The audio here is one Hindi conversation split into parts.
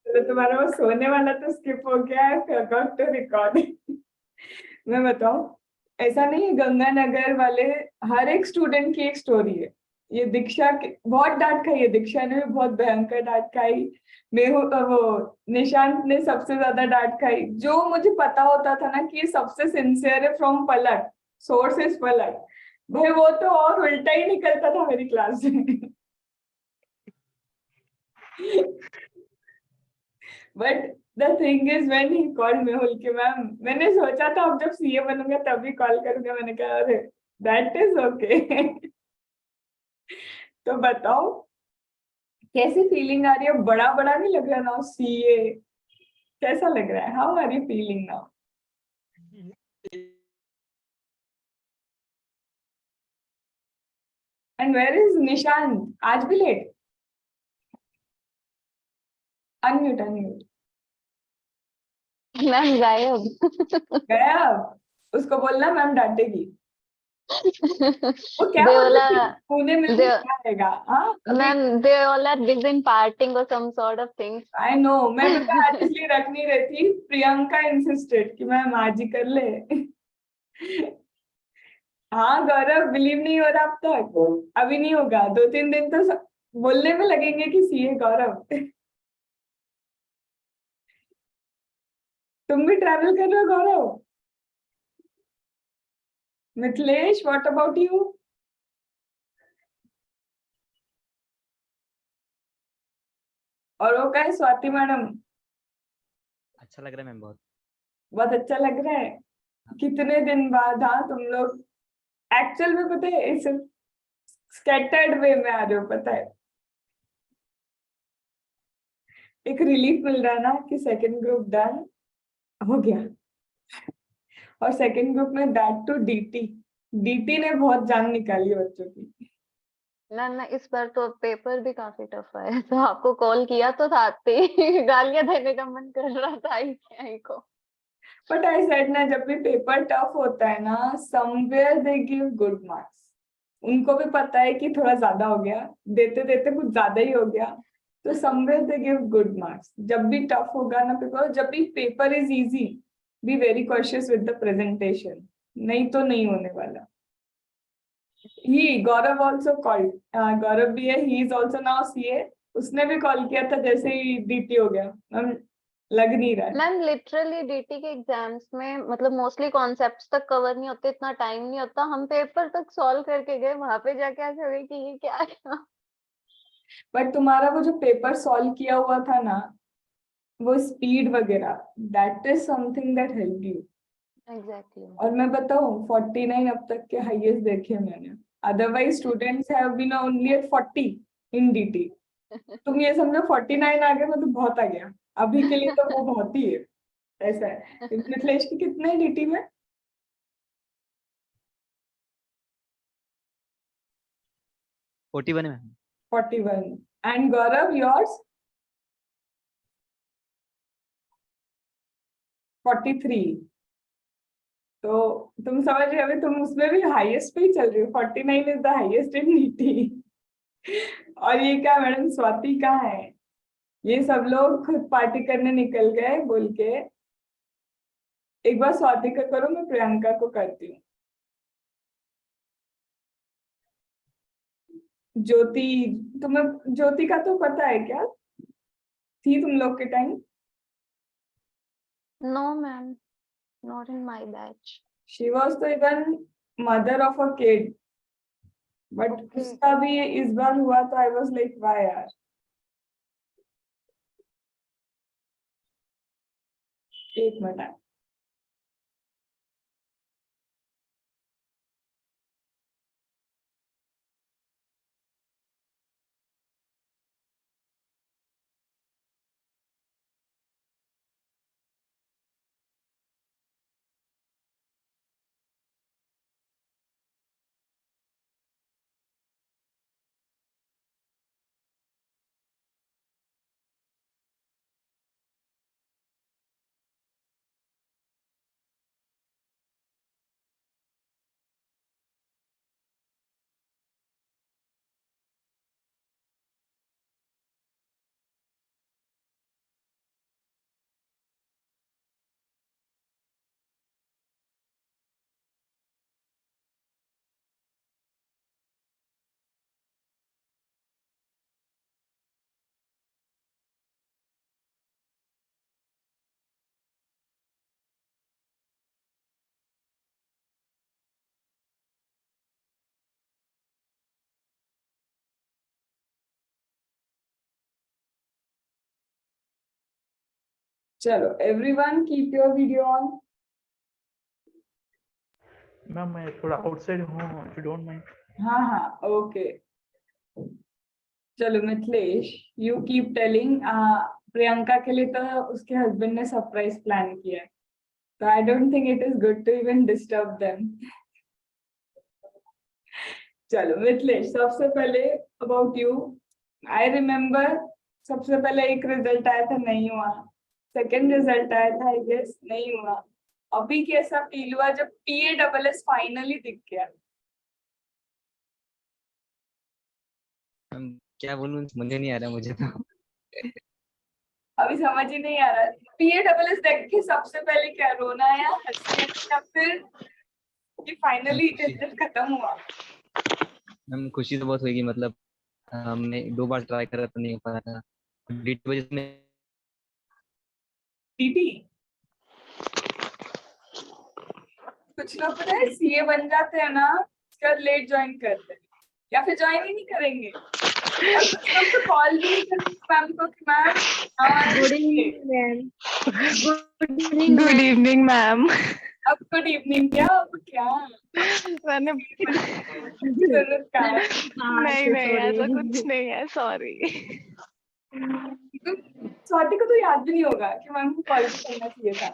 तो तुम्हारा वो सोने वाला तो स्किप हो गया है, फॉरगॉट टू रिकॉर्ड। मैं बताऊं, ऐसा नहीं है, गंगानगर वाले हर एक स्टूडेंट की एक स्टोरी है। ये दीक्षा बहुत डांट खाई है, दीक्षा ने भी बहुत भयंकर डांट खाई। मेहू वो निशांत ने सबसे ज्यादा डांट खाई। जो मुझे पता होता था ना कि ये सबसे सिंसियर है फ्रॉम पलक, सोर्स इज पलक, भाई वो तो और उल्टा ही निकलता था मेरी क्लास में। But the thing is when he called Mehul की मैम, मैंने सोचा था अब जब सीए बनूंगा तभी कॉल करूंगा, मैंने कहा अरे दैट इज ओके। तो बताओ कैसी फीलिंग आ रही है? बड़ा बड़ा नहीं लग रहा ना सीए? कैसा लग रहा है? How are you feeling now? And where is Nishan? आज भी लेट? Unmute unmute. मैम गायब। गया अब? उसको बोलना मैम डांटेगी। वो क्या they all बोलता है, are पुणे में भी they क्या रहेगा? हाँ अभी। ma'am they all are busy in partying or some sort of things. I know, मैं पता आज इसलिए रख नहीं रही थी, प्रियंका इंसिस्टेड कि मैम आज ही कर ले। हाँ गौरव, बिलीव नहीं हो रहा अब तक? अभी नहीं होगा, 2-3 दिन तो बोलने में लगेंगे कि सीए गौरव। तुम भी ट्रैवल कर रहे हो Gaurav? Mithilesh what about you? और वो क्या है, स्वाति मैडम? अच्छा लग रहा है मैम बहुत। बहुत अच्छा लग रहा है। कितने दिन बाद, हाँ तुम लोग एक्चुअल में पता है इस स्कैटर्ड वे में आ रहे हो, पता है। एक रिलीफ मिल रहा है ना कि सेकंड ग्रुप डन हो गया। और सेकंड ग्रुप में दैट टू डीटी। डीटी ने बहुत जान निकाली बच्चों की। मैम ना इस बार तो पेपर भी काफी टफ है, तो आपको कॉल किया तो था, आते ही गालियां देने का मन कर रहा था आई को। बट आई सेड ना, जब भी पेपर टफ होता है ना, somewhere they give good marks. उनको भी पता है कि थोड़ा ज्यादा हो गया, देते देते कुछ ज्यादा ही हो गया, तो somewhere they give good marks. जब भी टफ होगा ना पेपर, जब भी paper is easy, be very cautious with the presentation, नहीं तो नहीं होने वाला। ही गौरव ऑल्सो कॉल्ड, गौरव भी है, he is also now CA. उसने भी कॉल किया था जैसे ही डीटी हो गया। मैम लग नहीं रहा है। मैम लिटरली डीटी के एग्जाम्स में मतलब मोस्टली कॉन्सेप्ट्स तक कवर नहीं होते, इतना टाइम नहीं होता, हम पेपर तक सॉल्व करके गए, वहां पे जाके ऐसे हो गए कि ये क्या है। बट तुम्हारा वो जो पेपर सॉल्व किया हुआ था ना, वो स्पीड वगैरह, that is something that help you. Exactly. और मैं बताऊं, 49 अब तक के हाईएस्ट देखे मैंने। Otherwise students have been only at 40 in DT. तुम ये समझो 49 आ गए मतलब बहुत आ गया। अभी के लिए तो वो बहुत ही है। ऐसा है। मिथिलेश की कितने डीटी में? 41 है मैम। 41। And Gaurav yours? 43। तो तुम समझ रहे हो, अभी तुम उसमें भी हाईएस्ट पे ही चल रही हो। 49 इज द हाईएस्ट इन नीति। और ये क्या मैडम स्वाति कहाँ है? ये सब लोग खुद पार्टी करने निकल गए बोल के। एक बार स्वाति का करो, मैं प्रियंका को करती हूँ। ज्योति, तुम्हें ज्योति का तो पता है क्या? थी तुम लोग के time? No ma'am, not in my batch. She was तो even mother of a kid. But okay. उसका भी इस बार हुआ तो आई वॉज लाइक वाह यार। एक मिनट। चलो everyone keep your video on. Ma'am मैं थोड़ा आउटसाइड हूँ, इफ यू डोंट माइंड। हाँ हाँ ओके। चलो Mithilesh, you keep telling. Priyanka के लिए तो उसके हस्बैंड ने सरप्राइज प्लान किया है, तो I don't think it is good to even disturb them. चलो मिथिलेश, सबसे पहले अबाउट यू। आई रिमेम्बर सबसे पहले एक रिजल्ट आया था, नहीं हुआ। सेकंड रिजल्ट आया था, आई गेस नहीं हुआ। अभी कैसा फील हुआ जब PASS फाइनली दिख गया? मैम क्या बोलूं, मुझे नहीं आ रहा मुझे तो। अभी समझ ही नहीं आ रहा। PASS देख के सबसे पहले क्या रोना आया, हंसी आई, या फिर कि फाइनली खुशी। टेस्ट खत्म हुआ? मैम खुशी तो बहुत हुई, मतलब हमने 2 बार ट्राई करा तो नहीं हो पाया था। DT वजह से टीटी कुछ लोग पता है CA बन जाते हैं ना, उसके बाद लेट ज्वाइन करते हैं या फिर ज्वाइन ही नहीं करेंगे। और कुछ लोग तो कॉल भी नहीं करेंगे मैम को कि ma'am good evening ma'am. Good evening good ma'am. Evening ma'am. अब गुड इवनिंग क्या, अब क्या मैंने जरूरत का है? नहीं नहीं ऐसा कुछ सॉरी। नहीं है, सॉरी। तो स्वाति को तो याद भी नहीं होगा कि मैम को कॉल भी करना चाहिए था।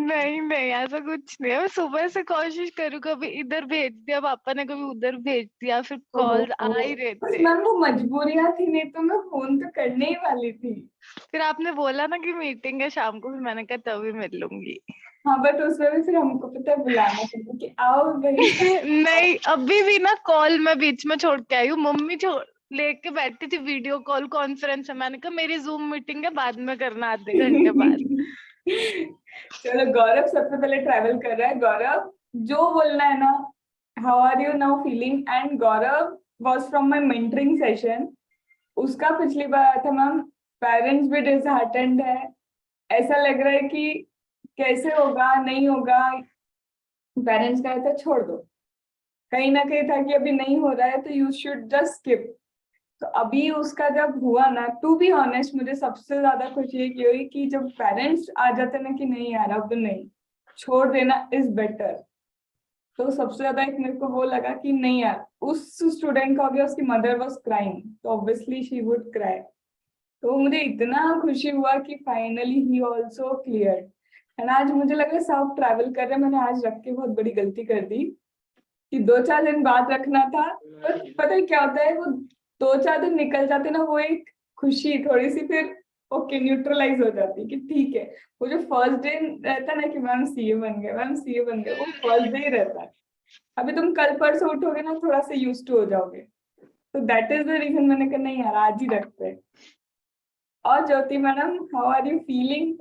नहीं नहीं ऐसा कुछ नहीं है। मैं सुबह से कोशिश करूँ, कभी इधर भेज दिया पापा ने, कभी उधर भेज दिया, फिर कॉल आ ही रहे बस थे। मैम वो मजबूरियां थी, नहीं तो मैं फोन तो करने ही वाली थी। फिर आपने बोला ना कि मीटिंग है शाम को, फिर मैंने कहा तभी मिल लूंगी। हाँ बट उसमें भी फिर हमको पता है बुलाना पड़ता कि आओ भाई। नहीं अभी भी ना कॉल मैं बीच में छोड़ के आई हूँ। मम्मी छोड़ लेके बैठी थी, वीडियो कॉल कॉन्फ्रेंस है। मैंने कहा मेरी जूम मीटिंग है, बाद में करना आधे घंटे बाद। चलो गौरव सबसे पहले ट्रैवल कर रहा है। गौरव जो बोलना है ना, how are you now feeling? And Gaurav was from my mentoring session. उसका पिछली बार आया था मैम, पेरेंट्स भी डिसहार्टेंड है। ऐसा लग रहा है कि कैसे होगा, नहीं होगा। पेरेंट्स का था छोड़ दो, कहीं ना कहीं था कि अभी नहीं हो रहा है तो यू शुड जस्ट स्किप। तो अभी उसका जब हुआ ना, टू बी ऑनेस्ट मुझे सबसे ज्यादा खुशी की हुई कि जब पेरेंट्स आ जाते ना कि नहीं यार अब नहीं, छोड़ देना इज बेटर। तो सबसे ज्यादा एक मेरे को वो लगा कि नहीं यार, उस स्टूडेंट का हो गया, उसकी मदर वाज क्राइंग तो ऑब्वियसली शी वुड क्राई। तो मुझे इतना खुशी हुआ कि finally he also cleared. And आज मुझे लगा सब ट्रैवल कर रहे हैं, मैंने आज रख के बहुत बड़ी गलती कर दी कि 2-4 दिन बाद रखना था। पर पता है क्या होता है, वो 2-4 दिन निकल जाते ना, वो एक खुशी थोड़ी सी फिर ओके न्यूट्रलाइज हो जाती है कि ठीक है। वो जो फर्स्ट डे रहता है ना कि मैम CA बन गए, मैम CA बन गए, वो फर्स्ट डे ही रहता है। अभी तुम कल परसों उठोगे ना, थोड़ा सा यूज टू हो जाओगे। तो दैट इज द रीजन मैंने कहा नहीं यार आज ही रखते हैं। और Jyoti madam, how are you feeling?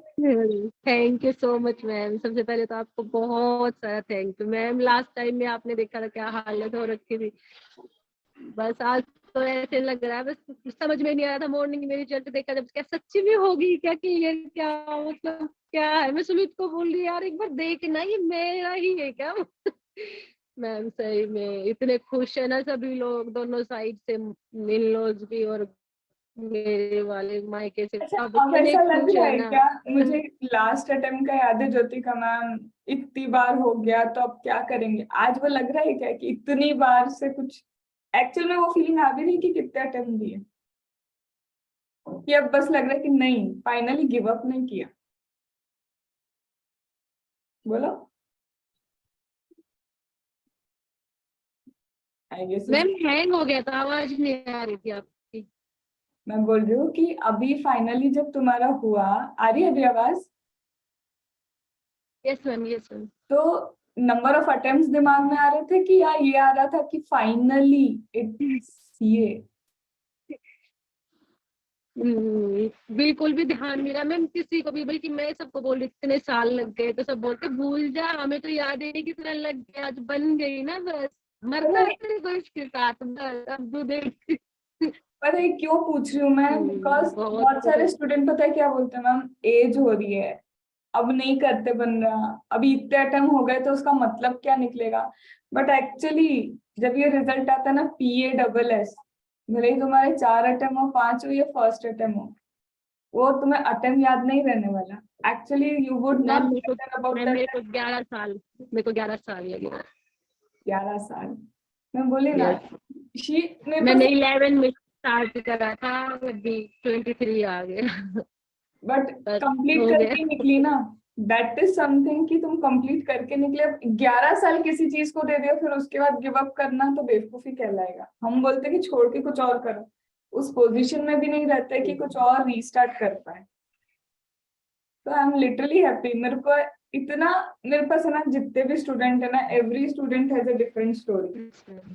Thank you so much ma'am. सबसे पहले तो आपको बहुत सारा thank you ma'am. Last time में आपने देखा था क्या हालत हो रखी थी। बस आज तो ऐसे लग रहा है, बस समझ में नहीं आ रहा था मॉर्निंग में रिजल्ट देखा जब, क्या सच्ची में होगी क्या क्लियर, क्या मतलब क्या है। मैं सुमित को बोल रही यार एक बार देखना ये मेरा ही है क्या। मैम सही में इतने खुश है ना सभी लोग, दोनों साइड से, इन लॉज भी और मेरे वाले मायके से। अच्छा अब अब इतने ऐसा लग खुश रहा है है ना। क्या? मुझे लास्ट अटेम्प्ट का याद है ज्योति का, मैम इतनी बार हो गया तो अब क्या करेंगे? आज वो लग रहा है क्या कि इतनी बार से कुछ एक्चुअल में वो फीलिंग आ भी नहीं कि कितने अटेम्प्ट दिए, कि अब बस लग रहा है कि नहीं फाइनली गिव अप नहीं किया? बोलो। आई गेस मैम हैंग हो गया था, आवाज नहीं आ रही थी आपकी। मैं बोल रही हूँ कि अभी फाइनली जब तुम्हारा हुआ, आ रही है अभी आवाज? Yes ma'am, yes ma'am. तो नंबर ऑफ अटेम्प्ट्स दिमाग में आ रहे थे कि या ये आ रहा था कि फाइनली इट्स CA? बिल्कुल भी ध्यान नहीं रहा मैम किसी को भी, बल्कि मैं सबको बोल रही थी इतने साल लग गए, तो सब बोलते भूल जा, हमें तो याद ही नहीं कितना लग गया, आज बन गई ना बस, मरना है तो इसके साथ बस, अब तू देख। पता है क्यों पूछ रही हूँ मैं? बिकॉज बहुत बहुत सारे स्टूडेंट पता है क्या बोलते हैं, मैम एज हो रही है अब नहीं करते बन रहा, अभी इतने अटेम्प्ट हो गए तो उसका मतलब क्या निकलेगा। बट एक्चुअली जब ये रिजल्ट आता है ना PASS, भले ही तुम्हारे 4 अटेम्प्ट हो, 5 हो या फर्स्ट अटेम्प्ट हो, वो तुम्हें अटेम्प्ट याद नहीं रहने वाला, Actually, you would ma'am not मेरे को care about मैम that. मेरे को 11 साल लगे। 11 साल मैं बोली ना, Yes. she मेरे मैंने पास 11 में स्टार्ट करा था, अभी 23 आ गया। बट बस कंप्लीट हो गया। करके निकली ना, दैट इज समथिंग कि तुम कंप्लीट करके निकले। अब 11 साल किसी चीज को दे दिया फिर उसके बाद गिव अप करना तो बेवकूफी कहलाएगा। हम बोलते कि छोड़ के कुछ और करो, उस पोजीशन में भी नहीं रहते कि कुछ और रीस्टार्ट कर पाए। तो आई एम लिटरली हैप्पी। मेरे को इतना, मेरे पास है ना जितने भी स्टूडेंट है ना, every student has a different story.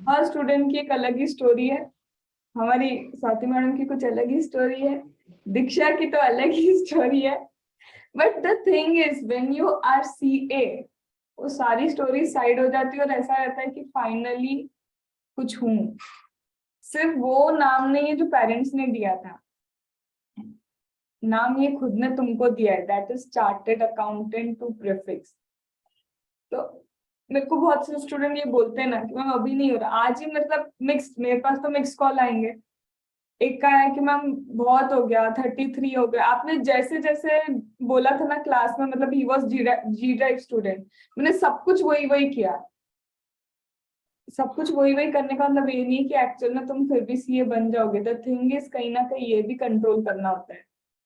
Her student की एक अलग ही स्टोरी है। हमारी स्वाति मैडम की कुछ अलग ही स्टोरी है, दीक्षा की तो अलग ही स्टोरी है। But the thing is when you are CA, वो सारी स्टोरी साइड हो जाती है और ऐसा रहता है कि फाइनली कुछ हूं। सिर्फ वो नाम नहीं है जो पेरेंट्स ने दिया था, नाम ये खुद ने तुमको दिया है, that is chartered accountant to prefix. तो मेरे को बहुत से स्टूडेंट ये बोलते हैं ना कि मैम अभी नहीं हो रहा, आज ही मतलब मिक्स, मेरे पास तो मिक्स कॉल आएंगे। एक का है कि मैम बहुत हो गया, 33 हो गया। आपने जैसे जैसे बोला था ना क्लास में, मतलब he was G drive student, मैंने सब कुछ वही वही किया। सब कुछ वही वही करने का मतलब ये नहीं कि एक्चुअल में तुम फिर भी CA बन जाओगे। द थिंग इज कहीं ना कहीं ये भी कंट्रोल करना होता है।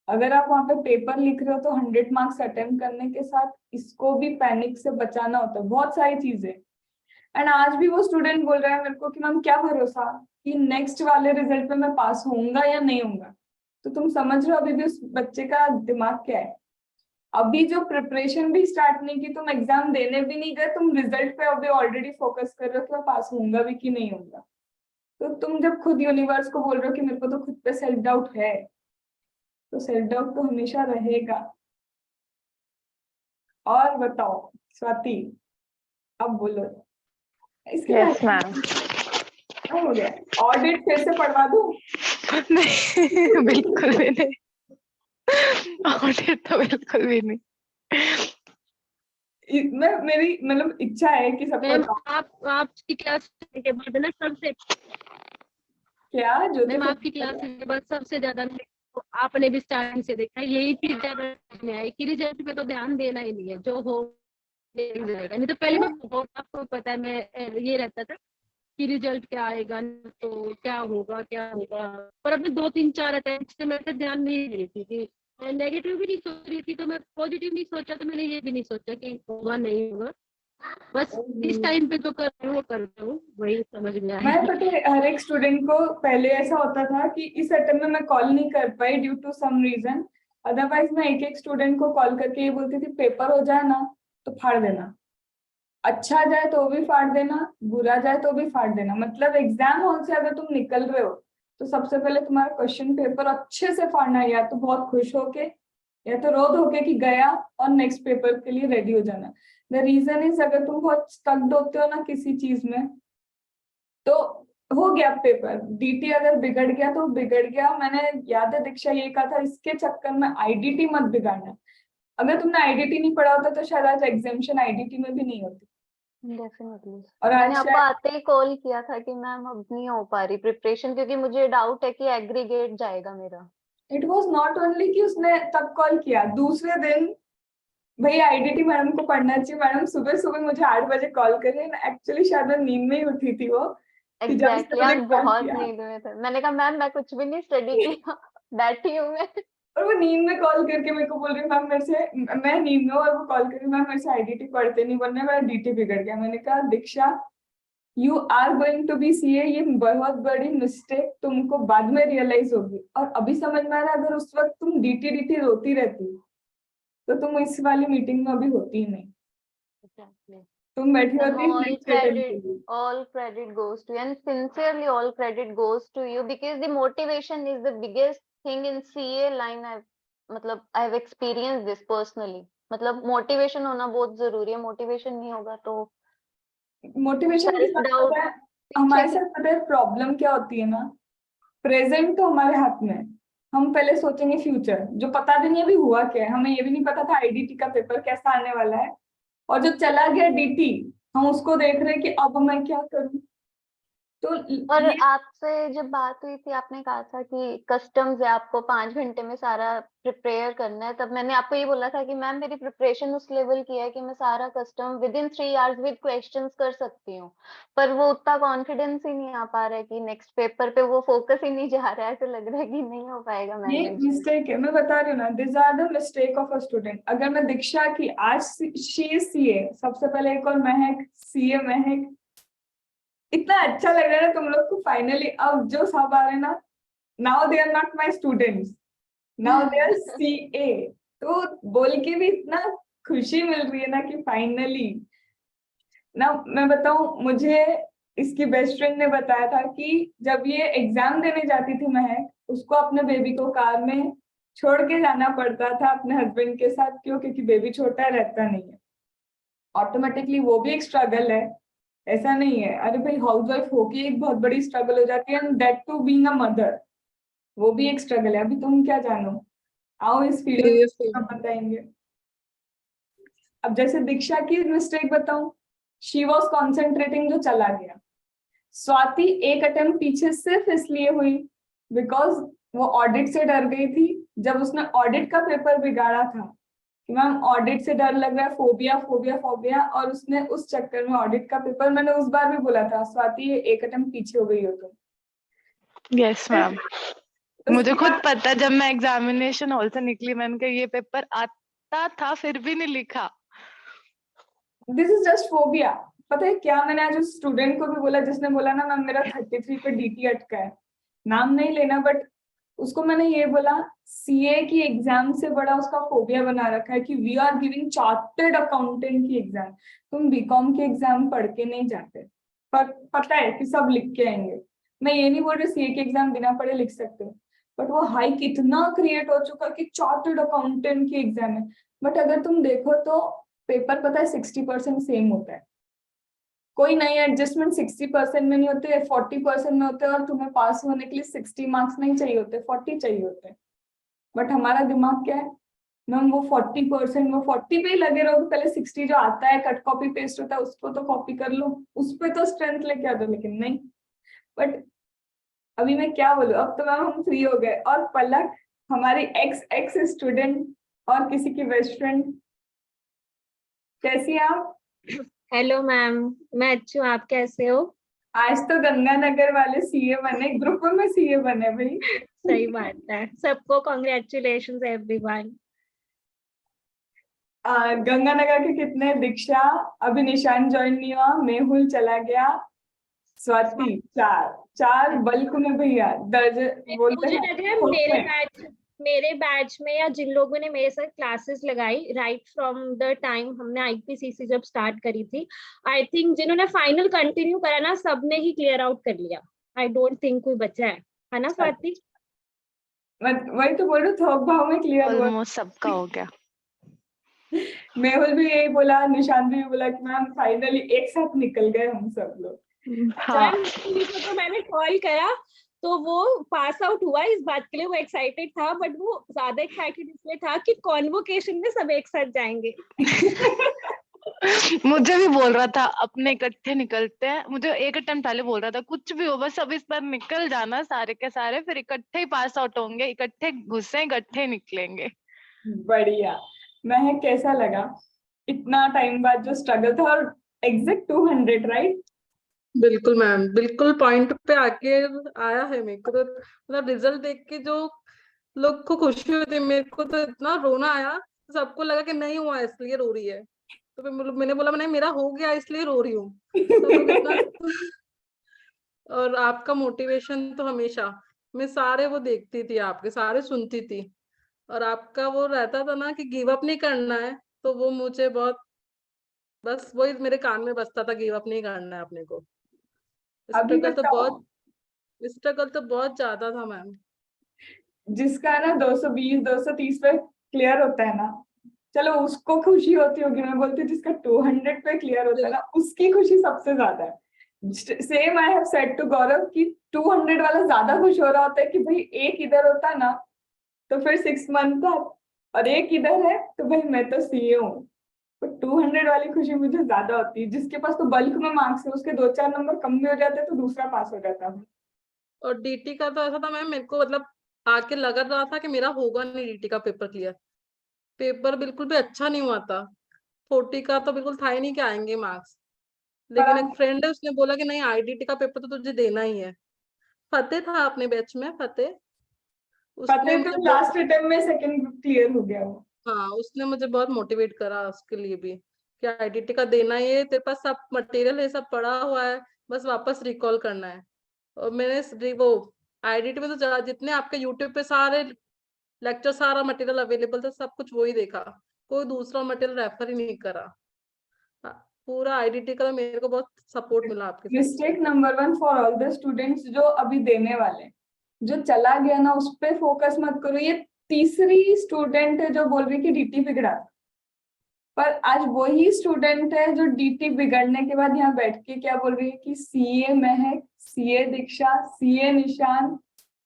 अगर आप वहां पे पेपर लिख रहे हो तो 100 मार्क्स अटेम्प्ट करने के साथ इसको भी पैनिक से बचाना होता है, बहुत सारी चीजें। एंड आज भी वो स्टूडेंट बोल रहा है मेरे को कि मैम क्या भरोसा कि नेक्स्ट वाले रिजल्ट में मैं पास होऊंगा या नहीं होऊंगा। तो तुम समझ रहे हो अभी भी उस बच्चे का दिमाग क्या है। अभी जो प्रिपरेशन भी स्टार्ट नहीं की, तुम एग्जाम देने भी नहीं गए, तुम रिजल्ट पे अभी ऑलरेडी फोकस कर रहे हो कि मैं पास होऊंगा भी कि नहीं होऊंगा। तो तुम जब खुद यूनिवर्स को बोल रहे हो कि मेरे को तो खुद पे सेल्फ डाउट है, तो सेल्फ डाउट तो हमेशा रहेगा। और बताओ स्वाति, अब बोलो इसके यस बाद मैम। क्या हो गया? ऑडिट फिर से पढ़वा दूं? नहीं बिल्कुल भी नहीं, ऑडिट तो बिल्कुल भी नहीं। मैं, मेरी मतलब इच्छा है कि सबको मैम बताओ। आपकी क्लास के बाद ना सबसे क्या जो मैम आपकी क्लास के बाद सबसे ज्यादा तो आपने भी स्टार्टिंग से देखा है, यही चीज ज्यादा समझ में आई कि रिजल्ट पे तो ध्यान देना ही नहीं है, जो हो देख जाएगा। नहीं तो पहले मैं बहुत, आपको पता है मैं ये रहता था कि रिजल्ट क्या आएगा तो क्या होगा क्या होगा। पर अपने 2 3 4 अटेम्प्ट से मैं ध्यान नहीं दे रही थी कि मैं नेगेटिव भी नहीं सोच रही थी, तो मैं पॉजिटिव नहीं सोचा, तो मैंने ये भी नहीं सोचा कि होगा नहीं होगा। बस इस टाइम पे जो कर रही हूँ वो कर रही हूँ, वही समझ में मैं आया। पता है हर एक स्टूडेंट को पहले ऐसा होता था कि इस अटेम्प्ट में मैं कॉल नहीं कर पाई due to some reason, otherwise मैं एक एक स्टूडेंट को कॉल करके ये बोलती थी पेपर हो जाए ना तो फाड़ देना, अच्छा जाए तो भी फाड़ देना, बुरा जाए तो भी फाड़ देना। मतलब एग्जाम हॉल से अगर तुम निकल रहे हो तो सबसे पहले तुम्हारा क्वेश्चन पेपर अच्छे से फाड़ना है, या तो बहुत खुश होके या तो रो धो के कि गया, और नेक्स्ट पेपर के लिए रेडी हो जाना। द रीजन इज अगर तुम बहुत स्टक होते हो ना किसी चीज में, तो हो गया पेपर, DT अगर बिगड़ गया तो बिगड़ गया। मैंने याद है दीक्षा ये कहा था, इसके चक्कर में IDT मत बिगाड़ना। अगर तुमने IDT नहीं पढ़ा होता तो शायद आज एग्जामिनेशन IDT में भी नहीं होती। डेफिनेटली। और आज मैंने आपको शायद आते ही कॉल किया था कि मैम अब नहीं हो पा रही प्रिपरेशन, क्योंकि मुझे डाउट है कि एग्रीगेट जाएगा मेरा। इट वाज नॉट ओनली कि उसने तब कॉल किया, दूसरे दिन भैया IDT मैडम को पढ़ना चाहिए। मैडम सुबह सुबह मुझे 8 बजे कॉल करे, एक्चुअली शायद मैं नींद में ही उठी थी वो, कि जब उसने एग्जैक्टली मुझे हम कॉल बहुत किया। नींद में थे। मैंने कहा मैम मैं कुछ भी नहीं स्टडी किया, बैठी हूँ मैं। और वो नींद में कॉल करके मेरे को बोल रही मैम मेरे से, मैं नींद में हूँ, और वो कॉल करी मैम मेरे से IDT पढ़ते नहीं, वरना मेरा DT बिगड़ गया। मैंने कहा Diksha you are going to be CA, ये बहुत बड़ी मिस्टेक तुमको बाद में रियलाइज होगी। और अभी समझ में आ रहा है, अगर उस वक्त तुम DT रोती रहती तो तुम इस वाली मीटिंग में अभी होती ही नहीं, Exactly. तुम बैठी Ma'am, होती नेक्स्ट अटेम्प्ट के लिए। all credit goes to you, and sincerely all credit goes to you, because the motivation is the biggest thing in CA line. मतलब I have experienced this personally. मतलब मोटिवेशन होना बहुत जरूरी है, मोटिवेशन नहीं होगा तो मोटिवेशन के सेल्फ साथ डाउट पता है पीछे हमारे की। साथ पता है प्रॉब्लम क्या होती है ना, प्रेजेंट तो हमारे हाथ में है, हम पहले सोचेंगे फ्यूचर, जो पता भी नहीं अभी हुआ क्या है। हमें ये भी नहीं पता था IDT का पेपर कैसा आने वाला है, और जो चला गया DT हम उसको देख रहे हैं कि अब मैं क्या करूं। तो और ये आपसे जब बात हुई थी आपने कहा था कि कस्टम्स है, आपको 5 घंटे में सारा प्रिपेयर करना है, तब मैंने आपको ये बोला था कि मैम मेरी प्रिपरेशन उस लेवल की है कि मैं सारा custom with in 3 hours with questions कर सकती हूँ। पर वो उतना कॉन्फिडेंस ही नहीं आ पा रहा है कि नेक्स्ट पेपर पे वो फोकस ही नहीं जा रहा है, ऐसा लग रहा है कि नहीं हो पाएगा ये मैनेज। मिस्टेक है, मैं बता रही हूँ ना, this are the mistake of a student. अगर मैं दीक्षा की आज शी सीए, सबसे पहले एक और महक सीए, महक इतना अच्छा लग रहा है ना तुम लोग को फाइनली। अब जो सब आ रहे हैं ना, now they are not my students, now they are CA. तो बोल के भी इतना खुशी मिल रही है ना कि फाइनली ना। मैं बताऊं, मुझे इसकी बेस्ट फ्रेंड ने बताया था कि जब ये एग्जाम देने जाती थी महक, उसको अपने बेबी को कार में छोड़ के जाना पड़ता था अपने हस्बैंड के साथ। क्यों? क्योंकि बेबी छोटा है, रहता नहीं है। ऑटोमेटिकली वो भी एक स्ट्रगल है, ऐसा नहीं है। अरे भाई, हाउसवाइफ होके एक बहुत बड़ी स्ट्रगल हो जाती है, and that too being a mother, वो भी एक स्ट्रगल है। अभी तुम क्या जानो, आओ इस फील्ड में सीरियसली हम बताएंगे। अब जैसे दीक्षा की मिस्टेक बताऊं, शी वॉज कॉन्सेंट्रेटिंग, जो चला गया। स्वाति एक अटेम्प्ट पीछे सिर्फ इसलिए हुई बिकॉज वो ऑडिट से डर गई थी। जब उसने ऑडिट का पेपर बिगाड़ा था कि मैम ऑडिट से डर लग रहा है, फोबिया फोबिया फोबिया, और उसने उस चक्कर में ऑडिट का पेपर, मैंने उस बार भी बोला था स्वाति ये एक अटेम्प्ट पीछे हो गई हो तुम। यस मैम, मुझे उसके खुद बाद पता, जब मैं एग्जामिनेशन हॉल से निकली मैंने कहा ये पेपर आता था फिर भी नहीं लिखा। This is just phobia. पता है क्या, मैंने आज उस स्टूडेंट को भी बोला जिसने बोला ना मैम मेरा 33 पे डीटी अटका है, नाम नहीं लेना, बट उसको मैंने ये बोला, सीए की एग्जाम से बड़ा उसका फोबिया बना रखा है कि we are giving chartered accountant की एग्जाम। तुम बीकॉम की एग्जाम पढ़ के नहीं जाते, पर पता है कि सब लिख के आएंगे। मैं ये नहीं बोल रही सीए की एग्जाम बिना पढ़े लिख सकते हो, बट वो हाइक इतना क्रिएट हो चुका कि चार्टर्ड अकाउंटेंट की एग्जाम है। बट अगर तुम देखो तो पेपर पता है 60% सेम होता है, कोई नई एडजस्टमेंट 60% में नहीं होते, 40% में होते हैं। और तुम्हें पास होने के लिए 60 मार्क्स नहीं चाहिए होते, 40 चाहिए होते हैं। बट हमारा दिमाग क्या है, मैम वो 40%, वो 40 पे ही लगे रहो, पहले 60 जो आता है कट कॉपी पेस्ट होता है उसको तो कॉपी कर लो, उस पे तो स्ट्रेंथ लेके आ दो, लेकिन नहीं। बट अभी मैं क्या बोलूं, अब तो मैम हम फ्री हो गए। और पलक हमारी एक्स एक्स स्टूडेंट और किसी की बेस्ट फ्रेंड, कैसी हैं आप? हेलो मैम, मैं अच्छी हूँ, आप कैसे हो? आज तो गंगानगर वाले सीए बने, ग्रुप में सीए बने भाई। सही बात है, सबको कॉन्ग्रेचुलेशंस एवरीवन। गंगानगर के कितने? दीक्षा, अभी निशान ज्वाइन नहीं हुआ, मेहुल चला गया, स्वाति, चार चार बल्क में भैया, दर्ज बोलते मुझे हैं लग रहा है थोक में। मेरे बैच में या जिन लोगों ने मेरे साथ क्लासेस लगाई राइट फ्रॉम द टाइम हमने आईपीसीसी जब स्टार्ट करी थी, आई थिंक जिन्होंने फाइनल कंटिन्यू करा ना सबने ही क्लियर आउट कर लिया। आई डोंट थिंक कोई बचा है ना स्वाति? वही तो बोल रही हूँ, थोक भाव में क्लियर हुआ। ऑलमोस्ट सबका हो गया। मेहुल भी यही बोला, निशान भी बोला कि मैम फाइनली एक साथ निकल गए हम सब लोग। हाँ, को तो मैंने कॉल करा तो वो पास आउट हुआ, इस बात के लिए वो एक्साइटेड था, बट वो ज्यादा एक्साइटेड इसलिए था कि कॉन्वोकेशन में सब एक साथ जाएंगे। मुझे भी बोल रहा था अपने इकट्ठे निकलते हैं, मुझे एक अटेम्प्ट पहले बोल रहा था कुछ भी हो बस अब इस बार निकल जाना सारे के सारे, फिर इकट्ठे ही पास आउट होंगे, इकट्ठे घुसे इकट्ठे निकलेंगे। बढ़िया। मैं कैसा लगा इतना टाइम बाद जो स्ट्रगल था, और एग्जैक्ट 200 राइट? बिल्कुल मैम, बिल्कुल पॉइंट पे आके आया है। मेरे को तो मतलब रिजल्ट देख के जो लोग को खुशी होती, मेरे को तो इतना रोना आया। सबको लगा कि नहीं हुआ इसलिए रो रही है, तो मैंने बोला मैंने मेरा हो गया इसलिए रो रही हूँ। सब लोग इतना और आपका मोटिवेशन तो हमेशा मैं सारे वो देखती थी, आपके सारे सुनती थी, और आपका वो रहता था ना कि गिव अप नहीं करना है, तो वो मुझे बहुत, बस वही मेरे कान में बजता था, गिव अप नहीं करना है अपने को। अभी स्ट्रगल बताओ, तो बहुत ज्यादा था मैम। जिसका ना 220 230 पे क्लियर होता है ना, चलो उसको खुशी होती होगी, मैं बोलती हूँ जिसका 200 पे क्लियर होता है ना उसकी खुशी सबसे ज्यादा है। Same I have said to Gaurav कि 200 वाला ज्यादा खुश हो रहा होता है कि भाई एक इधर होता ना तो फिर 6 मंथ था, और एक इधर है तो भाई मैं तो सीए हूँ। तो 200 वाली खुशी मुझे ज्यादा होती है। जिसके पास तो बल्क में मार्क्स है, उसके 2-4 नंबर कम भी हो जाते तो दूसरा पास हो जाता है। और डीटी का तो ऐसा था मैम, मेरे को मतलब आके लग रहा था कि मेरा होगा नहीं डीटी का पेपर क्लियर। पेपर बिल्कुल भी अच्छा नहीं हुआ था। 40 का तो बिल्कुल था ही नहीं कि आएंगे मार्क्स। लेकिन एक फ्रेंड है, उसने बोला कि नहीं आईडीटी का पेपर तो तुझे देना ही है। फतेह था अपने बैच में, फतेह, पता उसने है मुझे तो बहुत, लास्ट अटेम्प्ट में सेकंड ग्रुप क्लियर हो गया वो। हाँ उसने मुझे बहुत मोटिवेट करा उसके लिए भी, कि आईडीटी का देना ही है, तेरे पास सब मटेरियल है, सब पड़ा हुआ है, बस वापस रिकॉल करना है। और मैंने वो आईडीटी में तो जितने आपके यूट्यूब पे सारे लेक्चर, सारा मटेरियल अवेलेबल था, सब कुछ वही देखा, कोई दूसरा मटेरियल रेफर ही नहीं करा। हाँ, पूरा आईडीटी का तो मेरे को बहुत सपोर्ट मिला आपके साइड से। Mistake number 1 for all the students जो अभी देने वाले हैं, जो चला गया ना उस पे फोकस मत करो। ये तीसरी स्टूडेंट है जो बोल रही कि डीटी बिगड़ा, पर आज वही स्टूडेंट है जो डीटी बिगड़ने के बाद यहाँ बैठ के क्या बोल रही है कि CA Mahak, CA Diksha, CA Nishan,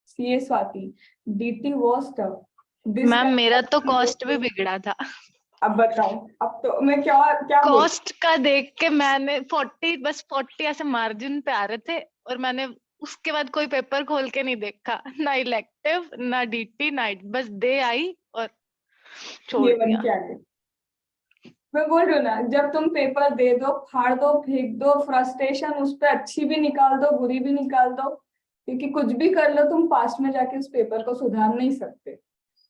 CA Swati, DT was tough. Ma'am मेरा तो कॉस्ट भी बिगड़ा था। अब बताओ, अब तो मैं क्या क्या बोलूं? कॉस्ट का देख के मैंने 40 ऐसे मार्जिन पे आ रहे थे, और मैंने उसके बाद कोई पेपर खोल के नहीं देखा, ना इलेक्टिव ना डीटी ना बस दे आई और छोड़ ये बन दिया। के आ गए। मैं बोल रही हूँ ना, जब तुम पेपर दे दो, फाड़ दो, फेंक दो, फ्रस्ट्रेशन उस पर अच्छी भी निकाल दो, बुरी भी निकाल दो, क्योंकि कुछ भी कर लो तुम पास्ट में जाके उस पेपर को सुधार नहीं सकते।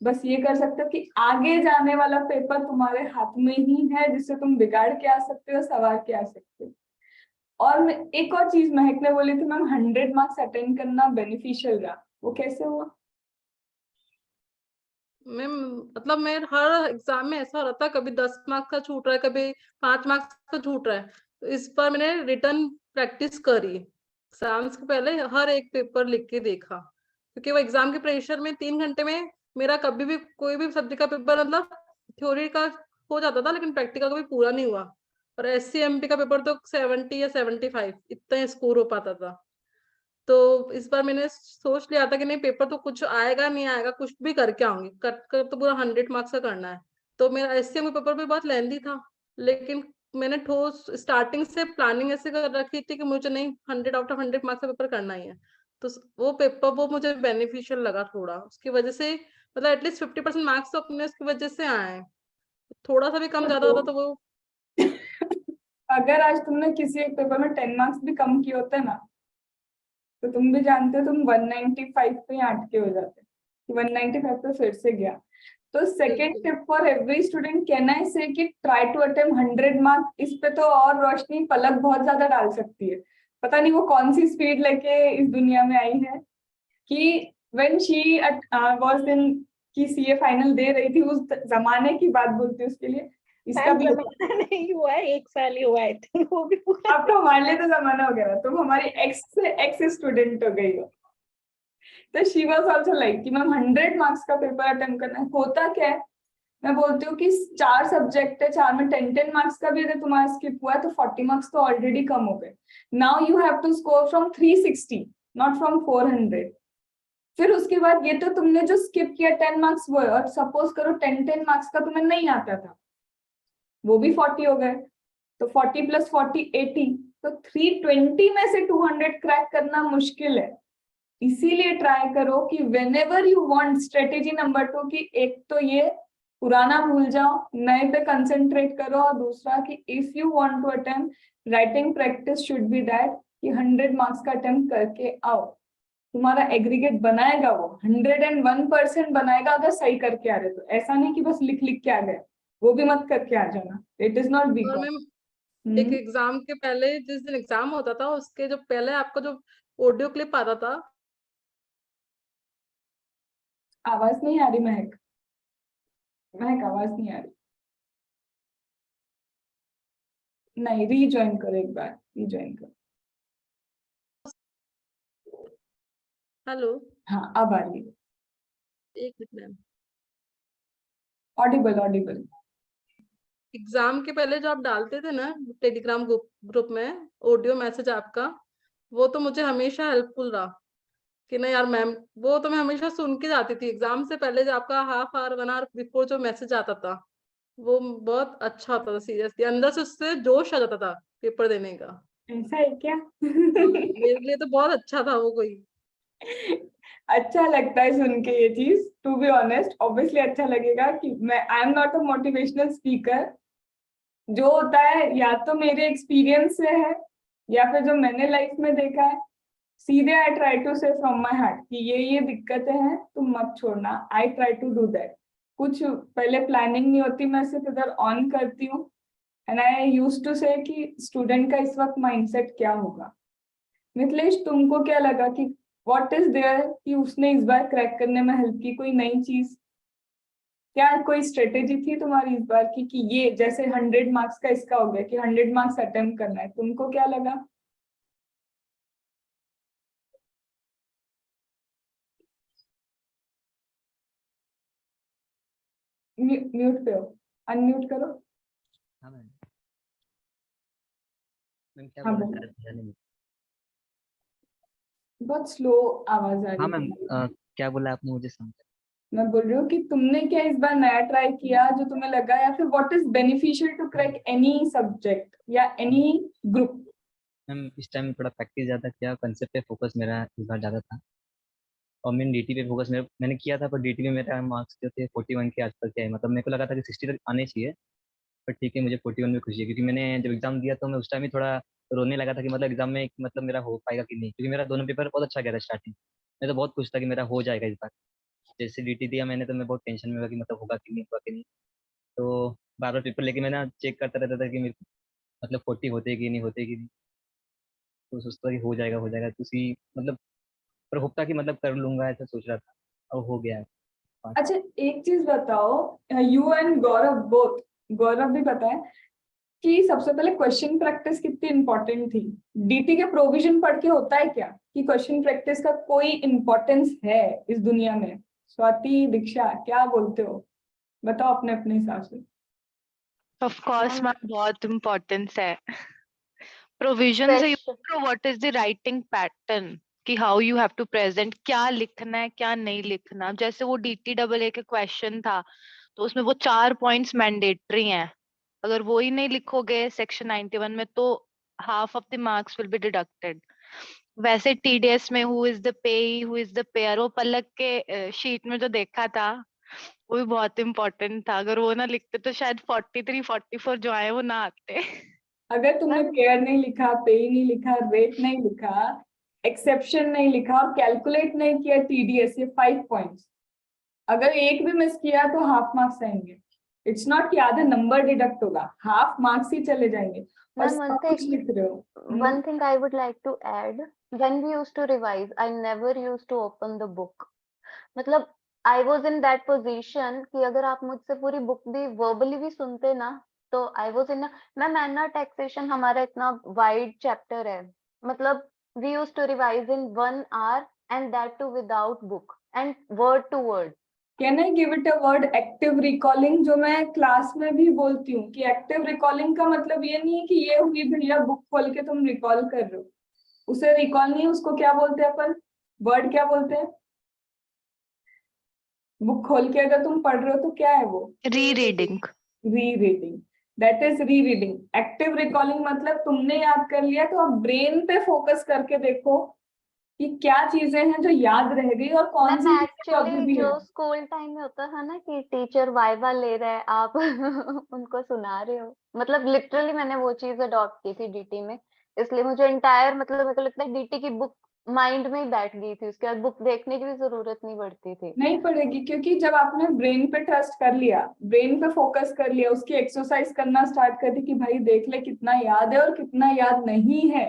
बस ये कर सकते हो कि आगे जाने वाला पेपर तुम्हारे हाथ में ही है, जिससे तुम बिगाड़ के आ सकते हो, सवार के आ सकते हो। और मैं एक और चीज महक ने बोली थी मैम, 100 मार्क्स अटेंड करना बेनिफिशियल रहा, वो कैसे हुआ? मैं मतलब मैं हर एग्जाम में ऐसा हो रहा था, कभी 10 मार्क्स का छूट रहा है, कभी 5 मार्क्स का छूट रहा है। तो इस बार मैंने रिटर्न प्रैक्टिस करी, एग्जाम्स के पहले हर एक पेपर लिख के देखा, क्योंकि वो एग्जाम के प्रेशर में 3 घंटे में मेरा कभी भी कोई भी सब्जेक्ट का पेपर मतलब थ्योरी का हो जाता था, लेकिन प्रैक्टिकल कभी पूरा नहीं हुआ। और SCMP का पेपर तो 70 या 75 इतना स्कोर हो पाता था। तो इस बार मैंने सोच लिया था कि नहीं, पेपर तो कुछ आएगा नहीं आएगा, कुछ भी करके आऊंगी, कट कर तो पूरा 100 मार्क्स का करना है। तो मेरा SCM का पेपर भी बहुत लेंदी था, लेकिन मैंने ठोस स्टार्टिंग से प्लानिंग ऐसे कर रखी थी कि मुझे नहीं 100 आउट ऑफ 100 मार्क्स का पेपर करना ही है। तो वो पेपर वो मुझे बेनिफिशियल लगा थोड़ा, उसकी वजह से मतलब एटलीस्ट 50% मार्क्स तो अपने उसकी वजह से आए हैं। थोड़ा सा भी कम ज्यादा होता तो वो अगर आज तुमने किसी एक पेपर में 10 मार्क्स भी कम किए होते ना, तो तुम भी जानते हो तुम 195 पे अटके हो जाते, 195 पे फिर से गया। तो second tip for every student, can I से कि ट्राई टू अटेम्प्ट 100 मार्क्स। इस पे तो और रोशनी पलक बहुत ज्यादा डाल सकती है। पता नहीं वो कौन सी स्पीड लेके इस दुनिया में आई है कि व्हेन शी वाज इन की सीए फाइनल दे रही थी, उस जमाने की बात बोलती है उसके लिए। इसका मैम भी जमाना नहीं हुआ है, 1 साल ही हुआ है, वो भी पूरा। अब तो हमारे लिए तो जमाना हो गया ना, तुम हमारी एक्स से एक्स स्टूडेंट हो गई हो। तो शी वाज आल्सो लाइक कि मैम 100 मार्क्स का पेपर अटेम्प्ट करना है। होता क्या है, मैं बोलती हूँ कि 4 सब्जेक्ट है, 4 में 10-10 मार्क्स का भी अगर तुम्हारा स्किप हुआ है तो 40 मार्क्स तो ऑलरेडी कम हो गए। Now you have to score from 360, not from 400। फिर उसके बाद ये तो तुमने जो स्किप किया 10 मार्क्स वो है, और सपोज करो 10-10 मार्क्स का तुम्हें नहीं आता था, वो भी 40 हो गए। तो 40 + 40 80, तो 320 में से 200 क्रैक करना मुश्किल है। इसीलिए ट्राई करो कि whenever you want, strategy number 2 की एक तो ये पुराना भूल जाओ, नए पे कंसंट्रेट करो, और दूसरा कि if you want to attempt, writing practice should be that कि 100 मार्क्स का अटेम्प्ट करके आओ। तुम्हारा एग्रीगेट बनाएगा वो, 101% बनाएगा अगर सही करके आ रहे तो। ऐसा नहीं कि बस लिख लिख के आ गए, वो भी मत करके आ जाना, इट इज नॉट बी और गॉड। मैम एक एग्जाम के पहले, जिस दिन एग्जाम होता था उसके जो पहले आपका जो ऑडियो क्लिप आता था, आवाज नहीं आ रही महक, महक आवाज नहीं आ रही। नहीं, रीज्वाइन करो, एक बार रीज्वाइन करो। हेलो, हाँ अब आ रही है, एक minute ma'am. Audible Audible. Exam के पहले जो आप डालते थे ना टेलीग्राम ग्रुप में ऑडियो मैसेज आपका, वो तो मुझे हमेशा हेल्पफुल रहा कि नहीं यार मैम, वो तो मैं हमेशा सुन के जाती थी एग्जाम से पहले, जो आपका हाफ आवर 1 आवर बिफोर जो मैसेज आता था, वो बहुत अच्छा होता था, सीरियसली अंदर से उससे जोश आ जाता था पेपर देने का। ऐसा है क्या? मेरे लिए तो बहुत अच्छा था वो कोई। अच्छा लगता है सुन के ये चीज, टू बी ऑनेस्ट। ऑब्वियसली अच्छा लगेगा कि मैं I am not a motivational speaker. जो होता है या तो मेरे एक्सपीरियंस से है या फिर जो मैंने लाइफ में देखा है, सीधे I try to say from my heart कि ये दिक्कतें हैं, तुम मत छोड़ना। I try to do that. कुछ पहले प्लानिंग नहीं होती, मैं सिर्फ इधर ऑन करती हूँ। And I use to say कि स्टूडेंट का इस वक्त माइंडसेट क्या होगा। मिथिलेश, तुमको क्या लगा कि व्हाट इज देयर कि उसने इस बार क्रैक करने में हेल्प की, कोई नई चीज? क्या कोई स्ट्रेटेजी थी तुम्हारी इस बार की कि ये जैसे 100 मार्क्स का इसका हो गया कि 100 मार्क्स अटेम्प्ट करना है, तुमको क्या लगा? म्यूट पे हो, अनम्यूट करो। हाँ मैम। मैम क्या हाँ बोला बोलो। शायद ध्यान नहीं। बहुत स्लो आवाज आ हाँ रही मैम, थी। क्या बोला आपने मुझे समझा। मैं बोल रही हूँ कि तुमने क्या इस बार नया ट्राई किया जो तुम्हें लगा, या फिर what is beneficial to crack any subject या एनी ग्रुप? मैम इस टाइम थोड़ा प्रैक्टिस ज़्यादा किया, कंसेप्ट पे फोकस मेरा इस बार ज़्यादा था। और मैंने डीटी पे फोकस मैंने किया था, पर डीटी में मेरा मार्क्स जो थे 41 के आसपास के आए। मतलब मेरे को लगा था कि 60 तक आने चाहिए, पर ठीक है, मुझे 41 में खुशी है। क्योंकि मैंने जब एग्जाम दिया तो मैं उस टाइम ही थोड़ा रोने लगा था कि मतलब एग्जाम में मतलब मेरा हो पाएगा कि नहीं, क्योंकि मेरा दोनों पेपर बहुत अच्छा गया था स्टार्टिंग। मैं तो बहुत खुश था कि मेरा हो जाएगा इस बार। जैसे डीटी दिया मैंने तो मैं बहुत टेंशन में हुआ कि मतलब होगा कि नहीं होगा कि नहीं। तो बार बार पेपर लेके मैं ना चेक करता रहता था कि मेरे को मतलब 40 होते कि नहीं होते कि नहीं। तो सोचता था कि हो जाएगा तो उसी मतलब, पर होता कि मतलब कर लूंगा ऐसा सोच रहा था। अब हो गया है। अच्छा, एक चीज बताओ, यू एंड गौरव बोथ, गौरव भी पता है कि सबसे पहले क्वेश्चन प्रैक्टिस कितनी इंपॉर्टेंट थी। डीटी के प्रोविजन पढ़ के होता है क्या कि क्वेश्चन प्रैक्टिस का कोई इंपॉर्टेंस है इस दुनिया में? स्वाति, दीक्षा, क्या बोलते हो? बताओ अपने अपने हिसाब से। ऑफ कोर्स मैम मैम, बहुत इम्पोर्टेंस है। प्रोविजन से you special know what is the writing pattern, कि how you have to present, क्या लिखना है क्या नहीं लिखना। जैसे वो डीटी डबल ए के क्वेश्चन था, तो उसमें वो 4 पॉइंट्स मैंडेटरी हैं। अगर वो ही नहीं लिखोगे सेक्शन 91 में तो half of the marks will be deducted. वैसे टीडीएस में हु इज द पेई हु इज द पेयर, वो पलक के शीट में जो देखा था वो भी बहुत इंपॉर्टेंट था। अगर वो ना लिखते तो शायद 43 44 जो आए वो ना आते। अगर तुमने मैम पेयर नहीं लिखा, पे नहीं लिखा, रेट नहीं लिखा, एक्सेप्शन नहीं लिखा और कैलकुलेट नहीं किया टीडीएस, ये 5 पॉइंट्स, अगर एक भी मिस किया तो हाफ मार्क्स आएंगे। इट्स नॉट कि आधा नंबर डिडक्ट होगा, हाफ मार्क्स ही चले जाएंगे। और मैम सब कुछ लिख रहे हो। one thing I would like to add, when we used to revise, I never used to open the book. मतलब I was in that position कि अगर आप मुझसे पूरी बुक भी verbally भी सुनते ना, तो I was in a, ma'am एना टैक्सेशन हमारा इतना वाइड चैप्टर है। मतलब we used to revise in 1 hour and that too without book and word to word. Can I give it a word? Active recalling, जो मैं क्लास में भी बोलती हूँ कि एक्टिव रिकॉलिंग का मतलब ये नहीं है कि ये हुई भैया बुक खोल के तुम रिकॉल कर रहे हो। उसे रिकॉल नहीं, उसको क्या बोलते हैं अपन? वर्ड क्या बोलते हैं? बुक खोल के अगर तुम पढ़ रहे हो तो क्या है वो? री रीडिंग। री रीडिंग। दैट इज री रीडिंग। एक्टिव रिकॉलिंग मतलब तुमने याद कर लिया तो अब ब्रेन पे फोकस करके देखो कि क्या चीजें हैं जो याद रह गई और कौन मैम सी चीजें जो अभी एक्चुअली भी जो है। स्कूल टाइम में होता था ना कि टीचर वाइवा ले रहा है, आप उनको सुना रहे हो, मतलब लिटरली मैंने वो चीज अडॉप्ट की थी डीटी में। इसलिए मुझे इंटायर मतलब मेरे को लगता है डीटी की बुक माइंड में ही बैठ गई थी, उसके बाद बुक देखने की भी जरूरत नहीं पड़ती थी। नहीं पड़ेगी, क्योंकि जब आपने ब्रेन पे ट्रस्ट कर लिया, ब्रेन पे फोकस कर लिया, उसकी एक्सरसाइज करना स्टार्ट कर दी कि भाई देख ले कितना याद है और कितना याद नहीं है,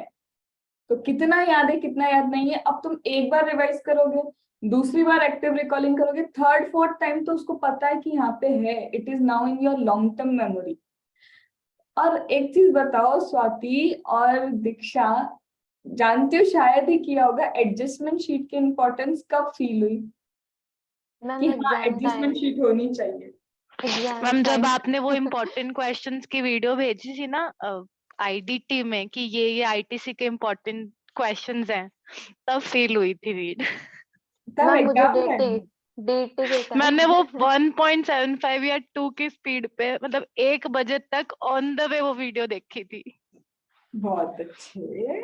तो कितना याद है कितना याद नहीं है, अब तुम एक बार रिवाइज करोगे, दूसरी बार एक्टिव रिकॉलिंग करोगे, थर्ड फोर्थ टाइम तो उसको पता है कि यहाँ पे है, it is now in your long term memory. और एक चीज बताओ स्वाति और दीक्षा, जानते हो शायद ही किया होगा, एडजस्टमेंट शीट की इंपॉर्टेंस कब फील हुई कि मैम हाँ एग्जाम एडजस्टमेंट टाइम, शीट होनी चाहिए? एग्जाम मैम जब टाइम आपने वो इम्पोर्टेंट क्वेश्चंस की वीडियो भेजी थी ना आईडीटी में कि ये आईटीसी के इम्पोर्टेंट क्वेश्चंस हैं, तब फील हुई थी रीड। तब मैम मुझे एग्जाम डीटी टाइम डीटी के कारण। मैंने वो 1.75 या 2 की स्पीड पे मतलब 1 बजे तक ऑन द वे वो वीडियो देखी थी। बहुत अच्छे,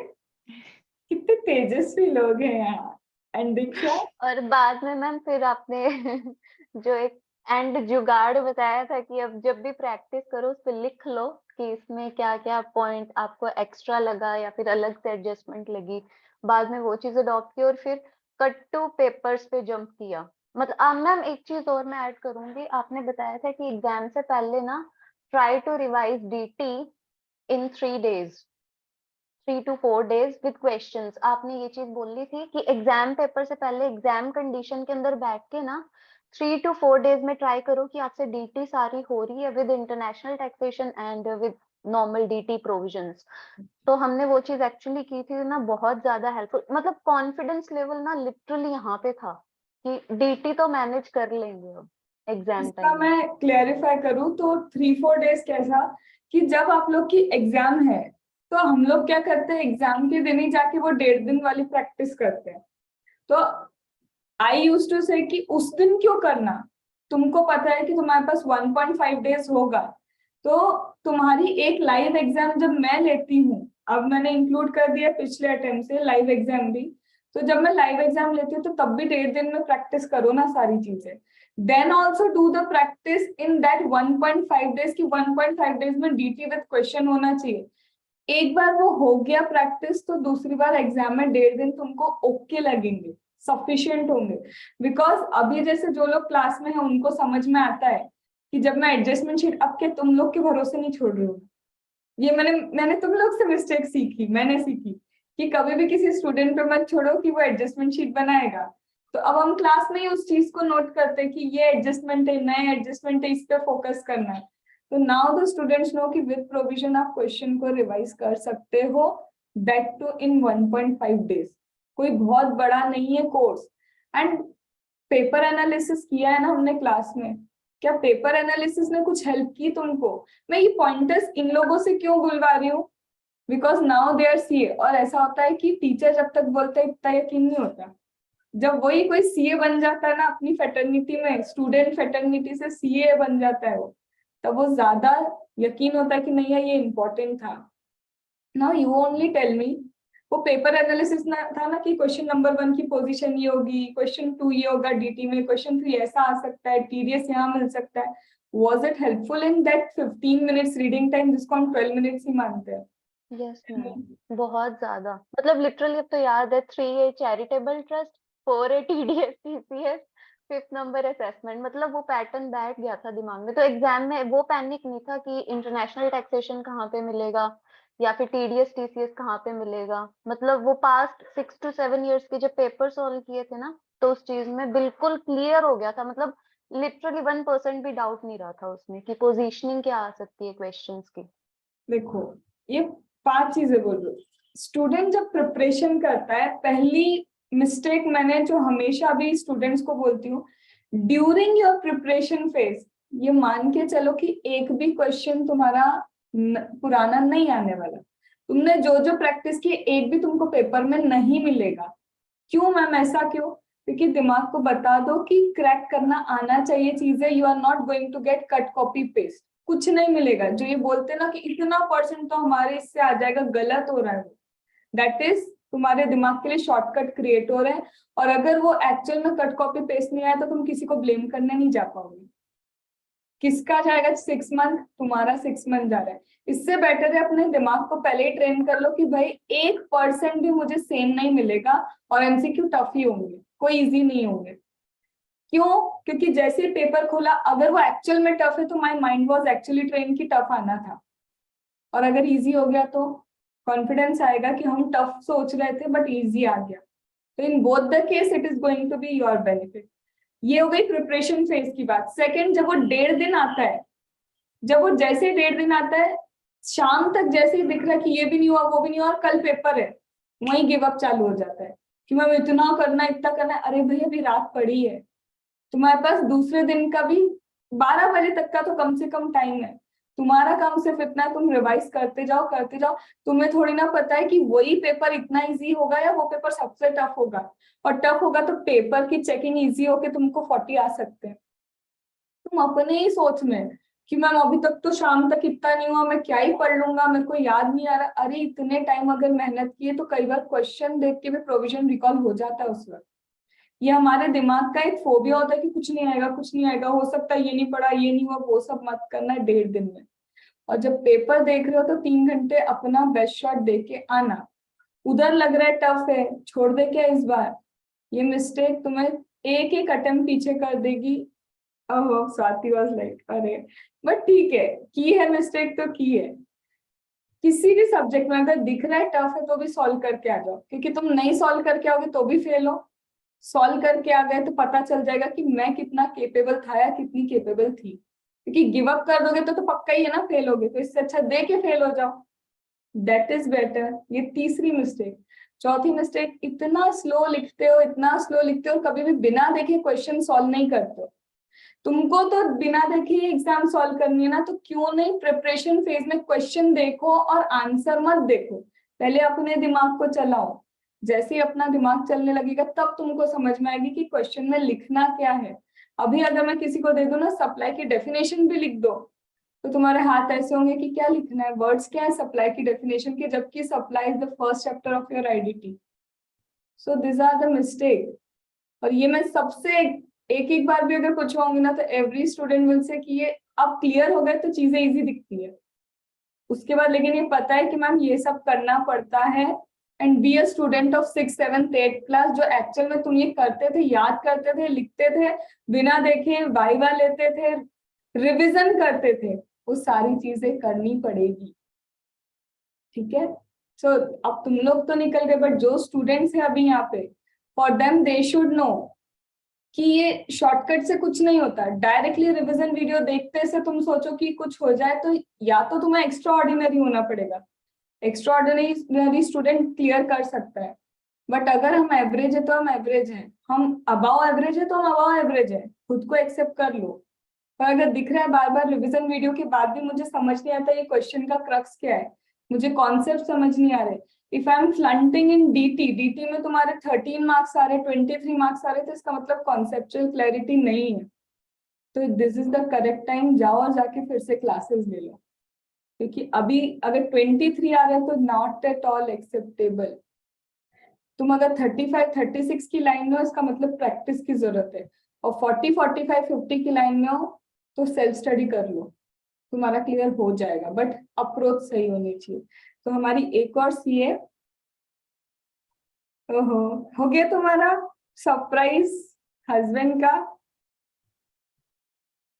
कितने तेजस्वी लोग हैं यहाँ। एंड दीक्षा? और बाद में मैम फिर आपने जो एक एंड जुगाड़ बताया था कि अब जब भी प्रैक्टिस करो उस पे लिख लो कि इसमें क्या क्या पॉइंट आपको एक्स्ट्रा लगा या फिर अलग से एडजस्टमेंट लगी। बाद में वो चीज अडॉप्ट की और फिर कट टू पेपर्स पे जंप किया। मतलब मैम एक चीज और मैं ऐड करूंगी, आपने बताया था कि एग्जाम से पहले ना try to revise DT in 3 days, 3 to 4 days with questions. आपने ये चीज बोली थी कि एग्जाम पेपर से पहले एग्जाम कंडीशन के अंदर बैठ के ना 3 to 4 days में ट्राई करो कि आपसे डीटी सारी हो रही है with international taxation and with normal DT provisions. तो हमने वो चीज एक्चुअली की थी ना, बहुत ज्यादा हेल्पफुल। मतलब कॉन्फिडेंस लेवल ना लिटरली यहाँ पे था कि डीटी तो मैनेज कर लेंगे अब एग्जाम इसका टाइम में। मैं क्लेरिफाई करूँ तो 3-4 डेज कैसा कि जब आप लोग की एग्जाम है तो हम लोग क्या करते हैं, एग्जाम के दिन ही जाके वो 1.5 दिन वाली प्रैक्टिस करते हैं। तो आई यूज टू से कि उस दिन क्यों करना, तुमको पता है कि तुम्हारे पास 1.5 डेज होगा। तो तुम्हारी एक लाइव एग्जाम जब मैं लेती हूँ, अब मैंने इंक्लूड कर दिया पिछले अटेम्प्ट से लाइव एग्जाम भी, तो जब मैं लाइव एग्जाम लेती हूँ तो तब भी 1.5 दिन में प्रैक्टिस करो ना सारी चीजें। Then also do the practice in that 1.5 days की 1.5 days में डीटी विद क्वेश्चन होना चाहिए। एक बार वो हो गया प्रैक्टिस तो दूसरी बार एग्जाम में 1.5 दिन तुमको ओके लगेंगे, सफिशिएंट होंगे। बिकॉज अभी जैसे जो लोग क्लास में है उनको समझ में आता है कि जब मैं एडजस्टमेंट शीट, अब के तुम लोग के भरोसे नहीं छोड़ रही हूँ, ये मैंने तुम लोग से मिस्टेक सीखी, मैंने सीखी कि कभी भी किसी स्टूडेंट पे मत छोड़ो कि वो एडजस्टमेंट शीट बनाएगा। तो अब हम क्लास में ही उस चीज को नोट करते हैं कि ये एडजस्टमेंट है, नए एडजस्टमेंट है, इस पे फोकस करना है। तो नाउ द स्टूडेंट्स नो कि विद प्रोविजन आप क्वेश्चन को रिवाइज कर सकते हो, दैट टू इन 1.5 days। कोई बहुत बड़ा नहीं है कोर्स। एंड पेपर एनालिसिस किया है ना हमने क्लास में, क्या पेपर एनालिसिस ने कुछ हेल्प की तुमको? मैं ये पॉइंटर्स इन लोगों से क्यों बुलवा रही हूँ, because now they are CA. और ऐसा होता है कि टीचर जब तक बोलते हैं इतना यकीन नहीं होता, जब वही कोई सीए बन जाता है ना अपनी फेटर्निटी में, स्टूडेंट फेटर्निटी से सीए बन जाता है वो, तब वो ज्यादा यकीन होता है कि नहीं है ये इंपॉर्टेंट था। Now you only tell me, वो पेपर एनालिसिस ना था ना कि क्वेश्चन नंबर 1 की पोजीशन ये होगी, क्वेश्चन 2 ये होगा डीटी में, क्वेश्चन 3 ऐसा आ सकता है, टीडीएस यहाँ मिल सकता है। Was it helpful in that 15 minutes reading time जिसको हम 12 minutes ही मानते हैं? यस मैम, बहुत ज्यादा। मतलब लिटरली अब तो याद है 3A charitable trust, 4A TDS TCS, 5th number assessment. मतलब वो पैटर्न बैठ गया था दिमाग में। तो एग्जाम में वो पैनिक नहीं था कि इंटरनेशनल टैक्सेशन कहाँ पे मिलेगा या फिर TDS TCS कहाँ पे मिलेगा। मतलब वो पास्ट 6 to 7 years के जब पेपर सॉल्व किए थे ना, तो उस चीज में बिल्कुल क्लियर हो गया था। मतलब लिटरली 1% भी डाउट नहीं रहा था उसमें कि पोजीशनिंग क्या आ सकती है क्वेश्चंस की। देखो ये 5 चीजें बोल रही हूँ। स्टूडेंट जब प्रिपरेशन करता है, पहली मिस्टेक मैंने जो हमेशा भी स्टूडेंट्स को बोलती हूँ, ड्यूरिंग योर प्रिपरेशन फेज ये मान के चलो कि एक भी क्वेश्चन तुम्हारा पुराना नहीं आने वाला। तुमने जो जो प्रैक्टिस की एक भी तुमको पेपर में नहीं मिलेगा। क्यों मैम, ऐसा क्यों? क्योंकि दिमाग को बता दो कि क्रैक करना आना चाहिए चीजें। You are not going to get cut copy paste, कुछ नहीं मिलेगा। जो ये बोलते ना कि इतना परसेंट तो हमारे इससे आ जाएगा, गलत हो रहा है। दैट इज तुम्हारे दिमाग के लिए शॉर्टकट क्रिएट हो रहे हैं। और अगर वो एक्चुअल में कट कॉपी पेस्ट नहीं आया तो तुम किसी को ब्लेम करने नहीं जा पाओगे। किसका जाएगा 6 month? तुम्हारा 6 month जा रहा है। इससे बेटर है अपने दिमाग को पहले ही ट्रेन कर लो कि भाई 1% भी मुझे सेम नहीं मिलेगा और एमसीक्यू टफ ही होंगे, कोई इजी नहीं होंगे। क्यों? क्योंकि जैसे ही पेपर खोला, अगर वो एक्चुअल में टफ है तो my mind was actually train की टफ आना था, और अगर इजी हो गया तो कॉन्फिडेंस आएगा कि हम टफ सोच रहे थे बट इजी आ गया। तो in both the case it is going to be your benefit. ये हो गई प्रिपरेशन फेज की बात। सेकंड, जब वो 1.5 दिन आता है, जब वो जैसे ही 1.5 दिन आता है, शाम तक जैसे ही दिख रहा है कि ये भी नहीं हुआ वो भी नहीं हुआ और कल पेपर है, वहीं गिव अप चालू हो जाता है कि मैम इतना करना इतना करना है। अरे भैया अभी रात पड़ी है, तुम्हारे पास दूसरे दिन का भी 12 बजे तक का तो कम से कम टाइम है। तुम्हारा काम सिर्फ इतना है, तुम रिवाइज करते जाओ करते जाओ। तुम्हें थोड़ी ना पता है कि वही पेपर इतना इजी होगा या वो पेपर सबसे टफ होगा, और टफ होगा तो पेपर की चेकिंग इजी होके तुमको 40 आ सकते हैं। तुम अपने ही सोच में कि मैम अभी तक तो शाम तक इतना नहीं हुआ, मैं क्या ही पढ़ लूंगा, मेरे को याद नहीं आ रहा। अरे इतने टाइम अगर मेहनत किए तो कई बार क्वेश्चन देख के भी प्रोविजन रिकॉल हो जाता है उस वक्त। ये हमारे दिमाग का एक फोबिया होता है कि कुछ नहीं आएगा, कुछ नहीं आएगा, हो सकता है ये नहीं पढ़ा, ये नहीं हुआ, वो सब मत करना 1.5 दिन में। और जब पेपर देख रहे हो तो 3 घंटे अपना बेस्ट शॉट दे के आना। उधर लग रहा है टफ है, छोड़ दे क्या इस बार? ये मिस्टेक तुम्हें एक एक अटेम्प्ट पीछे कर देगी। ओहो, स्वाति वाज लाइक अरे, बट ठीक है, की है मिस्टेक तो की है। किसी भी सब्जेक्ट में अगर दिख रहा है टफ है तो भी सॉल्व करके आ जाओ, क्योंकि तुम नहीं सॉल्व करके आओगे तो भी फेल हो। सॉल्व करके आ गए तो पता चल जाएगा कि मैं कितना केपेबल था या कितनी केपेबल थी। क्योंकि गिव अप कर दोगे तो पक्का ही है ना फेल होगे, तो इससे अच्छा दे के फेल हो जाओ, दैट इज बेटर। ये तीसरी मिस्टेक। चौथी मिस्टेक, इतना स्लो लिखते हो, इतना स्लो लिखते हो, कभी भी बिना देखे क्वेश्चन सॉल्व नहीं करते हो। तुमको तो बिना देखे ही एग्जाम सॉल्व करनी है ना, तो क्यों नहीं प्रिपरेशन फेज में क्वेश्चन देखो और आंसर मत देखो, पहले अपने दिमाग को चलाओ। जैसे ही अपना दिमाग चलने लगेगा तब तुमको समझ में आएगी कि क्वेश्चन में लिखना क्या है। अभी अगर मैं किसी को दे दूं ना सप्लाई की डेफिनेशन भी लिख दो, तो तुम्हारे हाथ ऐसे होंगे कि क्या लिखना है, वर्ड्स क्या है सप्लाई की डेफिनेशन के, जबकि supply is the first chapter of your IDT. So this are the mistake. और ये मैं सबसे एक एक बार भी अगर पूछवाऊंगी ना तो एवरी स्टूडेंट विल से कि ये अब क्लियर हो गए तो चीजें इजी दिखती है। उसके बाद लेकिन ये पता है कि मैम ये सब करना पड़ता है, and be a student of 6th 7th 8th class, जो एक्चुअल में तुम ये करते थे, याद करते थे, लिखते थे, बिना देखे वाइवा लेते थे, रिविजन करते थे, वो सारी चीजें करनी पड़ेगी। ठीक है, सो अब तुम लोग तो निकल गए, बट जो स्टूडेंट्स है अभी यहाँ पे, for them they should know कि ये शॉर्टकट से कुछ नहीं होता। डायरेक्टली रिवीजन वीडियो देखते से तुम सोचो कि कुछ हो जाए, तो या तो तुम्हें एक्स्ट्रा ऑर्डिनरी होना पड़ेगा। एक्स्ट्रा ऑर्डिनरी स्टूडेंट क्लियर कर सकता है, बट अगर हम एवरेज है तो हम एवरेज हैं, हम अबाव एवरेज है तो हम अबाव एवरेज है, खुद को एक्सेप्ट कर लो। पर अगर दिख रहा है बार बार रिवीजन वीडियो के बाद भी मुझे समझ नहीं आता ये क्वेश्चन का क्रक्स क्या है, मुझे कॉन्सेप्ट समझ नहीं आ रहे, if I am flaunting in DT में तुम्हारे 13 मार्क्स आ रहे, 23 मार्क्स आ रहे, तो इसका मतलब कॉन्सेप्चुअल क्लैरिटी नहीं है। तो this is the correct time, जाओ और जाके फिर से क्लासेस ले लो, क्योंकि अभी अगर 23 आ रहे हैं तो नॉट एट ऑल एक्सेप्टेबल। तुम अगर 35 36 की लाइन में हो, इसका मतलब प्रैक्टिस की जरूरत है, और 40 45 50 की लाइन में हो तो सेल्फ स्टडी कर लो, तुम्हारा क्लियर हो जाएगा, बट अप्रोच सही होनी चाहिए। तो हमारी एक और सीए, ओहो, हो गया तुम्हारा सरप्राइज हस्बैंड का।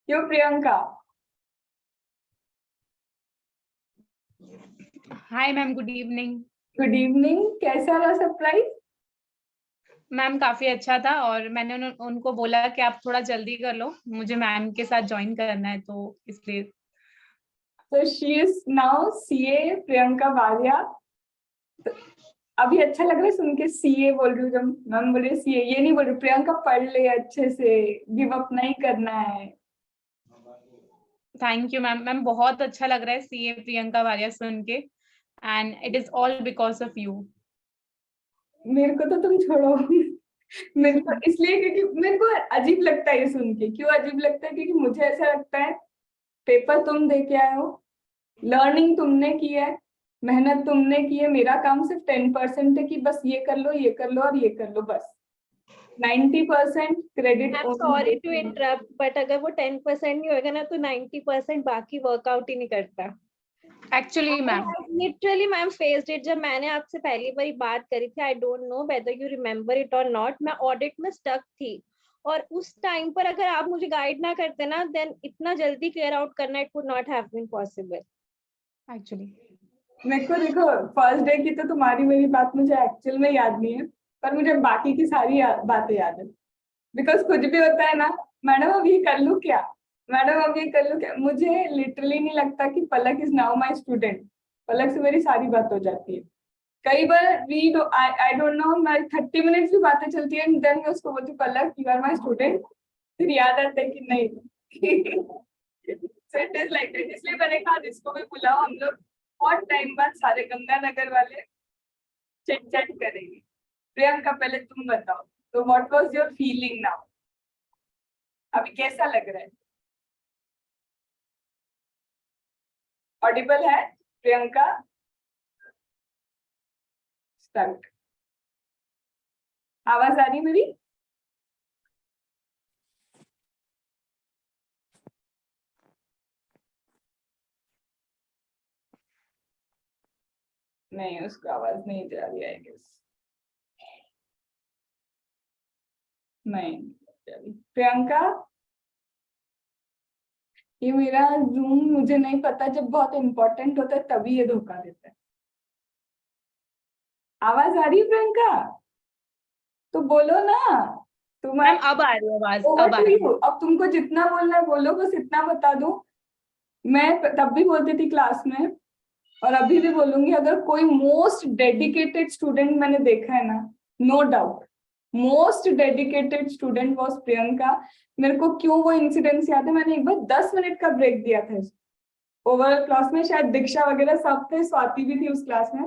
क्यों Priyanka? Hi ma'am, good evening. Good evening, कैसा रहा सरप्राइज? मैम काफी अच्छा था, और मैंने उनको बोला कि आप थोड़ा जल्दी कर लो, मुझे मैम के साथ ज्वाइन करना है, तो इसलिए। तो she is now CA Priyanka Walia. तो अभी अच्छा लग रहा है सुन के, सीए बोल रही हूँ, जब मैम बोल रही सीए, ये नहीं बोल रही प्रियंका पढ़ ले अच्छे से, गिव अप नहीं करना है। Thank you ma'am. मैम बहुत अच्छा लग रहा है सीए प्रियंका वालिया सुन के, and it is all because of you. मेरे को तो तुम छोड़ो मेरे को इसलिए क्योंकि मेरे को अजीब लगता है ये सुन के। क्यों अजीब लगता है? क्योंकि मुझे ऐसा लगता है पेपर तुम दे के आए हो, लर्निंग तुमने की है, मेहनत तुमने की है, मेरा काम सिर्फ 10% है कि बस ये कर लो, ये कर लो और ये कर लो, बस 90% credit. Sorry to interrupt, but अगर वो 10% नहीं होगा ना तो 90% बाकी वर्कआउट ही नहीं करता। Actually ma'am literally ma'am faced it. जब मैंने आपसे पहली बार बात करी थी, I don't know whether you remember it और नॉट, मैं ऑडिट में स्टक थी, और उस टाइम पर अगर आप मुझे गाइड ना करते ना, देन इतना जल्दी क्लियर आउट करना it would not have been possible actually. मेरे को देखो, फर्स्ट डे की तो तुम्हारी मेरी बात मुझे एक्चुअल में याद नहीं है, पर मुझे बाकी की सारी बातें याद है। बिकॉज कुछ भी होता है ना, मैडम अब ये कर लूं क्या, मैडम अब ये कर लूं क्या, मुझे लिटरली नहीं लगता कि पलक इज नाउ माई स्टूडेंट। पलक से मेरी सारी बात हो जाती है। कई बार आई डोंट नो, मैं 30 मिनट्स भी बातें चलती है, देन मैं उसको बोलती पलक यू आर माई स्टूडेंट, फिर याद आता है कि नहीं So it is like that. इसलिए मैंने कहा जिसको भी बुलाओ हम लोग बहुत टाइम बाद सारे गंगानगर वाले चिट चैट करेंगे। प्रियंका पहले तुम बताओ, तो what was your feeling now? अभी कैसा लग रहा है? ऑडिबल है प्रियंका? स्टार्ट। आवाज आ रही है मेरी? नहीं, उसको आवाज नहीं जा रही है, आई गेस। नहीं जा रही। प्रियंका, ये मेरा जूम मुझे नहीं पता, जब बहुत इंपॉर्टेंट होता है तभी ये धोखा देता है। आवाज आ रही है प्रियंका? तो बोलो ना। मैम तुम्हारी अब आ रही है आवाज, Over अब आ to रही you। अब तुमको जितना बोलना है बोलो, बस इतना बता दो। मैं तब भी बोलती थी क्लास में और अभी भी बोलूंगी, अगर कोई मोस्ट डेडिकेटेड स्टूडेंट मैंने देखा है ना, no doubt most dedicated student was Priyanka. मेरे को क्यों वो इंसिडेंट्स याद है, मैंने एक बार 10 मिनट का ब्रेक दिया था ओवरऑल क्लास में, शायद दीक्षा वगैरह सब थे, स्वाति भी थी उस क्लास में।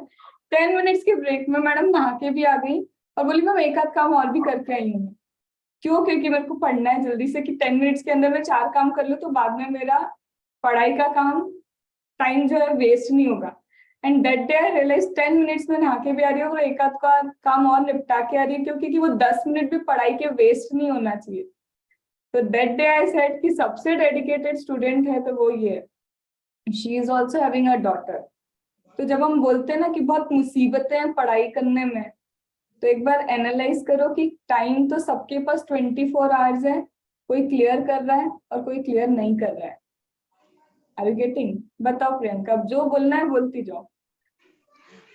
10 मिनट्स के ब्रेक में मैडम नहा के भी आ गई और बोली मैम एक आध काम और भी करके आई हूँ। क्यों? क्योंकि मेरे को पढ़ना है जल्दी से, कि 10 मिनट्स के अंदर मैं 4 काम कर लूँ तो बाद में मेरा पढ़ाई का काम टाइम जो है वेस्ट नहीं होगा। And that day I realise 10 minutes में नहा के भी आ रही हूँ और एक आध का काम और निपटा के आ रही है, क्योंकि वो 10 मिनट भी पढ़ाई के वेस्ट नहीं होना चाहिए। तो दैट डे आई सेड कि सबसे डेडिकेटेड स्टूडेंट है तो वो ये है। She is also having a daughter. तो जब हम बोलते हैं ना कि बहुत मुसीबतें हैं पढ़ाई करने में, तो एक बार एनालाइज करो कि टाइम तो सबके पास 24 आवर्स है, कोई क्लियर कर रहा है और कोई क्लियर नहीं कर रहा है। Are you getting? बताओ प्रियंका, अब जो बोलना है बोलती जाओ।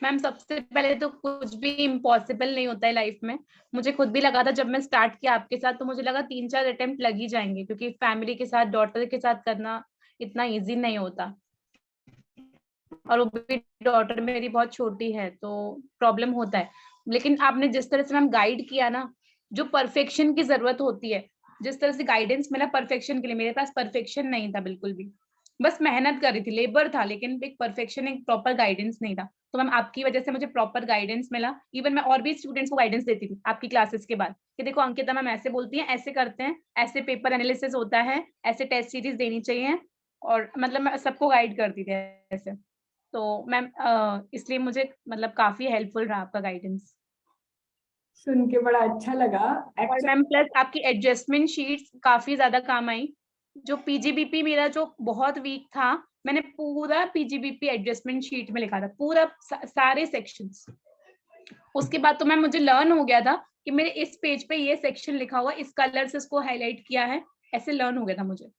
मैम सबसे पहले तो कुछ भी इम्पॉसिबल नहीं होता है लाइफ में। मुझे खुद भी लगा था जब मैं स्टार्ट किया आपके साथ, तो मुझे लगा 3-4 अटेम्प्ट लग ही जाएंगे, क्योंकि फैमिली के साथ डॉटर के साथ करना इतना इजी नहीं होता, और वो भी डॉटर मेरी बहुत छोटी है तो प्रॉब्लम होता है। लेकिन आपने जिस तरह से मैम गाइड किया ना, जो परफेक्शन की जरूरत होती है, जिस तरह से गाइडेंस मिला परफेक्शन के लिए, मेरे पास परफेक्शन नहीं था बिल्कुल भी, बस मेहनत कर रही थी, लेबर था, लेकिन एक परफेक्शन, एक प्रॉपर गाइडेंस नहीं था। तो मैम आपकी वजह से मुझे प्रॉपर गाइडेंस मिला। इवन मैं और भी स्टूडेंट्स को गाइडेंस देती थी आपकी क्लासेस के बाद, कि देखो अंकिता मैम ऐसे बोलती हैं, ऐसे करते हैं, ऐसे पेपर एनालिसिस होता है, ऐसे टेस्ट सीरीज देनी चाहिए, और मतलब मैं सबको गाइड करती थी ऐसे। तो मैम इसलिए मुझे मतलब काफी हेल्पफुल रहा आपका गाइडेंस। सुन के बड़ा अच्छा लगा। और मैम प्लस आपकी एडजस्टमेंट शीट्स काफी ज्यादा काम आई। जो पीजीबीपी मेरा जो बहुत वीक था, मैंने पूरा पीजीबीपी एडजस्टमेंट शीट में लिखा था, पूरा सारे सेक्शंस। उसके बाद तो मैम मुझे लर्न हो गया था कि मेरे इस पेज पे ये सेक्शन लिखा हुआ, इस कलर से इसको हाईलाइट किया है, ऐसे लर्न हो गया था मुझे,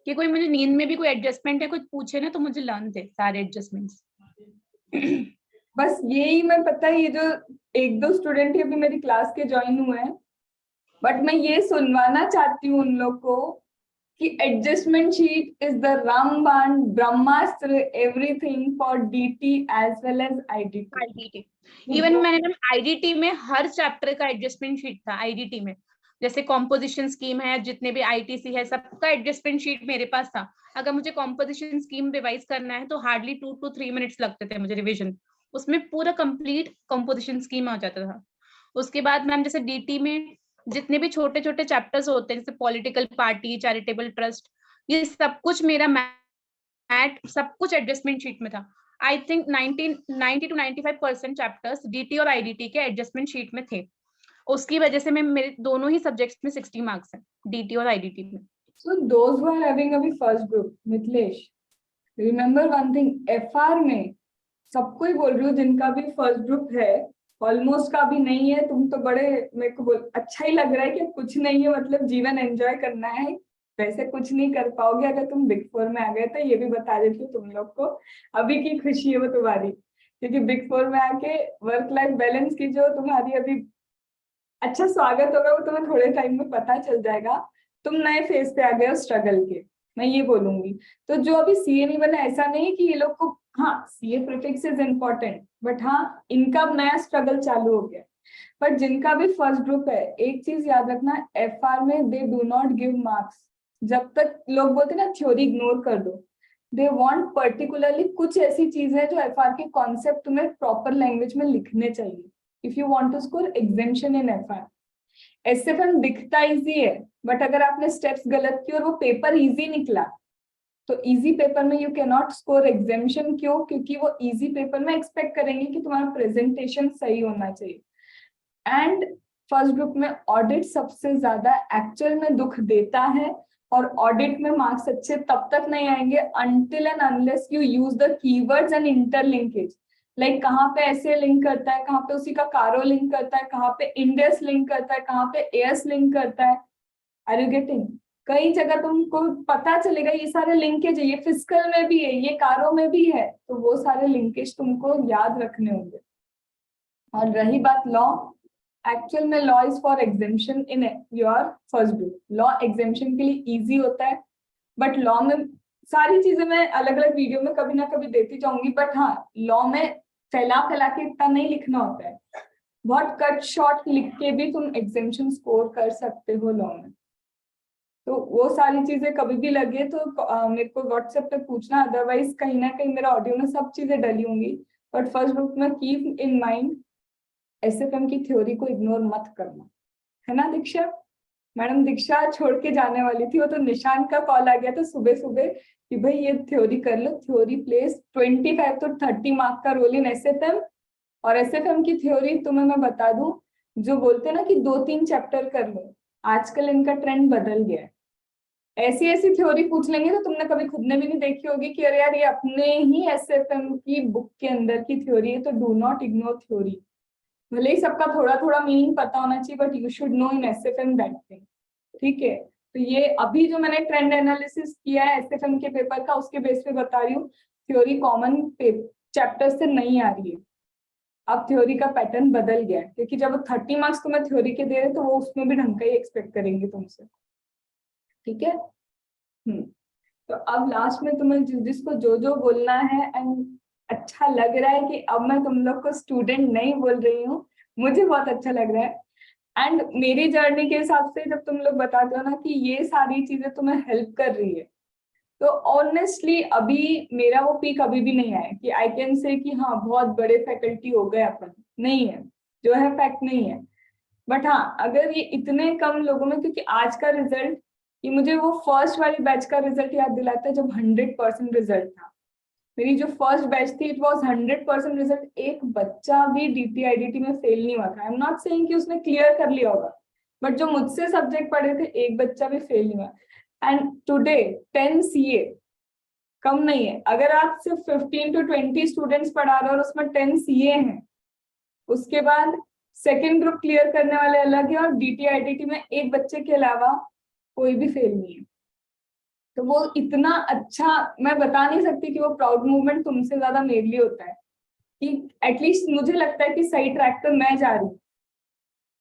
कि कोई मुझे नींद में भी कोई एडजस्टमेंट है कुछ पूछे ना, तो मुझे लर्न थे सारे एडजस्टमेंट्स। बस यही मैं पता है, ये जो 1-2 स्टूडेंट अभी मेरी क्लास के ज्वाइन हुए हैं, बट मैं ये सुनवाना चाहती हूँ उन लोग को कि एडजस्टमेंट शीट इज द रामबाण ब्रह्मास्त्र everything for DT as well as IDT. Even मैंने मैम आईडीटी में हर चैप्टर का एडजस्टमेंट शीट था। आईडीटी में जैसे कॉम्पोजिशन स्कीम है, जितने भी आईटीसी है, सबका एडजस्टमेंट शीट मेरे पास था। अगर मुझे कॉम्पोजिशन स्कीम रिवाइज करना है तो हार्डली 2 to 3 मिनट्स लगते थे मुझे रिविजन, उसमें पूरा कंप्लीट कॉम्पोजिशन स्कीम आ जाता था। उसके बाद मैम जैसे डीटी में जितने भी छोटे छोटे चैप्टर्स होते हैं, जैसे पॉलिटिकल पार्टी, चैरिटेबल ट्रस्ट, ये सब कुछ मेरा मैट सब कुछ एडजस्टमेंट शीट में था। I think 90 to 95% chapters DT और आईडीटी के एडजस्टमेंट शीट में थे। उसकी वजह से मैं मेरे दोनों ही सब्जेक्ट्स में 60 मार्क्स हैं, डीटी और आईडीटी में। So those who are having अभी first group, Mithilesh remember one thing, FR में सबको ही बोल रही हूँ जिनका भी फर्स्ट ग्रुप है, ऑलमोस्ट का भी नहीं है, तुम तो बड़े मेरे को अच्छा ही लग रहा है कि कुछ नहीं है, मतलब जीवन एंजॉय करना है, वैसे कुछ नहीं कर पाओगे अगर तुम बिग 4 में आ गए। तो ये भी बता देती हूँ तुम लोग को, अभी की खुशी है वो तुम्हारी, क्योंकि बिग 4 में आके वर्क लाइफ बैलेंस की जो तुम्हारी अभी अच्छा स्वागत होगा, वो तुम्हें थोड़े टाइम में पता चल जाएगा। तुम नए फेज पे आ गए हो स्ट्रगल के, मैं ये बोलूंगी। तो जो अभी सीए नहीं बना, ऐसा नहीं कि ये लोग को, हाँ CA prefix is important, but हाँ इनका नया स्ट्रगल चालू हो गया। बट जिनका भी फर्स्ट ग्रुप है, एक चीज याद रखना, एफआर में they do not give marks, जब तक लोग बोलते ना थ्योरी इग्नोर कर दो, दे वांट पर्टिकुलरली कुछ ऐसी चीज है जो एफआर के कॉन्सेप्ट तुम्हें प्रॉपर लैंग्वेज में लिखने चाहिए if you want to score exemption in FR. SFM दिखता इजी है, बट अगर आपने स्टेप्स गलत किए और वो पेपर इजी निकला, तो इजी पेपर में you can not score exemption. क्यों? क्योंकि वो इजी पेपर में एक्सपेक्ट करेंगे कि तुम्हारा प्रेजेंटेशन सही होना चाहिए। एंड फर्स्ट ग्रुप में ऑडिट सबसे ज्यादा एक्चुअल में दुख देता है, और ऑडिट में मार्क्स अच्छे तब तक नहीं आएंगे until and unless you use the keywords and interlinkage. Like कहाँ पे ऐसे लिंक करता है, कहाँ पे उसी का कारो लिंक करता है, कहाँ पे इंडेस लिंक करता है, कहाँ पे एएस लिंक करता है। Are you getting? कई जगह तुमको पता चलेगा ये सारे लिंकेज है, ये फिजिकल में भी है, ये कारो में भी है, तो वो सारे लिंकेज तुमको याद रखने होंगे। और रही बात लॉ, एक्चुअल में law is for exemption in your first group. Law exemption के लिए इजी होता है, बट लॉ में सारी चीजें मैं अलग अलग वीडियो में कभी ना कभी देती जाऊंगी, बट हाँ लॉ में फैला फैला के इतना नहीं लिखना होता है, बहुत कट शॉर्ट लिख के भी तुम एग्जेम्पशन स्कोर कर सकते हो लॉ में। तो वो सारी चीजें कभी भी लगे तो मेरे को व्हाट्सएप पे पूछना, अदरवाइज कहीं ना कहीं मेरा ऑडियो में सब चीजें डली होंगी। बट फर्स्ट ग्रुप में कीप इन माइंड एसएफएम की थ्योरी को इग्नोर मत करना, है ना दीक्षा? मैडम दीक्षा छोड़ के जाने वाली थी, वो तो निशान का कॉल आ गया था सुबह सुबह कि भाई ये थ्योरी कर लो। थ्योरी प्लेस 25 to 30 मार्क का रोल इन एसएफएम। और एसएफएम की थ्योरी तुम्हें मैं बता दूं, जो बोलते हैं ना कि 2-3 चैप्टर कर लो, आजकल इनका ट्रेंड बदल गया है। ऐसी ऐसी थ्योरी पूछ लेंगे तो तुमने कभी खुद ने भी नहीं देखी होगी कि अरे यार ये अपने ही एसएफएम की बुक के अंदर की थ्योरी है। तो डू नॉट इग्नोर थ्योरी। भले ही सबका थोड़ा थोड़ा मीनिंग पता होना चाहिए, but you should know in SFM that thing. ठीक है, तो ये अभी जो मैंने ट्रेंड एनालिसिस किया है एसएफएम के पेपर का, उसके बेस पे बता रही हूँ। थ्योरी कॉमन चैप्टर से नहीं आ रही है, अब थ्योरी का पैटर्न बदल गया है, क्योंकि जब 30 मार्क्स तुम्हें थ्योरी के दे रहे तो वो उसमें भी ढंग का ही एक्सपेक्ट करेंगे तुमसे। ठीक है। तो अब लास्ट में तुम्हें जिसको जो जो बोलना है, एंड अच्छा लग रहा है कि अब मैं तुम लोग को स्टूडेंट नहीं बोल रही हूँ, मुझे बहुत अच्छा लग रहा है। एंड मेरी जर्नी के हिसाब से जब तुम लोग बताते हो ना कि ये सारी चीजें तुम्हें हेल्प कर रही है, तो ऑनेस्टली अभी मेरा वो पीक अभी भी नहीं आया कि आई कैन से कि हाँ बहुत बड़े फैकल्टी हो गए अपन, नहीं है, जो है फैक्ट नहीं है। बट हाँ अगर ये इतने कम लोगों में, क्योंकि आज का रिजल्ट, ये मुझे वो फर्स्ट वाली बैच का रिजल्ट याद दिलाता है जब 100% रिजल्ट था। मेरी जो फर्स्ट बैच थी इट वाज 100% रिजल्ट। एक बच्चा भी डीटीआईडीटी में फेल नहीं हुआ था। आई एम नॉट सेइंग कि उसने क्लियर कर लिया होगा, बट जो मुझसे सब्जेक्ट पढ़े थे एक बच्चा भी फेल नहीं हुआ। एंड टुडे 10 सीए कम नहीं है। अगर आप सिर्फ 15 to 20 स्टूडेंट्स पढ़ा रहे हो और उसमें 10 सीए हैं, उसके बाद सेकेंड ग्रुप क्लियर करने वाले अलग है, और डीटीआईडीटी में एक बच्चे के अलावा कोई भी फेल नहीं है। तो वो इतना अच्छा, मैं बता नहीं सकती कि वो प्राउड मूवमेंट तुमसे ज्यादा मेरे लिए होता है कि एटलीस्ट मुझे लगता है कि सही ट्रैक पर मैं जा रही हूँ।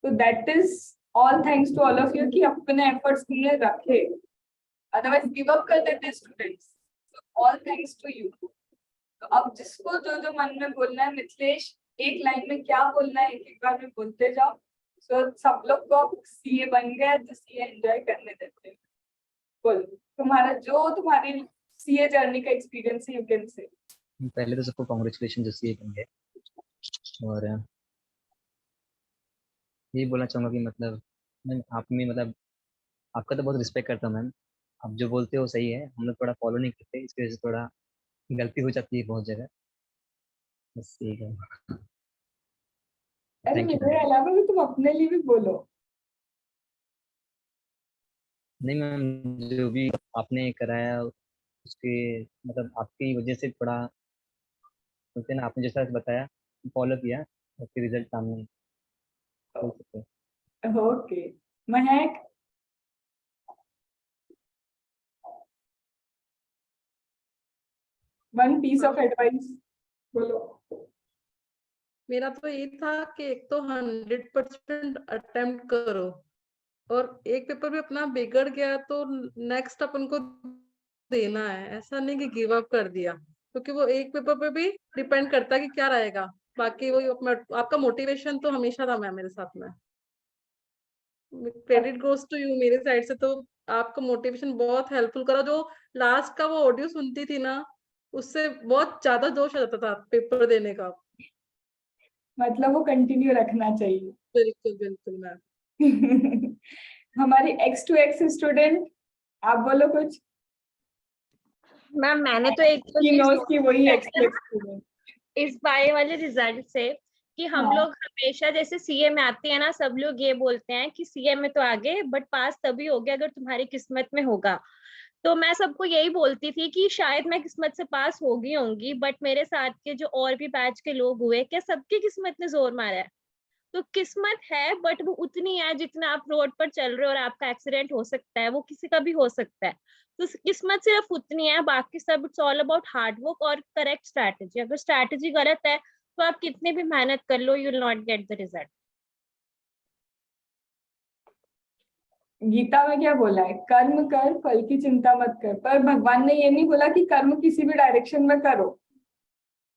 तो that is all thanks to all of you कि अपने एफर्ट्स तुमने रखे, अदरवाइज गिव अप कर देते students. All thanks to you. तो अब जिसको जो जो मन में बोलना है, मिथिलेश एक लाइन में क्या बोलना है एक बार में बोलते जाओ। सो सब लोग को अब सीए बन गए तो सीए एंजॉय करने देते हैं। बोल तुम्हारा जो तुम्हारी सीए जर्नी का एक्सपीरियंस है, यू कैन से। पहले तो सबको कांग्रेचुलेशन जो सीए बन गए, और यही बोलना चाहूँगा कि मतलब मैं आप में मतलब आपका तो बहुत रिस्पेक्ट करता हूँ मैम। आप जो बोलते हो सही है, हम लोग थोड़ा फॉलो नहीं करते, इसकी वजह से थोड़ा गलती हो जाती है बहुत जगह, बस ठीक है। अरे थैंक यू मेरे अलावा भी तुम अपने लिए भी बोलो। नहीं मैम, जो भी आपने कराया उसके मतलब आपकी वजह से थोड़ा बोलते हैं ना, आपने जैसा बताया फॉलो किया, उसके रिजल्ट सामने बोल सकते हैं। Okay Mahak, one piece of advice बोलो। मेरा तो ये था कि एक तो 100% अटेम्प्ट करो, और एक पेपर भी अपना बिगड़ गया तो नेक्स्ट अपन को देना है, ऐसा नहीं कि गिव अप कर दिया, क्योंकि वो एक पेपर पे भी डिपेंड करता है कि क्या रहेगा। बाकी वही आपका मोटिवेशन तो हमेशा था मैम मेरे साथ में। क्रेडिट गोज टू यू मेरे साइड से। तो आपका मोटिवेशन बहुत हेल्पफुल करा। जो लास्ट का वो ऑडियो सुनती थी ना, उससे बहुत ज्यादा जोश आ जाता था पेपर देने का। मतलब वो कंटिन्यू रखना चाहिए। बिल्कुल बिल्कुल मैम। हमारी X to X स्टूडेंट, आप बोलो कुछ। मैम मैंने तो एक तो She चीज knows कि वही notice X करी to X स्टूडेंट। इस बार वाले रिजल्ट से कि हम हाँ। लोग हमेशा जैसे सीए में आते हैं ना, सब लोग ये बोलते हैं कि सीए में तो आगे बट पास तभी होगे अगर तुम्हारी किस्मत में होगा। तो मैं सबको यही बोलती थी कि शायद मैं किस्मत से पास होगी होंगी, बट मेरे साथ के जो और भी बैच के लोग हुए, क्या सबकी किस्मत ने जोर मारा है? तो किस्मत है बट वो उतनी है जितना आप रोड पर चल रहे हो और आपका एक्सीडेंट हो सकता है, वो किसी का भी हो सकता है। तो किस्मत सिर्फ उतनी है, बाकी सब it's all about hard work और करेक्ट स्ट्रैटेजी। अगर स्ट्रैटेजी गलत है तो आप कितनी भी मेहनत कर लो, you will not get the result. Gita में क्या बोला है? कर्म कर, फल की चिंता मत कर। पर भगवान ने ये नहीं बोला कि कर्म किसी भी डायरेक्शन में करो।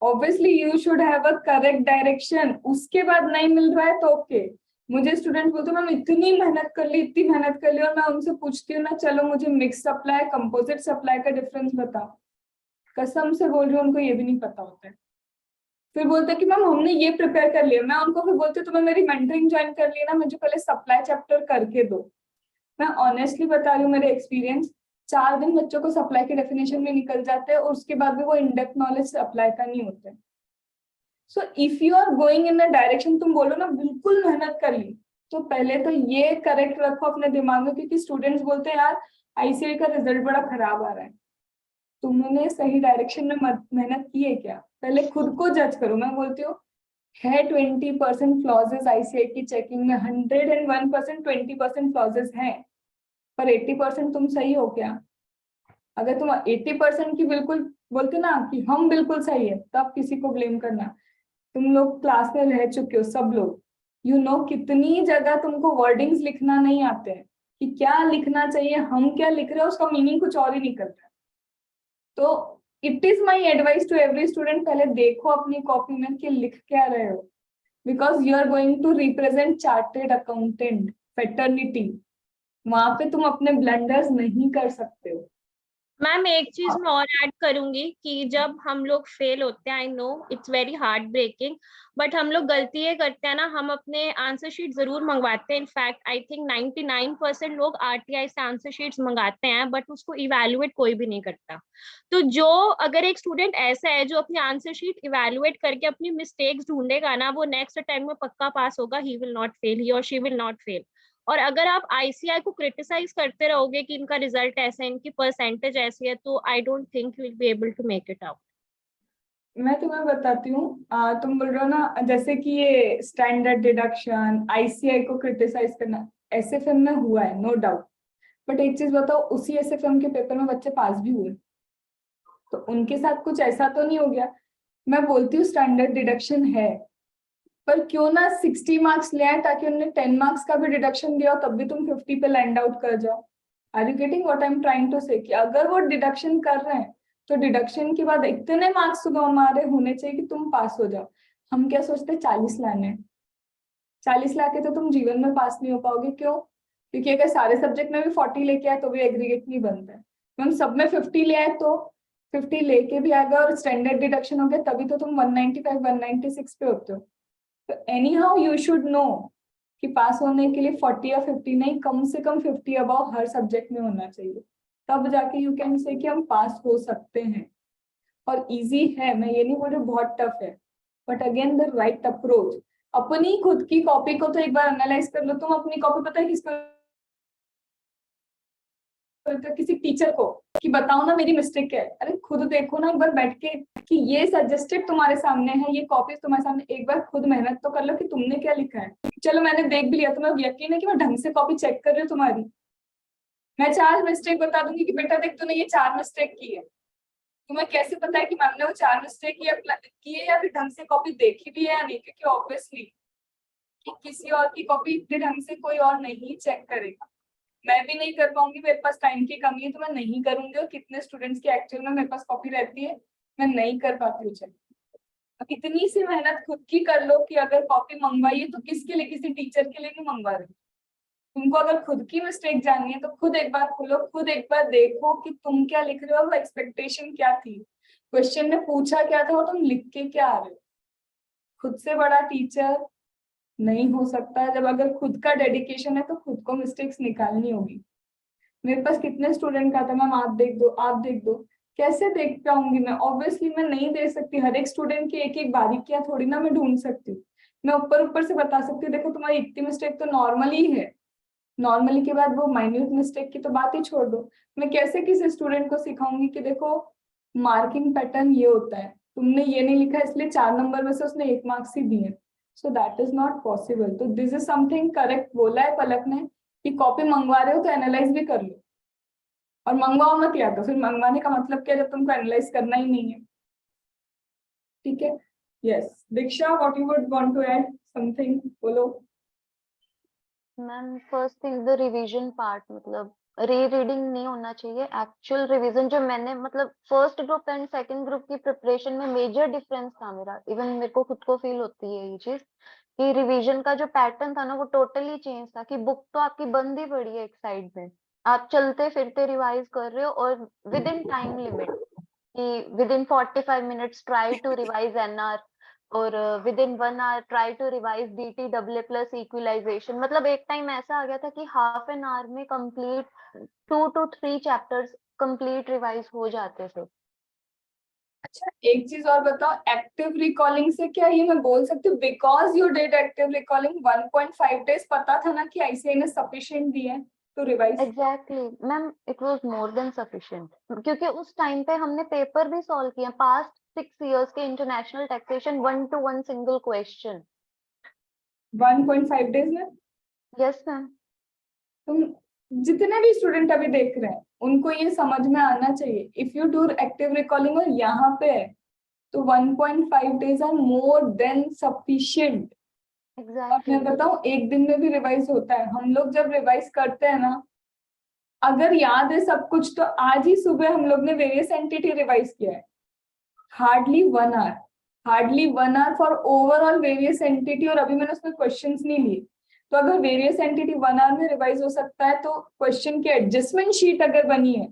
Obviously you should have a correct direction. उसके बाद नहीं मिल रहा है तो ओके। मुझे स्टूडेंट बोलते हैं मैम इतनी मेहनत कर ली, इतनी मेहनत कर ली, और मैं उनसे पूछती हूँ ना, चलो मुझे मिक्स सप्लाई कंपोजिट सप्लाई का डिफरेंस बताओ। कसम से बोल रही हूँ, उनको ये भी नहीं पता होता है। फिर बोलते हैं कि मैम हमने ये प्रिपेयर कर लिया। मैं उनको फिर बोलती हूँ तुम्हें मेरी मेंटरिंग ज्वाइन कर लिया ना, मुझे पहले सप्लाई चैप्टर करके दो। मैं ऑनेस्टली बता रही हूँ, मेरे एक्सपीरियंस 4 दिन बच्चों को सप्लाई के डेफिनेशन में निकल जाते हैं और उसके बाद भी वो इनडेप्थ नॉलेज सप्लाई का नहीं होते। So if you are going in a direction, तुम बोलो ना बिल्कुल मेहनत कर ली, तो पहले तो ये करेक्ट रखो अपने दिमाग में, क्योंकि स्टूडेंट्स बोलते हैं यार आईसीआई का रिजल्ट बड़ा खराब आ रहा है। तुमने सही डायरेक्शन में मेहनत की है क्या? पहले खुद को जज करो। मैं बोलती हूँ है 20% फ्लॉजेस आईसीआई की चेकिंग में, 101% 20% फ्लॉजेस हैं, पर 80% तुम सही हो क्या? अगर तुम 80% की बिल्कुल बोलते ना कि हम बिल्कुल सही है, तब किसी को ब्लेम करना। तुम लोग क्लास में रह चुके हो सब लोग, यू नो कितनी जगह तुमको वर्डिंग्स लिखना नहीं आते हैं कि क्या लिखना चाहिए, हम क्या लिख रहे हैं उसका मीनिंग कुछ और ही निकल रहा है। तो it is my advice to every student, पहले देखो अपनी कॉपी में कि लिख क्या रहे हो, because you are going to represent chartered accountant fraternity. वहां पे तुम अपने ब्लंडर्स नहीं कर सकते हो। मैम एक चीज मैं और ऐड करूंगी कि जब हम लोग फेल होते हैं, I know it's very heartbreaking, but हम लोग गलती ये करते हैं ना, हम अपने आंसर शीट जरूर मंगवाते हैं। इनफैक्ट आई थिंक 99% लोग आरटीआई से आंसर शीट्स मंगाते हैं, बट उसको इवैल्यूएट कोई भी नहीं करता। तो जो अगर एक स्टूडेंट ऐसा है जो अपनी आंसर शीट इवैल्यूएट करके अपनी मिस्टेक्स ढूंढेगा ना, वो नेक्स्ट अटेम्प्ट में पक्का पास होगा। ही विल नॉट फेल, ही और शी विल नॉट फेल। और अगर आप आईसीआई को क्रिटिसाइज करते रहोगे कि इनका रिजल्ट ऐसा है, इनकी परसेंटेज ऐसी है, तो I don't think you will be able to make it out. मैं तुम्हें बताती हूँ, तुम बोल रहे हो ना जैसे कि ये स्टैंडर्ड डिडक्शन आईसीआई को क्रिटिसाइज करना, एसएफएम में हुआ है नो डाउट। बट एक चीज बताओ, उसी एसएफएम के पेपर में बच्चे पास भी हुए, तो उनके साथ कुछ ऐसा तो नहीं हो गया। मैं बोलती हूँ स्टैंडर्ड डिडक्शन है, पर क्यों ना 60 मार्क्स ले आए ताकि उन्होंने 10 मार्क्स का भी डिडक्शन दिया हो, तब भी तुम 50 पे लैंड आउट कर जाओ। Are you getting what I am trying to say? कि अगर वो डिडक्शन कर रहे हैं तो डिडक्शन के बाद इतने मार्क्स तुम्हारे होने चाहिए कि तुम पास हो जाओ। हम क्या सोचते हैं 40 लाने हैं। 40 लाके तो तुम जीवन में पास नहीं हो पाओगे। क्यों? क्योंकि अगर सारे सब्जेक्ट में भी 40 लेके आए तो भी एग्रीगेट नहीं बनता है। हम सब में 50 ले आए तो 50 लेके भी आ गए और स्टैंडर्ड डिडक्शन हो गया, तभी तो तुम 195 196 पे होते हो। तो any how you should know कि पास होने के लिए 40 या 50 नहीं, कम से कम 50 अबाव हर सब्जेक्ट में होना चाहिए, तब जाके यू कैन से कि हम पास हो सकते हैं। और इजी है, मैं ये नहीं बोल रही बहुत टफ है, but again the right approach. अपनी खुद की कॉपी को तो एक बार एनालाइज कर लो। तुम अपनी कॉपी पता है किसको, किसी टीचर को कि बताओ ना मेरी मिस्टेक है? अरे खुद देखो ना एक बार बैठ के कि ये सजेस्टेड तुम्हारे सामने है, ये कॉपी तुम्हारे सामने, एक बार खुद मेहनत तो कर लो कि तुमने क्या लिखा है। चलो मैंने देख भी लिया, तुम्हें यकीन है कि मैं ढंग से कॉपी चेक कर रही हूँ तुम्हारी? मैं 4 मिस्टेक बता दूंगी कि बेटा देख तूने ये 4 मिस्टेक की है। तुम्हें कैसे पता है कि मैम ने वो 4 मिस्टेक की है या फिर ढंग से कॉपी देखी भी है या नहीं? क्योंकि ऑब्वियसली कि किसी और की कॉपी इतने ढंग से कोई और नहीं चेक करेगा। मैं भी नहीं कर पाऊंगी, मेरे पास टाइम की कमी है तो मैं नहीं करूंगी। और कितने स्टूडेंट्स की एक्चुअल में मेरे पास कॉपी रहती है, मैं नहीं कर पाती हूँ चेक। इतनी सी मेहनत खुद की कर लो कि अगर कॉपी मंगवाइए तो किसके लिए, किसी टीचर के लिए नहीं मंगवा रही। तुमको अगर खुद की मिस्टेक जाननी है तो खुद एक बार खोलो, खुद एक बार देखो कि तुम क्या लिख रहे हो, वो एक्सपेक्टेशन क्या थी, क्वेश्चन ने पूछा क्या था, वो तुम लिख के क्या आ रहे हो। खुद से बड़ा टीचर नहीं हो सकता। जब अगर खुद का डेडिकेशन है तो खुद को मिस्टेक्स निकालनी होगी। मेरे पास कितने स्टूडेंट का था, मैम आप देख दो, आप देख दो। कैसे देख पाऊंगी मैं? ऑब्वियसली मैं नहीं दे सकती। हर एक स्टूडेंट की एक एक बारीकियां थोड़ी ना मैं ढूंढ सकती हूँ। मैं ऊपर ऊपर से बता सकती हूँ देखो तुम्हारी इतनी मिस्टेक तो नॉर्मली है। नॉर्मली के बाद वो माइन्यूट मिस्टेक की तो बात ही छोड़ दो। मैं कैसे किसी स्टूडेंट को सिखाऊंगी कि देखो मार्किंग पैटर्न ये होता है, तुमने ये नहीं लिखा इसलिए 4 नंबर में से उसने 1 मार्क्स ही दिए। So that is not possible. तो दिस इज समथिंग करेक्ट बोला है पलक ने कि कॉपी मंगवा रहे हो तो एनालाइज भी कर लो, और मंगवाओ मत या तो फिर मंगवाने का मतलब क्या जब तुमको एनालाइज करना ही नहीं है। ठीक है। Yes Diksha, what you would want to add something, बोलो। Ma'am first thing the revision part, मतलब रीडिंग नहीं होना चाहिए, एक्चुअल रिवीजन। जो मैंने मतलब first group and second group की प्रिपरेशन में मेजर डिफरेंस था मेरा, इवन मेरे को खुद को फील होती है ये चीज कि रिवीजन का जो पैटर्न था ना वो टोटली चेंज था। कि बुक तो आपकी बंद ही पड़ी है एक साइड में, आप चलते फिरते रिवाइज कर रहे हो और विद इन टाइम लिमिट, कि within 45 minutes try to revise NR, और within 1 hour try to revise DT W plus equalisation. मतलब एक टाइम ऐसा आ गया था कि हाफ एन आवर में complete 2 to 3 chapters complete revise हो जाते थे। अच्छा एक चीज और बताओ, एक्टिव रिकॉलिंग से क्या ये मैं बोल सकती हूँ because you did active recalling 1.5 days पता था ना कि आईसीआई ने सफिशिएंट दिए हैं तो revise? Exactly ma'am, it was more than sufficient, क्योंकि उस टाइम पे हमने पेपर भी सॉल्व किया पास्ट 6 years के international taxation 1-to-1 single question. 1.5 days में? Yes ma'am. तुम जितने भी स्टूडेंट अभी देख रहे हैं उनको ये समझ में आना चाहिए, if you do active recalling और यहाँ पे है तो 1.5 days are more than sufficient. और एग्जैक्टली मैं बताऊं एक दिन में भी रिवाइज होता है। हम लोग जब रिवाइज करते हैं ना, अगर याद है सब कुछ तो आज ही सुबह हम लोग ने वेरियस एंटिटी रिवाइज किया है। Hardly 1 hour, hardly 1 hour for overall various entity, और अभी मैंने उसमें क्वेश्चंस नहीं लिए। तो अगर वेरियस एंटिटी 1 आवर में रिवाइज हो सकता है तो क्वेश्चन की एडजस्टमेंट शीट अगर बनी है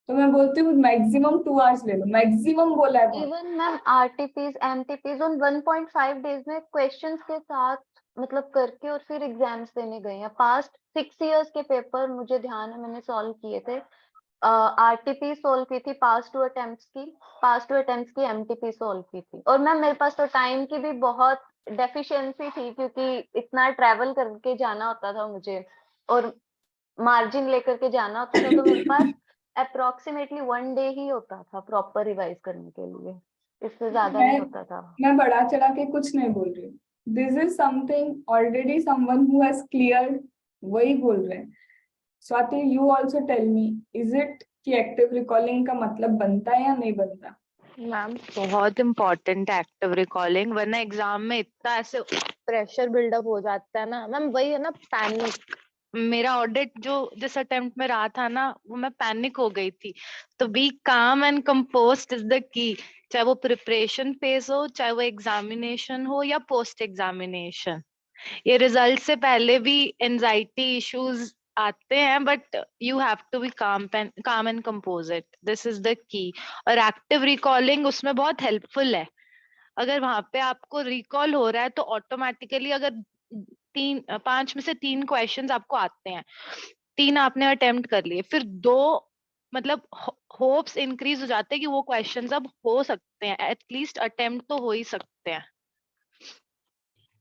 तो मैं बोलती हूँ मैक्सिमम 2 आवर्स ले लो, मैक्सिमम बोला है वहाँ। इवन मैम आरटीपीज एमटीपीज उन 1.5 डेज में क्वेश्चंस के साथ मतलब करके और फिर एग्जाम्स देने गए हैं। पास्ट 6 years के पेपर मुझे ध्यान है मैंने सॉल्व किए थे। आरटीपी सॉल्व की थी, पास टू अटेम्प्ट्स की एमटीपी सॉल्व की थी। और मैम मेरे पास तो टाइम की भी बहुत डेफिशिएंसी थी क्योंकि इतना ट्रैवल करके जाना होता था मुझे और मार्जिन लेकर के जाना होता था, तो मेरे पास अप्रोक्सीमेटली 1 day ही होता था प्रॉपर रिवाइज करने के लिए, इससे ज्यादा नहीं होता था। मैं बढ़ा चढ़ा के कुछ नहीं बोल रही हूँ। This is something already someone who has cleared, वही बोल रहे हैं। Swati you also tell me, is it कि एक्टिव रिकॉलिंग का मतलब बनता है या नहीं बनता? मैम बहुत इम्पोर्टेंट है एक्टिव रिकॉलिंग, वरना एग्जाम में इतना ऐसे प्रेशर बिल्डअप हो जाता है ना मैम, वही है ना पैनिक। मेरा ऑडिट जो जिस अटेम्प्ट में रहा था ना वो मैं पैनिक हो गई थी। तो B calm and composed is the की, चाहे वो प्रिपरेशन फेज हो, चाहे वो एग्जामिनेशन हो या पोस्ट एग्जामिनेशन। ये रिजल्ट से पहले भी एंजाइटी इश्यूज आते हैं, but you have to be calm and compose it, this is the key. और एक्टिव रिकॉलिंग उसमें बहुत हेल्पफुल है। अगर वहां पे आपको रिकॉल हो रहा है तो ऑटोमेटिकली अगर 5 में से 3 क्वेश्चंस आपको आते हैं, 3 आपने अटेम्प्ट कर लिए, फिर 2 मतलब होप्स इंक्रीज हो जाते हैं कि वो क्वेश्चंस अब हो सकते हैं, एटलीस्ट अटेम्प्ट तो हो ही सकते हैं।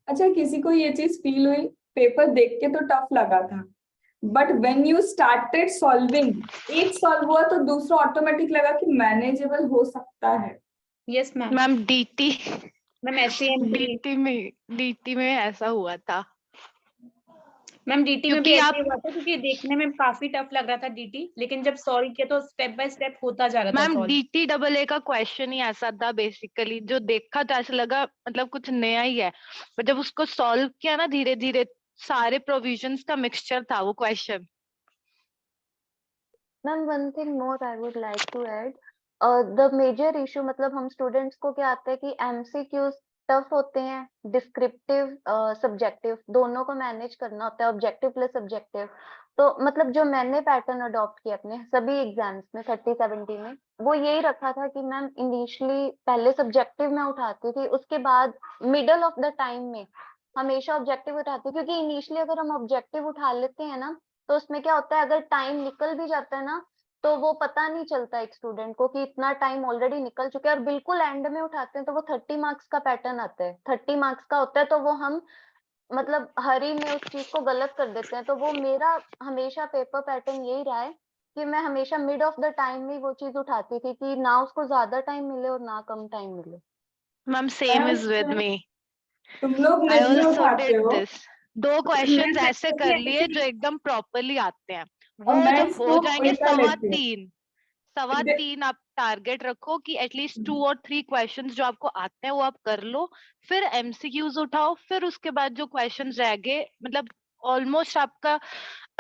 अच्छा किसी को ये चीज फील हुई पेपर देख के तो टफ लगा था, but when you started solving, एक सॉल्व हुआ तो दूसरा ऑटोमेटिक लगा कि मैनेजेबल हो सकता है? Yes ma'am. Ma'am DT ma'am SAMT DT में ऐसा हुआ था। मैम डीटी में भी क्योंकि ऐसे आप ही हुआ था क्योंकि देखने में काफी टफ लग रहा था डीटी, लेकिन जब सॉल्व किया तो स्टेप बाय स्टेप होता जा रहा था ma'am solve. DT double A का क्वेश्चन ही ऐसा था बेसिकली, जो देखा तो ऐसा लगा मतलब कुछ नया ही है, पर जब उसको सॉल्व किया ना धीरे धीरे सारे प्रोविजंस का मिक्सचर था वो question. Ma'am one thing more I would like to add, the major issue मतलब हम स्टूडेंट्स को क्या आता है कि एमसीक्यूज टफ होते हैं, डिस्क्रिप्टिव सब्जेक्टिव दोनों को मैनेज करना होता है, ऑब्जेक्टिव प्लस सब्जेक्टिव। तो मतलब जो मैंने पैटर्न अडॉप्ट किया अपने सभी एग्जाम्स में 30-70 में, वो यही रखा था कि मैम इनिशियली पहले सब्जेक्टिव में उठाती थी, उसके बाद मिडल ऑफ द टाइम में हमेशा ऑब्जेक्टिव उठाती थी, क्योंकि इनिशियली अगर हम ऑब्जेक्टिव उठा लेते हैं ना, तो उसमें क्या होता है, अगर टाइम निकल भी जाता है ना, तो वो पता नहीं चलता एक स्टूडेंट को कि इतना टाइम ऑलरेडी निकल चुका है। और बिल्कुल एंड में उठाते हैं तो वो 30 मार्क्स का पैटर्न आता है, 30 मार्क्स का होता है, तो वो हम मतलब हरी में उस चीज को गलत कर देते हैं। तो वो मेरा हमेशा पेपर पैटर्न यही रहा है कि मैं हमेशा मिड ऑफ द टाइम में वो चीज उठाती थी कि ना उसको ज्यादा टाइम मिले और ना कम टाइम मिले। Ma'am same is with ma'am, me, तुम लोग आई मिड में ऑल्सो उठाते डिड हो, दिस। 2 क्वेश्चंस मैं ऐसे कर लिए जो एकदम प्रॉपरली आते हैं, और वो मैं जब हो इसको जाएंगे उल्टा लेती हूँ। 3.25 आप टारगेट रखो कि एटलीस्ट 2 और 3 क्वेश्चंस जो आपको आते हैं वो आप कर लो, फिर एमसीक्यूज उठाओ, फिर उसके बाद जो क्वेश्चंस रह गए, मतलब ऑलमोस्ट आपका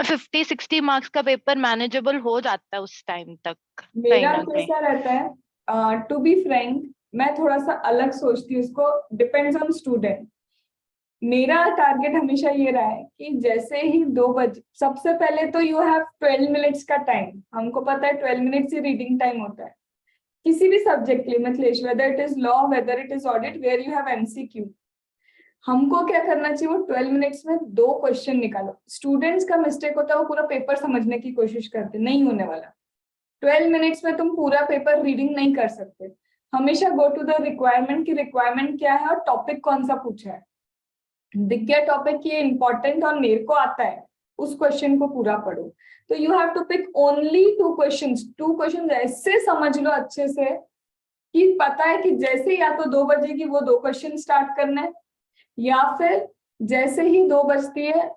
50-60 मार्क्स का पेपर मैनेजेबल हो जाता है उस टाइम तक कहीं मेरा ना कहीं। कैसा रहता है, टू बी फ्रैंक, मैं थोड़ा सा अलग सोचती हूँ इसको, डिपेंड्स ऑन स्टूडेंट। मेरा टारगेट हमेशा ये रहा है कि जैसे ही 2 बजे, सबसे पहले तो यू हैव 12 मिनट्स का टाइम, हमको पता है 12 मिनट्स ही रीडिंग टाइम होता है किसी भी सब्जेक्ट के लिए, मतलब whether it is law, whether it is audit, where you have MCQ. हमको क्या करना चाहिए, वो 12 मिनट्स में 2 क्वेश्चन निकालो। स्टूडेंट्स का मिस्टेक होता है, वो पूरा पेपर समझने की कोशिश करते, नहीं होने वाला। 12 मिनट्स में तुम पूरा पेपर रीडिंग नहीं कर सकते। हमेशा गो टू द रिक्वायरमेंट की रिक्वायरमेंट क्या है और टॉपिक कौन सा पूछा है। दिख गया टॉपिक ये इंपॉर्टेंट और मेरे को आता है, उस क्वेश्चन को पूरा पढ़ो। तो you have to pick only 2 questions. 2 question ऐसे समझ लो अच्छे से कि पता है कि जैसे या तो 2 बजेगी वो 2 क्वेश्चन स्टार्ट करना है, या फिर जैसे ही 2 बजती है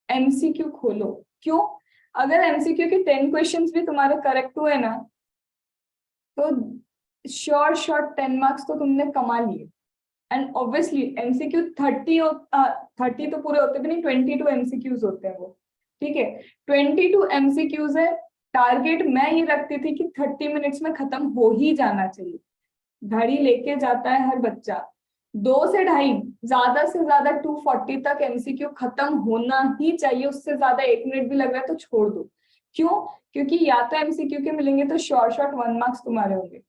एमसीक्यू खोलो। क्यों? अगर एमसीक्यू के 10 क्वेश्चंस भी तुम्हारे करेक्ट हुए ना, तो श्योर 10 मार्क्स तो तुमने कमा लिए। एंड ऑब्वियसली एमसीक्यू 30 तो पूरे होते भी नहीं, 22 एमसीक्यूज होते हैं वो, ठीक है। 22 एमसीक्यूज है। टारगेट मैं ये रखती थी कि 30 मिनट्स में खत्म हो ही जाना चाहिए। घड़ी लेके जाता है हर बच्चा, 2 से 2.5, ज्यादा से ज्यादा 2:40 तक एमसीक्यू खत्म होना ही चाहिए। उससे ज्यादा 1 मिनट भी लग रहा है तो छोड़ दो। क्यों? क्योंकि या तो एमसीक्यू के मिलेंगे तो शॉर्ट 1 मार्क्स तुम्हारे होंगे,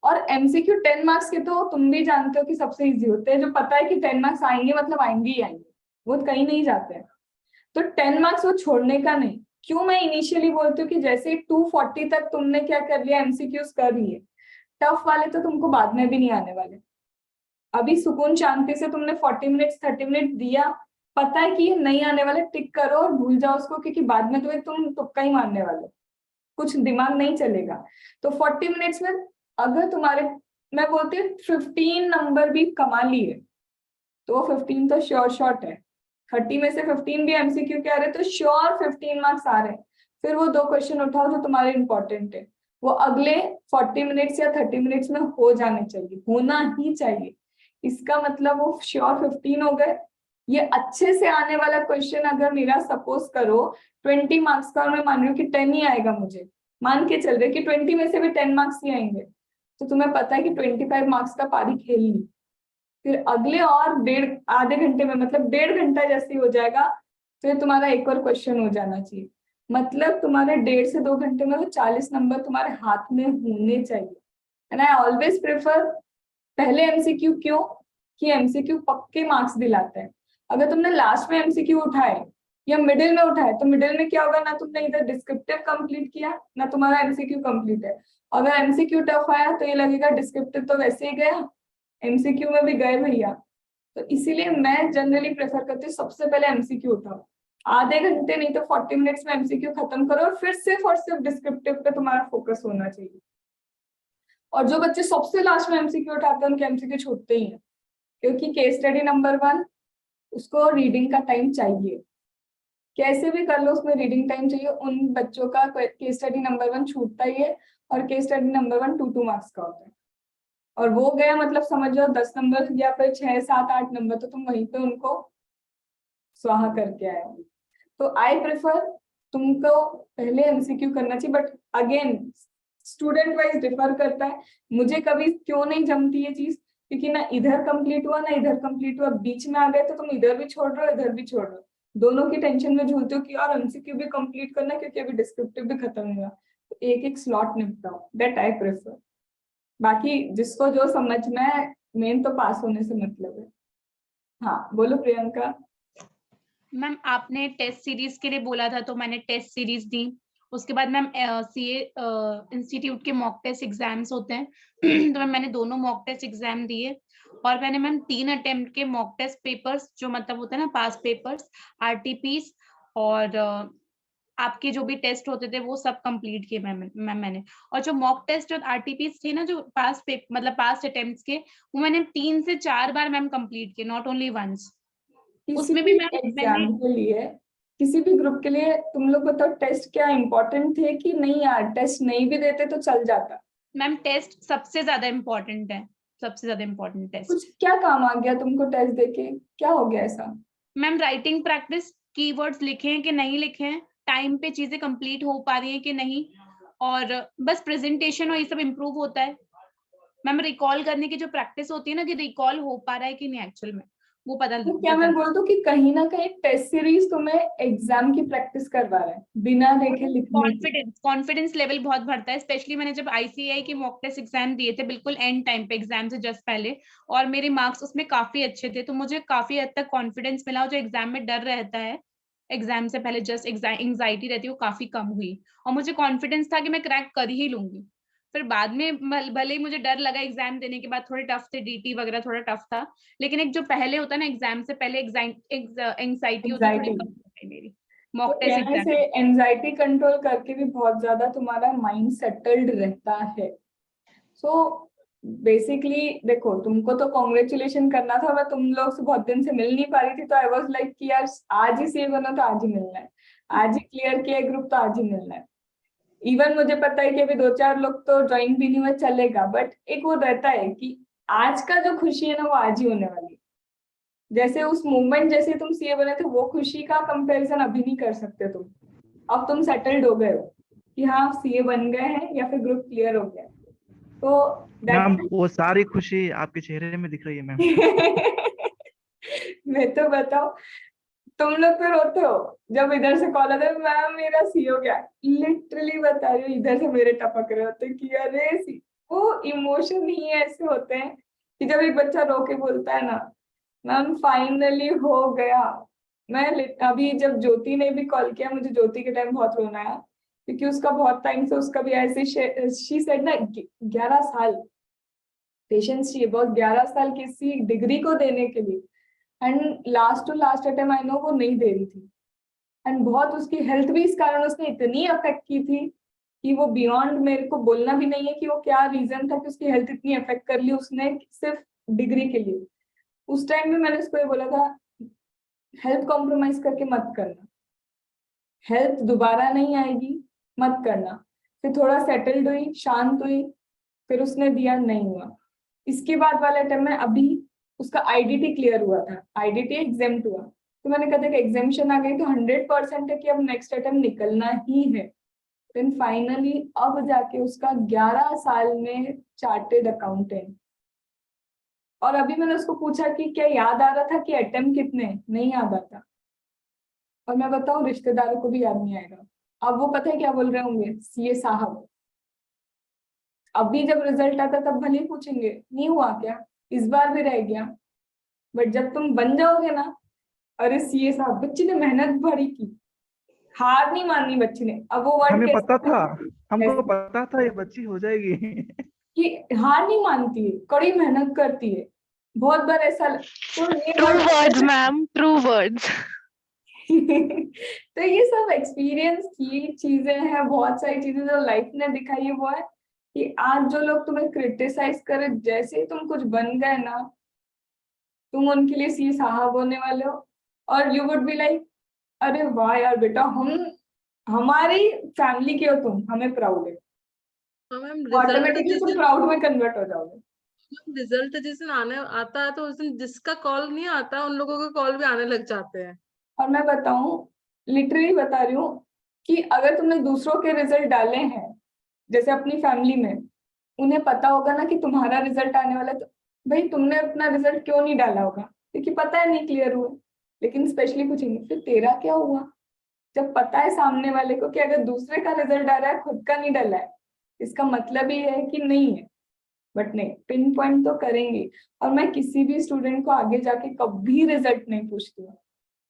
और एमसीक्यू 10 मार्क्स के तो तुम भी जानते हो कि सबसे इजी होते हैं, जो पता है कि 10 मार्क्स आएंगे मतलब आएंगे ही आएंगे, वो कहीं नहीं जाते हैं। तो 10 मार्क्स वो छोड़ने का नहीं। क्यों मैं इनिशियली बोलती हूँ कि जैसे 2:40 तक तुमने क्या कर लिया, एमसीक्यूज कर लिए, टफ वाले तो तुमको बाद में भी नहीं आने वाले। अभी सुकून शांति से तुमने 40 मिनट्स 30 मिनट दिया, पता है कि ये नहीं आने वाले, टिक करो और भूल जाओ उसको, क्योंकि बाद में तो तुम तुक्का ही मारने वाले, कुछ दिमाग नहीं चलेगा। तो 40 मिनट्स में अगर तुम्हारे, मैं बोलती हूँ 15 नंबर भी कमा लिए तो 15 तो श्योर है। 30 में से 15 भी एमसीक्यू के आ रहे तो श्योर 15 मार्क्स आ रहे हैं। फिर वो 2 क्वेश्चन उठाओ जो तुम्हारे इंपॉर्टेंट है, वो अगले 40 मिनट्स या 30 मिनट्स में हो जाने चाहिए, होना ही चाहिए। इसका मतलब वो श्योर 15 हो गए। ये अच्छे से आने वाला क्वेश्चन अगर मेरा सपोज करो 20 मार्क्स का, और मैं मान रही हूँ कि 10 ही आएगा, मुझे मान के चल रहे कि 20 में से भी 10 मार्क्स ही आएंगे, तो तुम्हें पता है कि 25 मार्क्स का पारी खेल ली। फिर अगले और आधे घंटे में, मतलब 1.5 घंटा जैसे हो जाएगा, फिर तुम्हारा एक और क्वेश्चन हो जाना चाहिए। मतलब तुम्हारे 1.5 से 2 घंटे में वो 40 नंबर तुम्हारे हाथ में होने चाहिए। एंड आई ऑलवेज प्रेफर पहले एमसीक्यू। क्यों? कि एमसीक्यू पक्के मार्क्स दिलाते हैं। अगर तुमने लास्ट में एमसीक्यू उठाए या मिडिल में उठाए, तो मिडिल में क्या होगा, ना तुमने इधर डिस्क्रिप्टिव कंप्लीट किया ना तुम्हारा एमसीक्यू कंप्लीट है। अगर एमसीक्यू टफ आया तो ये लगेगा डिस्क्रिप्टिव तो वैसे ही गया, एमसीक्यू में भी गए भैया। तो इसीलिए मैं जनरली प्रेफर करती हूँ सबसे पहले एमसीक्यू उठाओ, आधे घंटे नहीं तो 40 मिनट्स में एमसीक्यू खत्म करो, और फिर सिर्फ और सिर्फ डिस्क्रिप्टिव पे तुम्हारा फोकस होना चाहिए। और जो बच्चे सबसे लास्ट में एमसीक्यू उठाते हैं उनके एमसीक्यू छूटते ही हैं, क्योंकि केस स्टडी नंबर 1 उसको रीडिंग का टाइम चाहिए, कैसे भी कर लो उसमें रीडिंग टाइम चाहिए। उन बच्चों का केस स्टडी नंबर 1 छूटता ही है, और केस स्टडी नंबर 1 2 मार्क्स का होता है, और वो गया मतलब समझ जाओ 10 नंबर या फिर 6, 7, 8 नंबर तो तुम वहीं पे उनको स्वाहा करके आए हो। तो आई प्रेफर तुमको पहले एमसीक्यू करना चाहिए, but again student wise differ करता है। मुझे कभी क्यों नहीं जमती ये चीज, क्योंकि ना इधर कंप्लीट हुआ ना इधर कंप्लीट हुआ, बीच में आ गए तो तुम इधर भी छोड़ रहे हो इधर भी छोड़ रहे हो, दोनों की टेंशन में झूलते हो कि यार एमसीक्यू भी कंप्लीट करना है क्योंकि अभी डिस्क्रिप्टिव भी खत्म हुआ, तो एक एक स्लॉट निपटाओ, दैट आई प्रेफर। बाकी जिसको जो समझ में है, मेन तो पास होने से मतलब है। हाँ बोलो प्रियंका। मैम आपने टेस्ट सीरीज के लिए बोला था तो मैंने टेस्ट सीरीज दी। उसके बाद मैम सीए इंस्टीट्यूट के मॉक टेस्ट एग्जाम्स होते हैं तो मैम मैंने दोनों मॉक टेस्ट एग्जाम दिए और मैंने मैम 3 अटेम्प्ट के मॉक टेस्ट पेपर्स जो मतलब होता है ना पास पेपर्स, आरटीपीस और आपके जो भी टेस्ट होते थे वो सब कंप्लीट किए मैम मैंने। और जो मॉक टेस्ट जो आरटीपीस थे ना जो पास मतलब पास अटेम्प्ट्स के, वो मैंने 3 से 4 बार मैम कंप्लीट किए, नॉट ओनली वंस। उसमें भी मैम एग्जाम के लिए किसी भी ग्रुप के लिए तुम लोग बताओ टेस्ट क्या इम्पोर्टेंट थे कि नहीं यार, टेस्ट नहीं भी देते तो चल जाता? मैम टेस्ट सबसे ज्यादा इम्पोर्टेंट है, सबसे ज्यादा इम्पोर्टेंट टेस्ट। कुछ क्या काम आ गया तुमको टेस्ट देके, क्या हो गया ऐसा? मैम राइटिंग प्रैक्टिस, कीवर्ड्स लिखे हैं कि नहीं लिखे हैं, टाइम पे चीजें कंप्लीट हो पा रही हैं कि नहीं, और बस प्रेजेंटेशन और ये सब इम्प्रूव होता है। मैम रिकॉल करने की जो प्रैक्टिस होती है ना कि रिकॉल हो पा रहा है कि नहीं एक्चुअल में, वो पता तो क्या मैं बोल दूं कि कहीं ना कहीं टेस्ट सीरीज तुम्हें एग्जाम की प्रैक्टिस करवा रहा है बिना देखे लिखने की? कॉन्फिडेंस लेवल बहुत बढ़ता है। स्पेशली मैंने जब आईसीएआई के मॉक टेस्ट एग्जाम दिए थे बिल्कुल एंड टाइम पे, एग्जाम से जस्ट पहले, और मेरे मार्क्स उसमें काफी अच्छे थे, तो मुझे काफी हद तक कॉन्फिडेंस मिला। जो एग्जाम में डर रहता है एग्जाम से पहले, जस्ट एंजाइटी रहती है, वो काफी कम हुई और मुझे कॉन्फिडेंस था कि मैं क्रैक कर ही लूंगी। फिर बाद में भले ही मुझे डर लगा एग्जाम देने के बाद, थोड़े टफ थे, डीटी वगैरह थोड़ा टफ था, लेकिन एक जो पहले होता है ना एग्जाम से पहले एंजाइटी होती है, थोड़ी कम हो गई मेरी मॉक टेस्ट कहने एग्जाम। से एंजाइटी कंट्रोल करके भी बहुत ज्यादा तुम्हारा माइंड सेटल्ड रहता है। सो बेसिकली देखो, तुमको तो कॉन्ग्रेचुलेशन करना था, मैं तुम लोग से बहुत दिन से मिल नहीं पा रही थी, तो आई वाज लाइक कि यार आज ही सेव बना तो आज ही मिलना है, आज ही क्लियर किया ग्रुप तो आज ही मिलना है। इवन मुझे पता है कि अभी 2-4 लोग तो ज्वाइन भी नहीं हुए, चलेगा, बट एक वो रहता है कि आज का जो खुशी है ना वो आज ही होने वाली है। जैसे उस मूवमेंट जैसे तुम सीए बने थे, वो खुशी का कंपैरिजन अभी नहीं कर सकते तुम। अब तुम सेटल्ड हो गए हो कि हाँ सीए बन गए हैं या फिर ग्रुप क्लियर हो गया, तो मैम वो सारी खुशी आपके चेहरे में दिख रही है मैम। मैं तो बताओ, तुम लोग तो रोते हो जब इधर से कॉल आता है मैम मेरा सी हो गया, लिटरली बता रही हूँ, इधर से मेरे टपक रहे होते कि अरे सी। वो इमोशन ही ऐसे होते हैं कि जब एक बच्चा रो के बोलता है ना मैम फाइनली हो गया। मैं अभी जब ज्योति ने भी कॉल किया, मुझे ज्योति के टाइम बहुत रोना आया क्योंकि उसका बहुत टाइम से उसका भी ऐसे शी सेड ना 11 साल पेशेंस चाहिए, बहुत 11 साल किसी डिग्री को देने के लिए, and last to last attempt I know वो नहीं दे रही थी, एंड बहुत उसकी हेल्थ भी इस कारण उसने इतनी अफेक्ट की थी कि वो बियॉन्ड मेरे को बोलना भी नहीं है कि वो क्या रीजन था कि उसकी हेल्थ इतनी अफेक्ट कर ली उसने सिर्फ डिग्री के लिए। उस टाइम में मैंने उसको ये बोला था हेल्थ कॉम्प्रोमाइज करके मत करना, हेल्थ दोबारा नहीं आएगी, मत करना। फिर थोड़ा सेटल्ड हुई, शांत हुई, फिर उसने दिया, नहीं हुआ। इसके बाद वाले अटेम्प्ट में अभी उसका आईडीटी क्लियर हुआ था, आईडीटी एग्जाम्प्ट हुआ, तो मैंने कहा था कि एग्जामिशन आ गई तो 100% है कि अब नेक्स्ट अटेम्प्ट निकलना ही है। देन फाइनली अब जाके उसका 11 साल में चार्टेड अकाउंटेंट। और अभी मैंने उसको पूछा कि क्या याद आ रहा था कि अटेम्प्ट कितने, नहीं याद आता। और मैं बताऊं रिश्तेदारों को भी याद नहीं आएगा। अब वो पता है क्या बोल रहे होंगे, सीए साहब अभी जब रिजल्ट आता तब भले ही पूछेंगे नहीं हुआ क्या, इस बार भी रह गया, बट जब तुम बन जाओगे ना, अरे सीए साहब बच्ची ने मेहनत बड़ी की, हार नहीं मानी बच्ची ने। अब वो वर्ड हमें पता था, हमको पता था ये बच्ची हो जाएगी। कि हार नहीं मानती है, कड़ी मेहनत करती है, बहुत बार ऐसा तो ये true words ma'am, true words. तो ये सब एक्सपीरियंस की चीजें हैं, बहुत सारी चीजें जो लाइफ ने दिखाई है। वो है कि आज जो लोग तुम्हें क्रिटिसाइज करे, जैसे ही तुम कुछ बन गए ना, तुम उनके लिए सी साहब होने वाले हो, और यू वुड बी लाइक अरे वाह यार बेटा, हम हमारी फैमिली के हो तुम, हमें प्राउड है। ऑटोमेटिकली तुम प्राउड में कन्वर्ट हो जाओगे। रिजल्ट जिस दिन आने आता है तो उस दिन जिसका कॉल नहीं आता उन लोगों के कॉल भी आने लग जाते हैं। और मैं बताऊं, लिटरली बता रही हूँ कि अगर तुमने दूसरों के रिजल्ट डाले हैं, जैसे अपनी फैमिली में, उन्हें पता होगा ना कि तुम्हारा रिजल्ट आने वाला है, तो भाई तुमने अपना रिजल्ट क्यों नहीं डाला होगा, क्योंकि पता है नहीं क्लियर हुआ, लेकिन स्पेशली कुछ नहीं। फिर तेरा क्या हुआ जब पता है सामने वाले को कि अगर दूसरे का रिजल्ट आ रहा है खुद का नहीं डाला है, इसका मतलब ही है कि नहीं है। बट नहीं, पिन पॉइंट तो करेंगे। और मैं किसी भी स्टूडेंट को आगे जाके कभी रिजल्ट नहीं पूछती हूँ।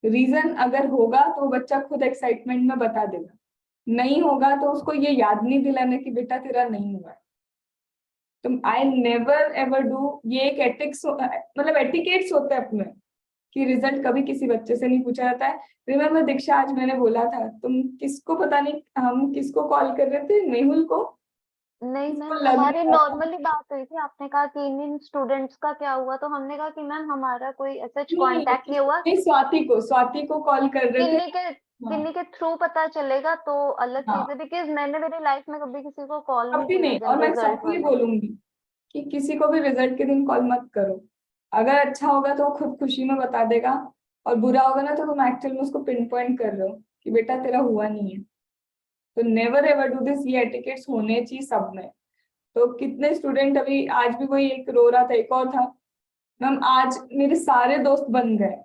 रीजन अगर होगा तो बच्चा खुद एक्साइटमेंट में बता देगा, नहीं होगा तो उसको ये याद नहीं दिलाना कि बेटा तेरा नहीं हुआ। तो आई नेवर एवर डू, ये एक एथिक्स मतलब एटिकेट्स होते हैं अपने, कि रिजल्ट कभी किसी बच्चे से नहीं पूछा जाता है। रिमेम्बर दीक्षा, आज मैंने बोला था तुम किसको, पता नहीं हम किसको कॉल कर रहे थे, मेहुल को? नहीं इसको मैम, लग हमारी नहीं रहा था। नॉर्मली बात हुई थी, आपने कहा कि इन स्टूडेंट्स का क्या हुआ, तो हमने कहा कि मैम हमारा कोई ऐसा नहीं, कांटेक्ट नहीं हुआ, नहीं, स्वाति को कॉल कर रहे थे। हाँ, किन्हीं के थ्रू पता चलेगा तो अलग चीज हाँ, है, बिकॉज मैंने मेरी लाइफ में कभी किसी को कॉल नहीं कभी किया नहीं। और जब मैं रिजल्ट सबको ही वाला। बोलूंगी कि किसी को भी रिजल्ट के दिन कॉल मत करो। अगर अच्छा होगा तो वो खुद खुशी में बता देगा, और बुरा होगा ना तो तुम एक्चुअल में उसको पिन पॉइंट कर रहे हो कि बेटा तेरा हुआ नहीं है। तो नेवर एवर डू दिस, ये एटिकेट्स होने चाहिए सब में। तो कितने स्टूडेंट, अभी आज भी कोई एक रो रहा था, एक और था मैम, आज मेरे सारे दोस्त बन गए,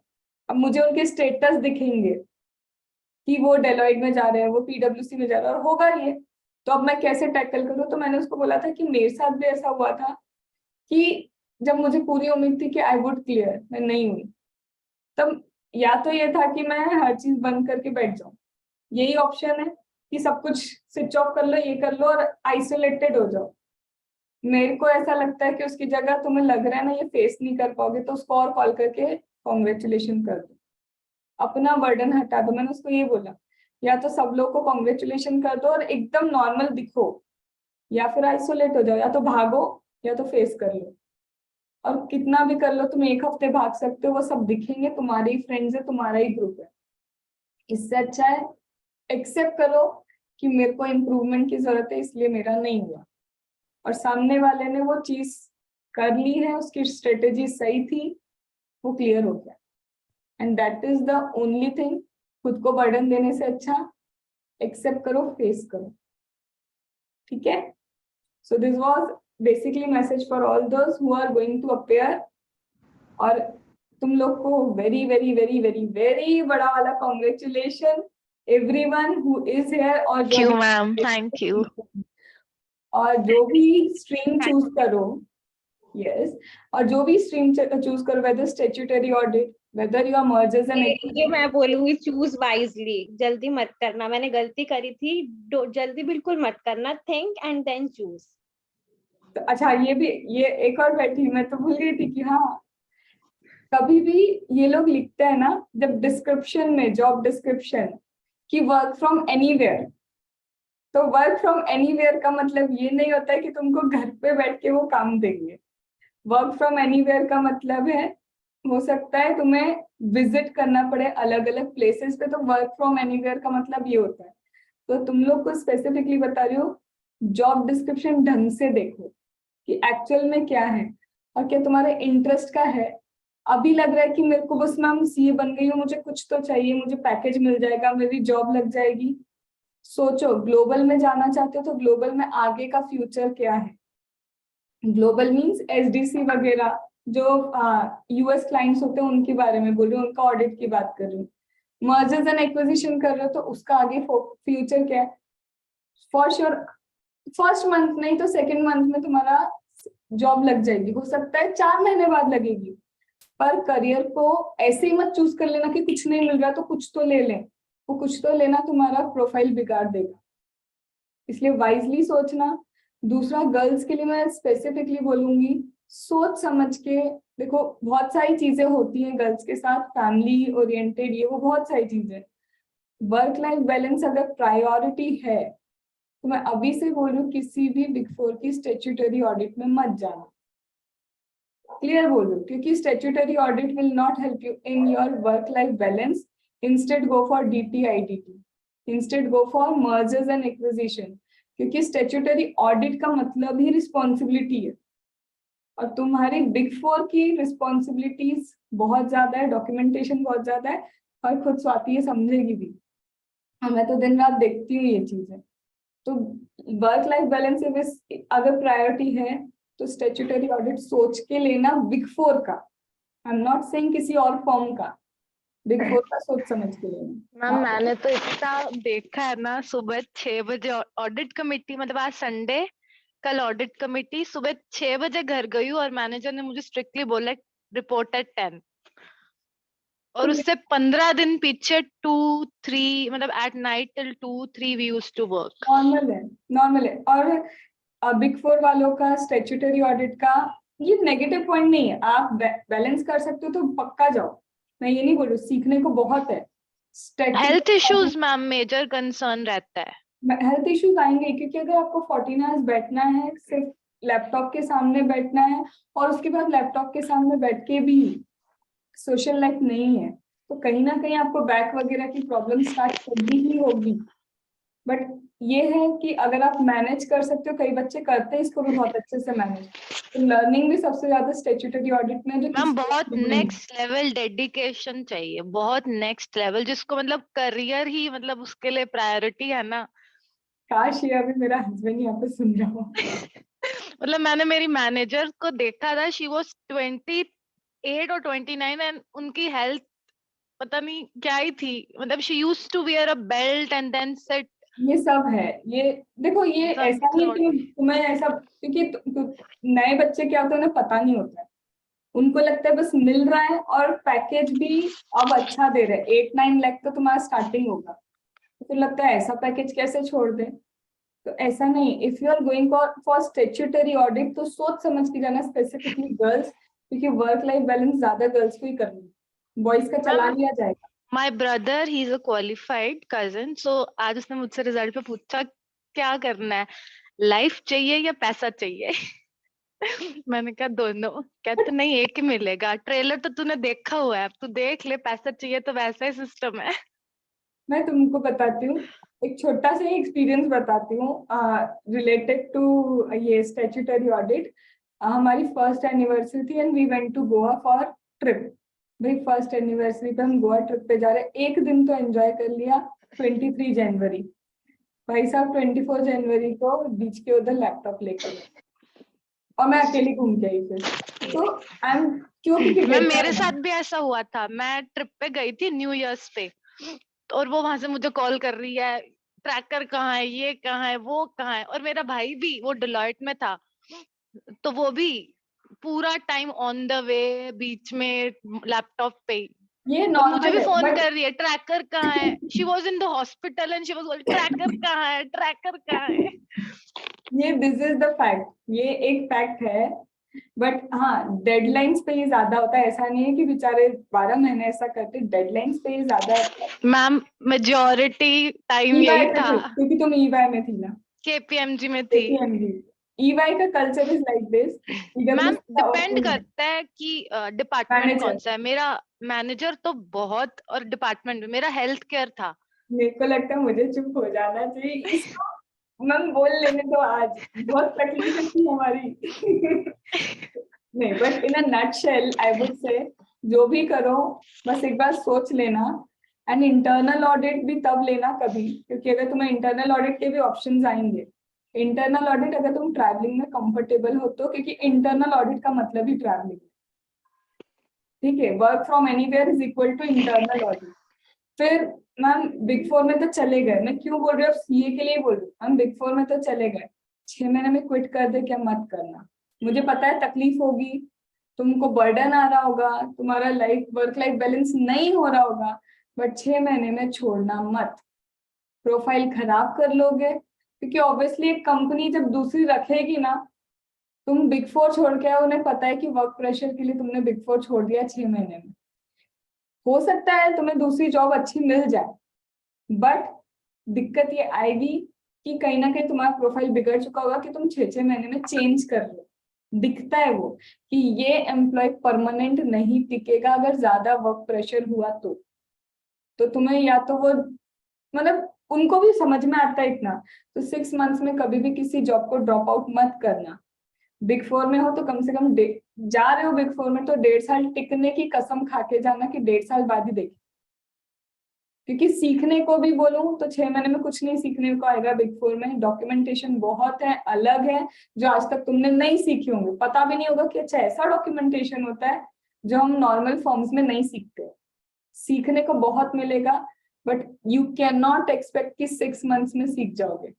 अब मुझे उनके स्टेटस दिखेंगे कि वो डेलॉइट में जा रहे हैं, वो पीडब्ल्यूसी में जा रहे हैं, और होगा ये। तो अब मैं कैसे टैकल करूँ? तो मैंने उसको बोला था कि मेरे साथ भी ऐसा हुआ था कि जब मुझे पूरी उम्मीद थी कि आई वुड क्लियर, मैं नहीं हुई, तब या तो ये था कि मैं हर चीज बंद करके बैठ जाऊं, यही ऑप्शन है कि सब कुछ स्विच ऑफ कर लो, ये कर लो और आइसोलेटेड हो जाओ। मेरे को ऐसा लगता है कि उसकी जगह तुम्हें लग रहा है ना ये फेस नहीं कर पाओगे, तो उसको और कॉल करके कॉन्ग्रेचुलेशन कर दो, अपना बर्डन हटा दो। मैंने उसको ये बोला, या तो सब लोग को कॉन्ग्रेचुलेशन कर दो और एकदम नॉर्मल दिखो, या फिर आइसोलेट हो जाओ, या तो भागो या तो फेस कर लो। और कितना भी कर लो, तुम एक हफ्ते भाग सकते हो, वो सब दिखेंगे, तुम्हारे ही फ्रेंड्स है, तुम्हारा ही ग्रुप है। इससे अच्छा है एक्सेप्ट करो कि मेरे को इम्प्रूवमेंट की जरूरत है, इसलिए मेरा नहीं हुआ, और सामने वाले ने वो चीज कर ली है, उसकी स्ट्रेटेजी सही थी, वो क्लियर हो गया, and that is the only thing. खुद को बर्डन देने से अच्छा एक्सेप्ट करो, फेस करो, ठीक है? So this was basically message for all those who are going to appear. और तुम लोग को very very very very very बड़ा वाला congratulation, everyone who is here. और thank you ma'am, thank you. और जो भी स्ट्रीम चूज करो, यस, और जो भी स्ट्रीम चूज करो, whether statutory audit, whether your mergers and ये मैं बोलूंगी, चूज वाइजली, जल्दी मत करना। मैंने गलती करी थी, जल्दी बिल्कुल मत करना, थिंक एंड देन चूज। अच्छा, ये भी, ये एक और बैठी, मैं तो भूल गई थी कि हाँ, कभी भी ये लोग लिखते हैं ना जब डिस्क्रिप्शन में, जॉब डिस्क्रिप्शन, कि वर्क फ्रॉम एनीवेयर, तो वर्क फ्रॉम एनीवेयर का मतलब ये नहीं होता है कि तुमको घर पे बैठ के वो काम देंगे। वर्क फ्रॉम एनीवेयर का मतलब है, हो सकता है तुम्हें विजिट करना पड़े अलग अलग प्लेसेस पे, तो वर्क फ्रॉम एनीवेयर का मतलब ये होता है। तो तुम लोग को स्पेसिफिकली बता रही हूँ, जॉब डिस्क्रिप्शन ढंग से देखो कि एक्चुअल में क्या है, और क्या तुम्हारे इंटरेस्ट का है। अभी लग रहा है कि मेरे को बस मैम सीए बन गई हूँ, मुझे कुछ तो चाहिए, मुझे पैकेज मिल जाएगा, मेरी जॉब लग जाएगी। सोचो, ग्लोबल में जाना चाहते हो तो ग्लोबल में आगे का फ्यूचर क्या है? ग्लोबल मींस एसडीसी वगैरह, जो यूएस क्लाइंट्स होते हैं उनके बारे में बोल रही हूँ, उनका ऑडिट की बात कर रही हूँ। मर्जर्स एंड एक्विजिशन कर रहे हो तो उसका आगे फ्यूचर क्या है? फॉर श्योर फर्स्ट मंथ नहीं तो सेकेंड मंथ में तुम्हारा जॉब लग जाएगी, हो सकता है 4 महीने बाद लगेगी। पर करियर को ऐसे ही मत चूज कर लेना कि कुछ नहीं मिल रहा तो कुछ तो ले लें, वो कुछ तो लेना तुम्हारा प्रोफाइल बिगाड़ देगा, इसलिए वाइजली सोचना। दूसरा, गर्ल्स के लिए मैं स्पेसिफिकली बोलूंगी, सोच समझ के देखो, बहुत सारी चीजें होती हैं गर्ल्स के साथ, फैमिली ओरिएंटेड, ये वो बहुत सारी चीजें। वर्क लाइफ बैलेंस अगर प्रायोरिटी है तो मैं अभी से बोल रही हूँ, किसी भी बिग 4 की स्टैट्यूटरी ऑडिट में मत जाना, क्लियर बोल रही हूँ, क्योंकि statutory audit will not help you in your work life balance. Instead go for DTIDT, instead go for mergers and acquisition, क्योंकि स्टैट्यूटरी ऑडिट का मतलब ही रिस्पॉन्सिबिलिटी है, और तुम्हारी बिग 4 की रिस्पॉन्सिबिलिटीज बहुत ज्यादा है, डॉक्यूमेंटेशन बहुत ज्यादा है, और खुद स्वाति ये समझेगी भी, मैं तो दिन रात देखती हूँ ये चीजें। तो वर्क लाइफ बैलेंस अगर प्रायोरिटी है तो स्टैट्यूटरी ऑडिट सोच के लेना बिग फोर का, आई एम नॉट सेइंग किसी और फर्म का, बिग फोर का सोच समझ के लेना। मैम मैंने तो इतना देखा है ना, सुबह 6 बजे ऑडिट कमेटी, मतलब आज संडे, कल ऑडिट कमेटी, सुबह 6 बजे घर गई हूँ और मैनेजर ने मुझे स्ट्रिक्टली बोला रिपोर्ट एट 10, और उससे 15 दिन पीछे 2-3 मतलब at night till 2-3 we used to work. Normal है। और बिग फोर वालों का स्टैट्यूटरी ऑडिट का ये नेगेटिव पॉइंट नहीं है, आप बैलेंस कर सकते हो तो पक्का जाओ, मैं ये नहीं बोल रही, सीखने को बहुत है। Health issues ma'am major concern रहता है। हेल्थ इश्यूज आएंगे क्योंकि अगर आपको 14 आवर्स बैठना है, सिर्फ लैपटॉप के सामने बैठना है, और उसके बाद लैपटॉप के सामने बैठ के भी सोशल लाइफ नहीं है, तो कहीं ना कहीं आपको बैक वगैरह की प्रॉब्लम स्टार्ट होगी ही होगी। बट ये है कि अगर आप मैनेज कर सकते हो, कई बच्चे करते हैं इसको भी बहुत अच्छे से मैनेज, तो लर्निंग भी सबसे ज्यादा स्टैट्यूटरी ऑडिट में जो मैम बहुत नेक्स्ट लेवल डेडिकेशन चाहिए, बहुत नेक्स्ट लेवल, जिसको मतलब करियर ही मतलब उसके लिए प्रायोरिटी है ना। काश ये अभी मेरा हस्बैंड यहाँ पे सुन रहा हो। मतलब मैंने मेरी मैनेजर को देखा था, शी वाज 28 और 29 एंड उनकी हेल्थ पता नहीं क्या ही थी, मतलब she used to wear a belt and then set. ये सब है, ये देखो, ये सब ऐसा नहीं है कि तुम्हें ऐसा, क्योंकि नए बच्चे क्या होते हैं उन्हें पता नहीं होता है, उनको लगता है बस मिल रहा है, और पैकेज भी अब अच्छा दे रहे हैं, 8-9 लाख तो तुम्हारा स्टार्टिंग होगा, तो फिर लगता है ऐसा पैकेज कैसे छोड़ दे। तो ऐसा नहीं, if you are going for statutory audit तो सोच समझ के जाना, स्पेसिफिकली गर्ल्स, क्योंकि वर्क लाइफ बैलेंस ज्यादा गर्ल्स को ही करनी है, बॉयज का चला लिया जाएगा। My brother he is a qualified cousin, so आज उसने मुझसे रिजल्ट पे पूछा क्या करना है, लाइफ चाहिए या पैसा चाहिए। मैंने कहा दोनों। कहते नहीं एक ही मिलेगा, ट्रेलर तो तूने देखा हुआ है, अब तू देख ले, पैसा चाहिए तो वैसा ही सिस्टम है। मैं तुमको बताती हूँ, एक छोटा सा एक्सपीरियंस बताती हूँ रिलेटेड टू ये स्टैट्यूटरी ऑडिट। हमारी फर्स्ट एनिवर्सरी थी and we went to Goa for trip. भाई फर्स्ट एनिवर्सरी पे हम गोवा ट्रिप पे जा रहे हैं, एक दिन तो एंजॉय कर लिया, 23 जनवरी। भाई साहब 24 जनवरी को बीच के उधर लैपटॉप लेकर गए और मैं अकेली घूम के आई फिर। तो आई एम क्योंकि मैं मेरे साथ भी ऐसा हुआ था, मैं ट्रिप पे गई थी न्यू ईयर्स पे, और वो वहां से मुझे कॉल कर रही है, ट्रैकर कहाँ है, ये कहाँ है, वो कहाँ है, और मेरा भाई भी वो डिलॉयट में था, तो वो भी पूरा टाइम ऑन द वे बीच में लैपटॉप पे। ये और मुझे नॉर्मल भी है, फोन बट कर रही है, ट्रैकर कहाँ है, she was in the hospital and she was tracker कहाँ है, ट्रैकर कहाँ है। ये दिस इज द फैक्ट, ये एक फैक्ट है। बट हाँ, डेडलाइंस पे ही ज्यादा होता है, ऐसा नहीं है कि बेचारे 12 महीने ऐसा करते, डेडलाइंस पे ही ज्यादा होता है। मैम मेजॉरिटी टाइम ईवाई यही पे था। थी, क्योंकि तुम ईवाई में थी ना, केपीएमजी में थी। ईवाई का culture is like this. Ma'am depend करता है कि डिपार्टमेंट कौन सा है, मेरा मैनेजर तो बहुत, और डिपार्टमेंट में मेरा हेल्थ केयर था। मेरे को लगता है मुझे चुप हो जाना चाहिए, इसको मैम बोल लेने तो, आज बहुत तकलीफ थी हमारी। नहीं, but in a nutshell I would say, जो भी करो बस एक बार सोच लेना। एंड इंटरनल ऑडिट भी तब लेना कभी, क्योंकि अगर तुम्हें इंटरनल ऑडिट के भी ऑप्शंस आएंगे, इंटरनल ऑडिट अगर तुम ट्रैवलिंग में कंफर्टेबल हो तो, क्योंकि इंटरनल ऑडिट का मतलब ही ट्रैवलिंग, ठीक है, work from anywhere is equal to internal audit. फिर मैम बिग फोर में तो चले गए, मैं क्यों बोल रही हूँ, सीए के लिए बोल रही हूँ, मैम बिग फोर में तो चले गए, 6 महीने में क्विट कर दे क्या, मत करना। मुझे पता है तकलीफ होगी, तुमको बर्डन आ रहा होगा, तुम्हारा लाइफ वर्क लाइफ बैलेंस नहीं हो रहा होगा, बट 6 महीने में छोड़ना मत, प्रोफाइल खराब कर लोगे। क्योंकि ऑब्वियसली एक कंपनी जब दूसरी रखेगी ना, तुम बिग फोर छोड़ के आओ, उन्हें पता है कि वर्क प्रेशर के लिए तुमने बिग फोर छोड़ दिया 6 महीने में, हो सकता है तुम्हें दूसरी जॉब अच्छी मिल जाए, बट दिक्कत ये आएगी कि कहीं ना कहीं तुम्हारा प्रोफाइल बिगड़ चुका होगा कि तुम 6-6 महीने में चेंज कर लो, दिखता है वो कि ये एम्प्लॉय परमानेंट नहीं टिकेगा अगर ज्यादा वर्क प्रेशर हुआ तो तुम्हें या तो वो, मतलब उनको भी समझ में आता है इतना, तो 6 मंथ्स में कभी भी किसी जॉब को ड्रॉप आउट मत करना। बिग फोर में हो तो कम से कम जा रहे हो बिग फोर में तो 1.5 साल टिकने की कसम खा के जाना कि 1.5 साल बाद ही देखिए, क्योंकि सीखने को भी बोलूं तो 6 महीने में कुछ नहीं सीखने को आएगा बिग 4 में। डॉक्यूमेंटेशन बहुत है, अलग है, जो आज तक तुमने नहीं सीखी होंगे, पता भी नहीं होगा कि अच्छा ऐसा डॉक्यूमेंटेशन होता है जो हम नॉर्मल फॉर्म्स में नहीं सीखते। सीखने को बहुत मिलेगा, but you can not expect कि 6 मंथ्स में सीख जाओगे,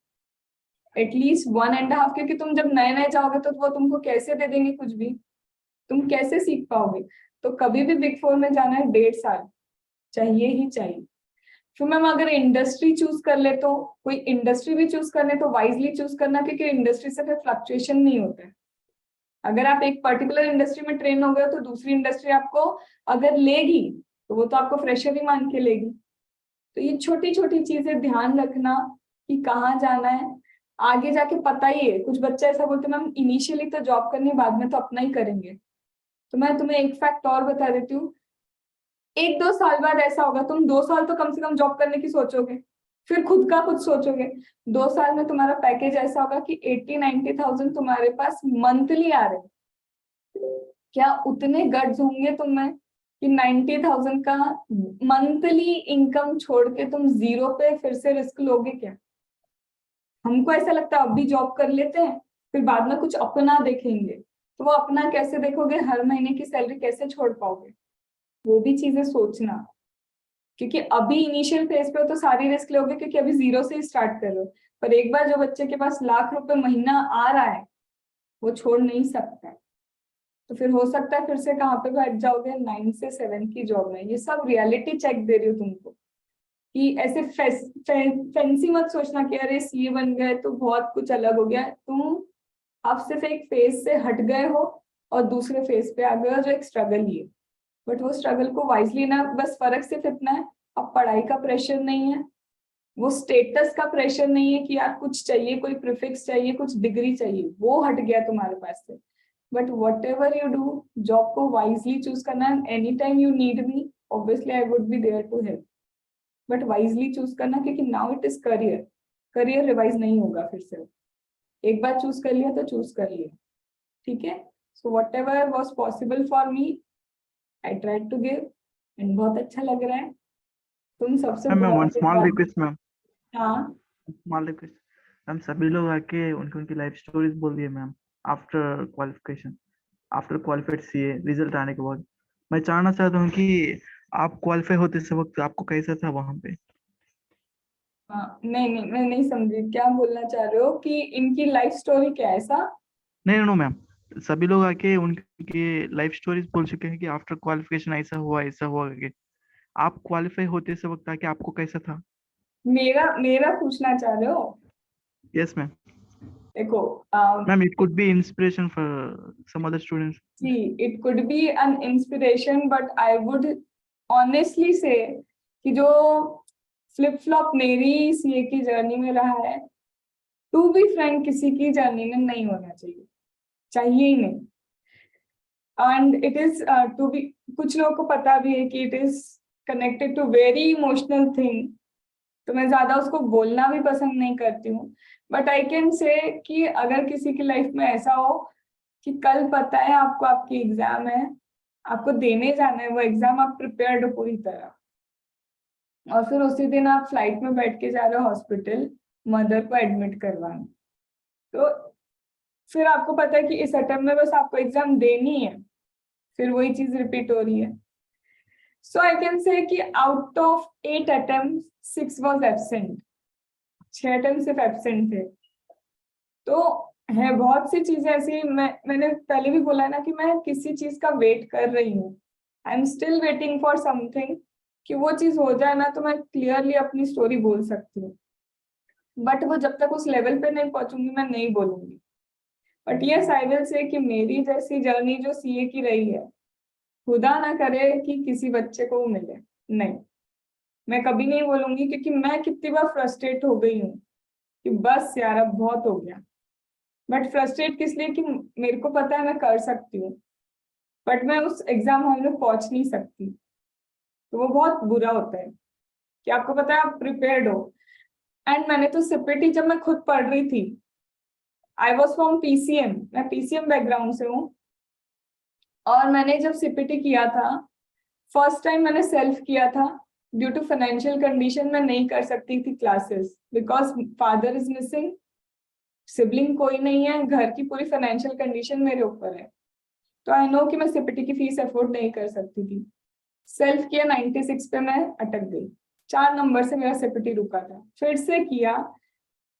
एटलीस्ट 1.5, क्योंकि तुम जब नए नए जाओगे तो वो तुमको कैसे दे देंगे कुछ भी, तुम कैसे सीख पाओगे। तो कभी भी बिग 4 में जाना है 1.5 साल चाहिए ही चाहिए। फिर मैम अगर इंडस्ट्री चूज कर ले, तो कोई इंडस्ट्री भी चूज करने तो वाइजली चूज करना, क्योंकि इंडस्ट्री से फिर फ्लक्चुएशन नहीं होता है। अगर आप एक पर्टिकुलर इंडस्ट्री में ट्रेन हो गए तो दूसरी इंडस्ट्री आपको अगर लेगी तो वो तो आपको फ्रेशर ही मान के लेगी। तो ये छोटी छोटी चीजें ध्यान रखना कि कहाँ जाना है, आगे जाके पता ही है। कुछ बच्चे ऐसा बोलते हैं मैम इनिशियली तो जॉब करनी, बाद में तो अपना ही करेंगे। तो मैं तुम्हें एक फैक्ट और बता देती हूँ, 1-2 साल बाद ऐसा होगा, तुम 2 साल तो कम से कम जॉब करने की सोचोगे, फिर खुद का कुछ सोचोगे। 2 साल में तुम्हारा पैकेज ऐसा होगा कि 80-90,000 तुम्हारे पास मंथली आ रहे। क्या उतने गट्स होंगे तुम्हें कि 90,000 का मंथली इनकम छोड़ के तुम 0 पे फिर से रिस्क लोगे क्या? हमको ऐसा लगता है अभी जॉब कर लेते हैं, फिर बाद में कुछ अपना देखेंगे। तो वो अपना कैसे देखोगे, हर महीने की सैलरी कैसे छोड़ पाओगे, वो भी चीजें सोचना। क्योंकि अभी इनिशियल फेज पे हो तो सारी रिस्क लोगे, क्योंकि अभी 0 से ही स्टार्ट कर रहे हो। पर एक बार जो बच्चे के पास लाख रुपए महीना आ रहा है वो छोड़ नहीं सकता है। तो फिर हो सकता है फिर से कहाँ पे बैठ जाओगे, 9 से 7 की जॉब में। ये सब रियलिटी चेक दे रही हूँ तुमको, कि ऐसे फैंसी मत सोचना कि अरे सीए बन गए तो बहुत कुछ अलग हो गया। तुम अब सिर्फ एक फेज से हट गए हो और दूसरे फेज पे आ गए हो, जो एक स्ट्रगल ही है। बट वो स्ट्रगल को वाइजली ना, बस फर्क सिर्फ इतना है, अब पढ़ाई का प्रेशर नहीं है, वो स्टेटस का प्रेशर नहीं है कि यार कुछ चाहिए, कोई प्रीफिक्स चाहिए, कुछ डिग्री चाहिए, वो हट गया तुम्हारे पास से। But whatever you do, job को वाइजली चूज करना है। Any time you need me, obviously I would be there to help, but wisely choose करना, क्योंकि now it is career. Career revise नहीं होगा फिर से, एक बार चूज कर लिया तो चूज कर लिया, ठीक है। So whatever was possible for me I tried to give, and बहुत अच्छा लग रहा है। तुम सबसे मैम वन स्मॉल बुरा- रिक्वेस्ट मैम, हाँ स्मॉल रिक्वेस्ट मैम, सभी लोग आके उनकी उनकी लाइफ स्टोरीज बोल दिए मैम। After qualification, after qualified CA result आने के बाद मैं जानना चाहता हूँ कि आप क्वालिफाई होते से वक्त आपको कैसा था वहां पे? हाँ, नहीं नहीं मैं नहीं समझी, क्या बोलना चाह रहे हो कि इनकी लाइफ स्टोरी क्या है ऐसा? नहीं नो मैम, सभी लोग आके उनके लाइफ स्टोरीज बोल चुके हैं कि आफ्टर क्वालिफिकेशन ऐसा हुआ करके। आप क्वालिफाई होते से वक्त आके आपको कैसा था? मेरा मेरा पूछना चाह रहे हो? Yes ma'am. देखो ma'am it could be inspiration for some other students. see, it could be an inspiration, but I would honestly say कि जो फ्लिप फ्लॉप मेरी सीए की जर्नी में रहा है, टू बी फ्रैंक किसी की जर्नी में नहीं होना चाहिए, चाहिए ही नहीं। And it is to be, कुछ लोगों को पता भी है कि it is connected to very emotional thing, तो मैं ज्यादा उसको बोलना भी पसंद नहीं करती हूँ। बट आई कैन से कि अगर किसी की लाइफ में ऐसा हो कि कल पता है आपको आपकी एग्जाम है, आपको देने जाना है वो एग्जाम, आप प्रिपेयर्ड हो पूरी तरह, और फिर उसी दिन आप फ्लाइट में बैठ के जा रहे हो हॉस्पिटल मदर को एडमिट करवाने, तो फिर आपको पता है कि इस अटेम्प्ट में बस आपको एग्जाम देनी है, फिर वही चीज रिपीट हो रही है। सो आई कैन से कि out of 8 attempt 6 was absent, 6 attempt सिर्फ एब्सेंट थे। तो है बहुत सी चीजें ऐसी, मैंने पहले भी बोला ना कि मैं किसी चीज का वेट कर रही हूँ, I am still waiting for something, कि वो चीज हो जाए ना तो मैं क्लियरली अपनी स्टोरी बोल सकती हूँ। बट वो जब तक उस लेवल पे नहीं पहुंचूंगी मैं नहीं बोलूंगी। But yes I will say कि मेरी जैसी जर्नी जो सीए की रही है, खुदा ना करे कि किसी बच्चे को मिले, नहीं, मैं कभी नहीं बोलूंगी, क्योंकि मैं कितनी बार फ्रस्ट्रेट हो गई हूँ कि बस यार अब बहुत हो गया। बट फ्रस्ट्रेट किस लिए कि मेरे को पता है मैं कर सकती हूँ, बट मैं उस एग्जाम हॉल में पहुंच नहीं सकती, तो वो बहुत बुरा होता है कि आपको पता है आप प्रिपेयर्ड हो। एंड मैंने तो सीपीटी जब मैं खुद पढ़ रही थी, आई वॉज फ्रॉम पीसीएम, मैं पीसीएम बैकग्राउंड से हूँ, और मैंने जब सीपीटी किया था फर्स्ट टाइम मैंने सेल्फ किया था, ड्यू टू फाइनेंशियल कंडीशन मैं नहीं कर सकती थी classes, because father is missing, sibling कोई नहीं है, घर की पूरी फाइनेंशियल कंडीशन मेरे ऊपर है। तो आई नो कि मैं सीपीटी की फीस अफोर्ड नहीं कर सकती थी। सेल्फ किया 96 पे मैं अटक गई, 4 नंबर से मेरा सीपीटी रुका था। फिर से किया,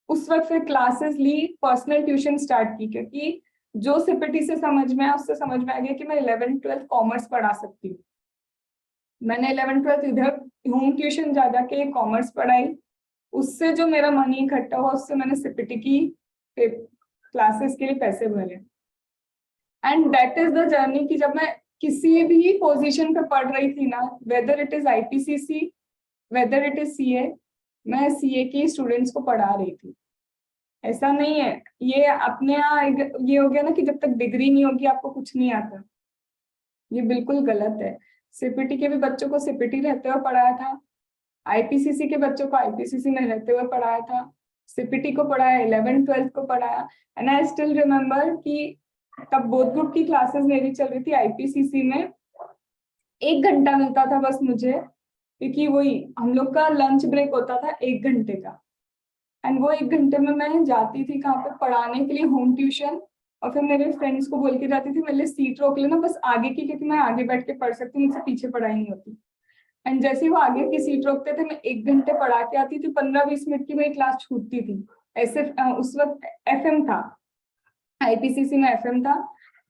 उस वक्त फिर क्लासेस ली, पर्सनल ट्यूशन स्टार्ट की, क्योंकि जो सीपीटी से समझ में आया उससे समझ में आ गया कि मैं 11th 12th कॉमर्स पढ़ा सकती हूँ। मैंने 11th 12th इधर होम ट्यूशन जा जाके कॉमर्स पढ़ाई, उससे जो मेरा मनी इकट्ठा हुआ उससे मैंने सीपीटी की क्लासेस के लिए पैसे भरे। And that is the journey कि जब मैं किसी भी पोजीशन पे पढ़ रही थी ना, weather it is IPCC, weather it is CA, मैं सीए की स्टूडेंट्स को पढ़ा रही थी। ऐसा नहीं है, ये अपने यहाँ ये हो गया ना कि जब तक डिग्री नहीं होगी आपको कुछ नहीं आता, ये बिल्कुल गलत है। सीपीटी के भी बच्चों को सीपीटी रहते हुए पढ़ाया था, आईपीसीसी के बच्चों को आईपीसीसी में रहते हुए पढ़ाया था, सीपीटी को पढ़ाया, 11th 12th को पढ़ाया। एंड आई स्टिल रिमेम्बर कि तब बोथ ग्रुप की क्लासेस मेरी चल रही थी। आईपीसीसी में 1 घंटा मिलता था बस मुझे, क्योंकि वही हम लोग का लंच ब्रेक होता था 1 घंटे का। एंड वो 1 घंटे में मैं जाती थी कहाँ पे पढ़ाने के लिए, होम ट्यूशन। और फिर मेरे फ्रेंड्स को बोल के जाती थी मेरे लिए सीट रोक लेना बस आगे की, क्योंकि मैं आगे बैठ के पढ़ सकती हूँ, मुझसे पीछे पढ़ाई नहीं होती। एंड जैसे ही वो आगे की सीट रोकते थे मैं 1 घंटे पढ़ा के आती थी, 15-20 मिनट की मेरी क्लास छूटती थी। ऐसे उस वक्त एफएम था, आईपीसीसी में एफएम था,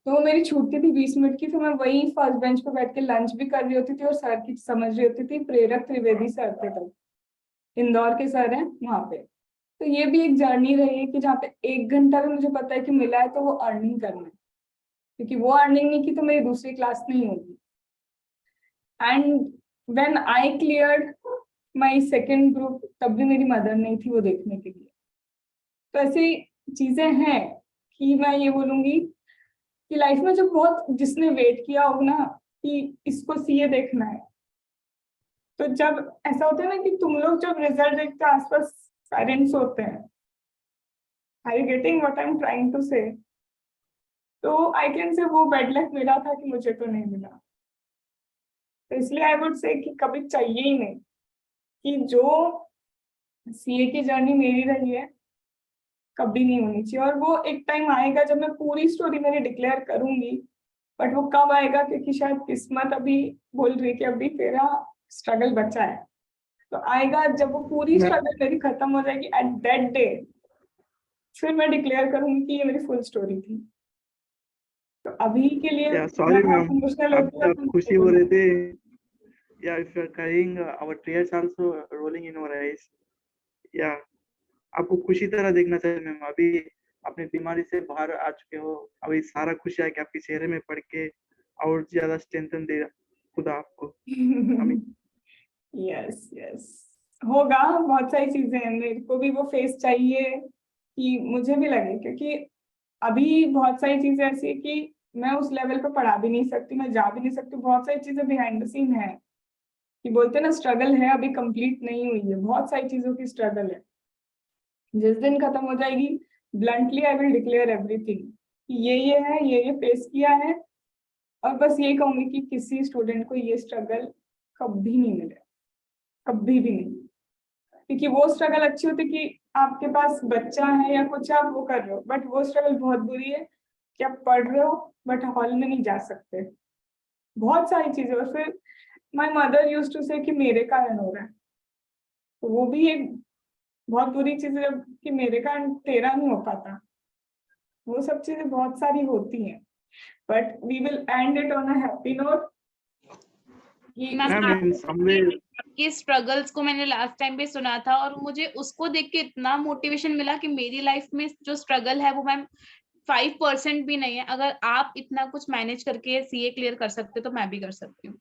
तो वो मेरी छूटती थी 20 मिनट की। फिर मैं वही फर्स्ट बेंच पे बैठ के लंच भी कर रही होती थी और सर की समझ रही होती थी। प्रेरक त्रिवेदी सर थे तब, इंदौर के सर हैं वहां पे। तो ये भी एक जर्नी रही है कि जहाँ पे 1 घंटा भी मुझे पता है कि मिला है तो वो अर्निंग करना है, क्योंकि वो अर्निंग नहीं की तो मेरी दूसरी क्लास नहीं होगी। And when I cleared my second group, तब भी मेरी मदर नहीं थी वो देखने के लिए। तो ऐसी चीजें हैं कि मैं ये बोलूंगी कि लाइफ में जो बहुत जिसने वेट किया हो ना कि इसको सीए देखना है, तो जब ऐसा होता है ना कि तुम लोग जब रिजल्ट देखते हो आसपास पेरेंट्स होते हैं, are you getting what I am trying to say? तो आई कैन से वो बैड लक मिला था कि मुझे तो नहीं मिला। तो इसलिए आई वुड से कि कभी चाहिए ही नहीं कि जो सीए की जर्नी मेरी रही है कभी नहीं होनी चाहिए। और वो एक टाइम आएगा जब मैं पूरी स्टोरी मेरी डिक्लेयर करूंगी, बट वो कब आएगा क्योंकि शायद किस्मत अभी बोल रही है कि अभी तेरा स्ट्रगल बचा है। तो आएगा जब वो पूरी स्ट्रगल मेरी खत्म हो जाएगी, एट दैट डे फिर मैं डिक्लेयर करूंगी कि ये मेरी फुल स्टोरी थी। तो अभी के लिए सॉरी मैम, इमोशनल आप होती जब खुशी हो रहे थे, या if you are crying, our tears also rolling in our eyes, या आपको खुशी तरह देखना चाहिए मैम। अभी अपनी बीमारी से बाहर आ चुके हो, अभी सारा खुशी है कि आपके चेहरे में पड़ के और ज्यादा स्ट्रेंथन दे खुदा आपको। यस यस, होगा, बहुत सारी चीजें हैं, मेरे को भी वो फेस चाहिए कि मुझे भी लगे, क्योंकि अभी बहुत सारी चीजें ऐसी है कि मैं उस लेवल पे पढ़ा भी नहीं सकती, मैं जा भी नहीं सकती। बहुत सारी चीजें बिहाइंड द सीन है कि बोलते हैं ना स्ट्रगल है, अभी कंप्लीट नहीं हुई है, बहुत सारी चीजों की स्ट्रगल है। जिस दिन खत्म हो जाएगी, bluntly I will declare everything कि ये है, ये फेस किया है। और बस यही कहूंगी कि किसी स्टूडेंट को ये स्ट्रगल कभी नहीं मिले, कभी भी नहीं। क्योंकि वो स्ट्रगल अच्छी होती कि आपके पास बच्चा है या कुछ आप वो कर रहे हो, बट वो स्ट्रगल बहुत बुरी है कि आप पढ़ रहे हो बट हॉल में नहीं जा सकते, बहुत सारी चीजें। और फिर my mother used to say कि मेरे कारण हो रहा है, तो वो भी एक बहुत बुरी चीज है जब कि मेरे कारण तेरा नहीं हो पाता। वो सब चीजें बहुत सारी होती हैं, but we will end it on a happy note. आपकी स्ट्रगल्स को मैंने लास्ट टाइम भी सुना था और मुझे उसको देख के इतना मोटिवेशन मिला कि मेरी लाइफ में जो स्ट्रगल है वो मैम 5% भी नहीं है। अगर आप इतना कुछ मैनेज करके सीए क्लियर कर सकते तो मैं भी कर सकती हूँ।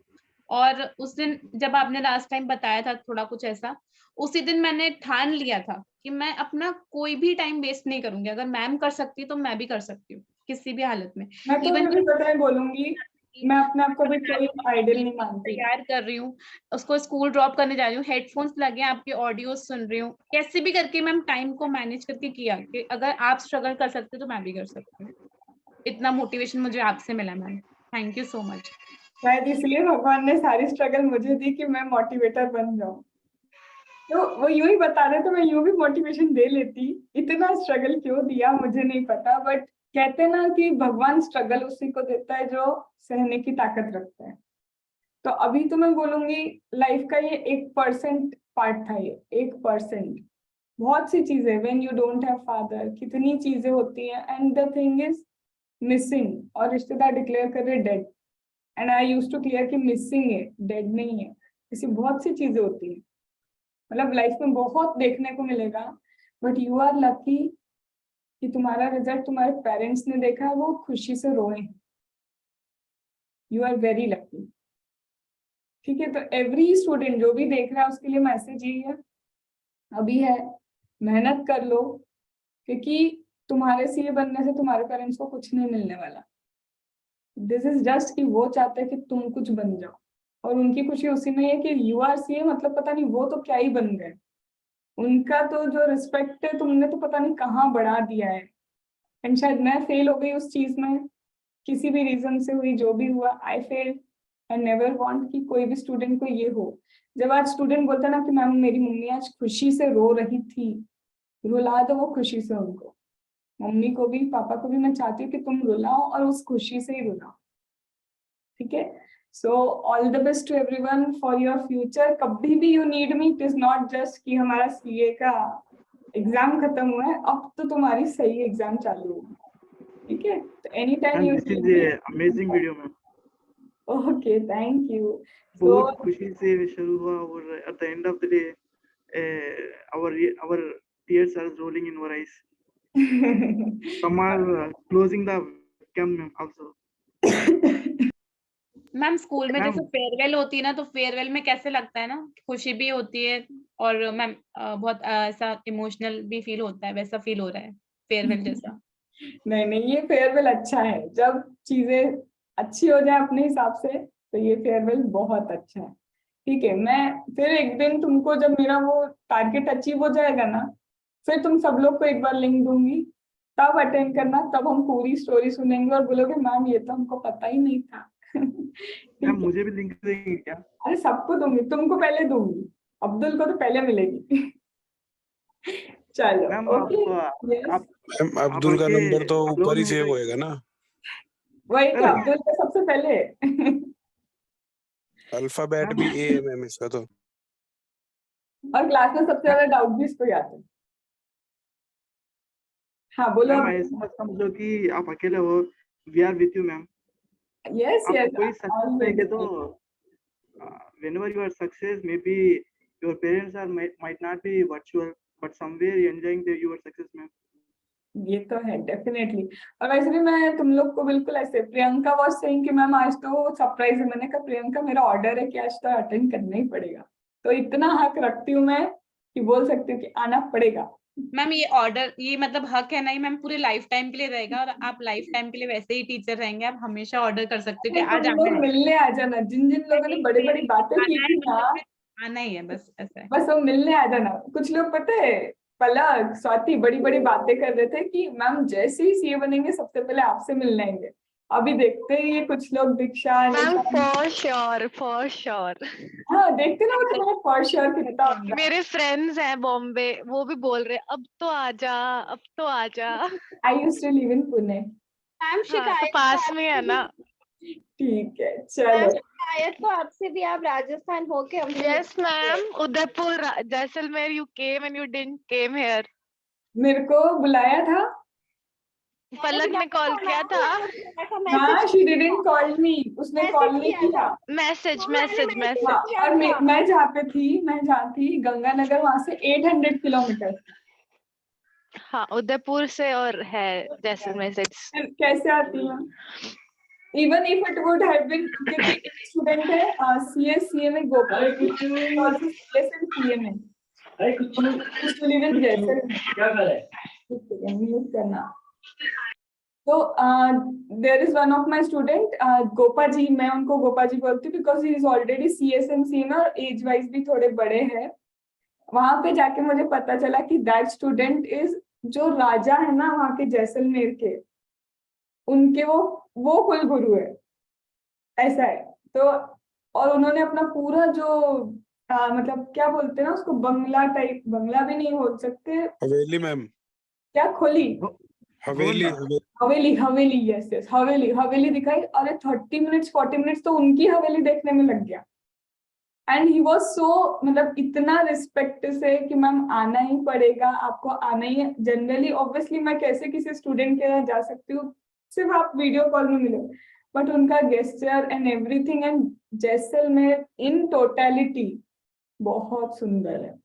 और उस दिन जब आपने लास्ट टाइम बताया था थोड़ा कुछ ऐसा, उसी दिन मैंने ठान लिया था कि मैं अपना कोई भी टाइम वेस्ट नहीं करूंगी। अगर मैम कर सकती तो मैं भी कर सकती हूँ किसी भी हालत में। मैं तो इवन मुझे पता है बोलूंगी, मैं अपने आप को भी कोई आइडल नहीं मानती। तैयार कर रही हूँ, उसको स्कूल ड्रॉप करने जा रही हूँ, हेडफोन्स लगे आपके ऑडियो सुन रही हूँ, कैसे भी करके मैम टाइम को मैनेज करके किया कि अगर आप स्ट्रगल कर सकते तो मैं भी कर सकती हूँ। इतना मोटिवेशन मुझे आपसे मिला ma'am, thank you so much. शायद इसलिए भगवान ने सारी स्ट्रगल मुझे दी कि मैं मोटिवेटर बन जाऊं। तो वो यूं ही बता रहे तो मैं यूं भी मोटिवेशन दे लेती। इतना स्ट्रगल क्यों दिया मुझे नहीं पता, बट कहते हैं ना कि भगवान स्ट्रगल उसी को देता है जो सहने की ताकत रखता है। तो अभी तो मैं बोलूंगी लाइफ का ये 1% पार्ट था, ये 1%। बहुत सी चीजें, when you don't have father, कितनी चीजें होती हैं, and the thing is missing, और रिश्तेदार डिक्लेयर कर रहे dead, and I used to clear कि मिसिंग है, डेड नहीं है। ऐसी बहुत सी चीजें होती हैं, मतलब लाइफ में बहुत देखने को मिलेगा, बट यू आर लकी कि तुम्हारा रिजल्ट तुम्हारे पेरेंट्स ने देखा है, वो खुशी से रोए। You are very lucky. ठीक है, तो एवरी स्टूडेंट जो भी देख रहा है उसके लिए मैसेज यही है, अभी है, मेहनत कर लो, क्योंकि तुम्हारे सीए बनने से तुम्हारे पेरेंट्स को कुछ नहीं मिलने वाला। दिस इज जस्ट कि वो चाहते हैं कि तुम कुछ बन जाओ, और उनकी खुशी उसी में है कि यू आर सीए, मतलब पता नहीं वो तो क्या ही बन गए। उनका तो जो रिस्पेक्ट है तुमने तो पता नहीं कहाँ बढ़ा दिया है। एंड शायद मैं फेल हो गई उस चीज में, किसी भी रीजन से हुई, जो भी हुआ, आई फेल। आई नेवर वांट कि कोई भी स्टूडेंट को ये हो। जब आज स्टूडेंट बोलता ना कि मैम मेरी मम्मी आज खुशी से रो रही थी, रुला दो वो खुशी से उनको। मम्मी को भी पापा को भी मैं चाहती हूँ कि तुम रुलाओ, और उस खुशी से ही रुलाओ। ठीक है, so all the best to everyone for your future. कभी भी you need me, it is not just कि हमारा सीए का एग्जाम खत्म हुआ है, अब तो तुम्हारी सही एग्जाम चालू होगी। ठीक है, तो any time you this is a amazing video ma'am. Okay, thank you. बहुत खुशी से शुरू हुआ और at the end of the day our tears are rolling in our eyes. Some are closing the cam also. Ma'am school में मैम जैसे फेयरवेल होती है ना, तो फेयरवेल में कैसे लगता है ना, खुशी भी होती है और मैम बहुत ऐसा इमोशनल भी फील होता है, वैसा फील हो रहा है फेयरवेल जैसा। नहीं नहीं, ये फेयरवेल अच्छा है। जब चीजें अच्छी हो जाए अपने हिसाब से तो ये फेयरवेल बहुत अच्छा है। ठीक है, मैं फिर एक दिन तुमको जब मेरा वो टारगेट अचीव हो जाएगा ना, फिर तुम सब लोग को एक बार लिंक दूंगी, तब अटेंड करना, तब हम पूरी स्टोरी सुनेंगे और बोलोगे मैम ये तो हमको पता ही नहीं था। ठीक मैम है, मुझे भी लिंक देंगे क्या? अरे सबको दूंगी, तुमको पहले दूंगी, अब्दुल को तो पहले मिलेगी। चलो मैम ओके। आप मैम अब्दुल का नंबर तो आप लोगों ऊपर ही ने सेव बताया। होएगा ना, वही तो, अरे अब्दुल का सबसे पहले। अल्फाबेट भी ए है मैम इसका तो। और क्लास में सबसे ज्यादा डाउट भी इसको ही आते हैं। हाँ बोलो। मैम ऐसा मत समझो कि आप अकेले हो, we are with you ma'am. Yes आपको यस, कोई सक्सेस देखे तो whenever you are success, maybe your parents are might not be virtual, but somewhere you're enjoying your success ma'am. ये तो है डेफिनेटली। और वैसे भी मैं तुम लोग को बिल्कुल ऐसे, प्रियंका वाज सेइंग कि मैम आज तो सरप्राइज है। मैंने कहा प्रियंका मेरा ऑर्डर है कि आज तो अटेंड करना ही पड़ेगा, तो इतना हक रखती हूँ मैं कि बोल सकती हूँ कि आना पड़ेगा। मैम ये ऑर्डर, ये मतलब हक है नहीं मैम, पूरे लाइफ टाइम के लिए रहेगा, और आप लाइफ टाइम के लिए वैसे ही टीचर रहेंगे, आप हमेशा ऑर्डर कर सकते हो कि आज तुम आना लोग है। मिलने आ जाना, जिन जिन लोगों ने बड़ी बड़ी बातें की आना है थी ना, मतलब फिर आना ही है, बस ऐसा है। बस वो मिलने आ जाना। कुछ लोग पता है, पलक स्वाति बड़ी बड़ी बातें कर रहे थे कि मैम जैसे ही सीए बनेंगे सबसे पहले आपसे मिलने आएंगे। अभी देखते हैं ये कुछ लोग, Diksha, ma'am Nisha, for sure for sure. हाँ देखते ना वो तुम्हारा फॉर श्योर कितना होता है। मेरे फ्रेंड्स हैं बॉम्बे, वो भी बोल रहे अब तो आजा, अब तो आजा। I used to live in Pune. Ma'am हाँ तो शिकायत पास में है ना। ठीक है, मैम चलो। शिकायत तो आपसे भी, आप राजस्थान होके हमसे yes ma'am, Udaipur Jaisalmer, you came and you didn't came here. मेरे को बुलाया था। पलक ने कॉल किया था। हाँ, शी डिडंट कॉल मी, उसने कॉल नहीं किया। मैसेज तो मैंने मैसेज मैसेज हाँ, मैसेज। किया और था। मैं जहाँ पे थी, मैं जहाँ थी गंगानगर, वहां से 800 किलोमीटर। हाँ उदयपुर से और है जैसलमेर से। कैसे आती है? Even if it would have been, क्योंकि एक स्टूडेंट है सीएस सीए में, Gopal also CS and CA में, used to live in Jaisalmer. क्या कर रहा है? म्यूट करना। तो there is one of my student Gopa ji, मैं उनको गोपा जी बोलती हूँ because he is already CS and CA में और एज वाइज भी थोड़े बड़े हैं। वहां पे जाके मुझे पता चला कि दैट स्टूडेंट इज, जो राजा है ना वहां के जैसलमेर के, उनके वो कुल गुरु है। ऐसा है, तो और उन्होंने अपना पूरा जो मतलब क्या बोलते हैं ना उसको, बंगला टाइप, बंगला भी नहीं बोल सकते, हवेली मैम, क्या खोली, हवेली हवेली, हवेली, यस यस, हवेली, हवेली दिखाई। अरे 30 मिनट्स 40 मिनट्स तो उनकी हवेली देखने में लग गया। एंड ही वॉज सो, मतलब इतना रिस्पेक्ट से कि मैम आना ही पड़ेगा, आपको आना ही है। जनरली ऑब्वियसली मैं कैसे किसी स्टूडेंट के यहाँ जा सकती हूँ, सिर्फ आप वीडियो कॉल में मिलो, बट उनका gesture and everything and Jaisalmer in totality बहुत सुंदर है।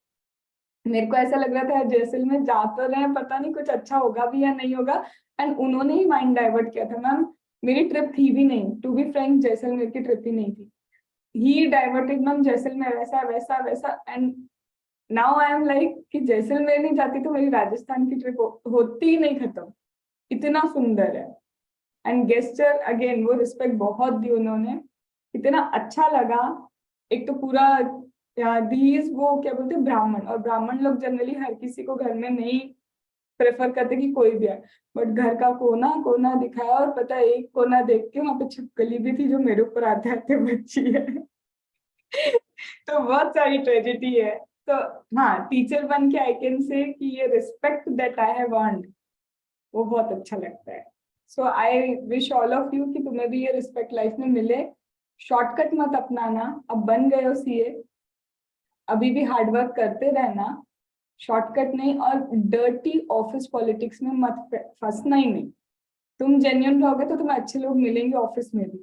मेरे को ऐसा लग रहा था जैसलमेर जा तो रहे हैं, पता नहीं कुछ अच्छा होगा भी या नहीं होगा। एंड उन्होंने ही माइंड डाइवर्ट किया था। मैम मेरी ट्रिप थी भी नहीं, टू बी फ्रैंक जैसलमेर की ट्रिप ही नहीं थी, ही डाइवर्टेड मैम जैसलमेर वैसा वैसा वैसा। And now I am like कि जैसलमेर नहीं जाती तो मेरी राजस्थान की ट्रिप होती ही नहीं खत्म, इतना सुंदर है। एंड गेस्चर अगेन, वो रिस्पेक्ट बहुत दी उन्होंने, इतना अच्छा लगा। एक तो पूरा दीज वो क्या बोलते हैं ब्राह्मण, और ब्राह्मण लोग जनरली हर किसी को घर में नहीं प्रेफर करते कि कोई भी आए, बट घर का कोना कोना दिखाया। और पता है एक कोना देख के वहां पे छिपकली भी थी जो मेरे ऊपर आते आते बच्ची है। तो बहुत सारी ट्रेजेडी है। तो हाँ, टीचर बन के आई कैन से कि ये respect that I have earned, वो बहुत अच्छा लगता है। So I wish all of you कि तुम्हें भी ये रिस्पेक्ट लाइफ में मिले। शॉर्टकट मत अपनाना, अब बन गए हो सीए, अभी भी हार्डवर्क करते रहना, शॉर्टकट नहीं। और डर्टी ऑफिस पॉलिटिक्स में मत फंसना ही नहीं। तुम जेन्युइन रहोगे तो तुम्हें अच्छे लोग मिलेंगे ऑफिस में भी।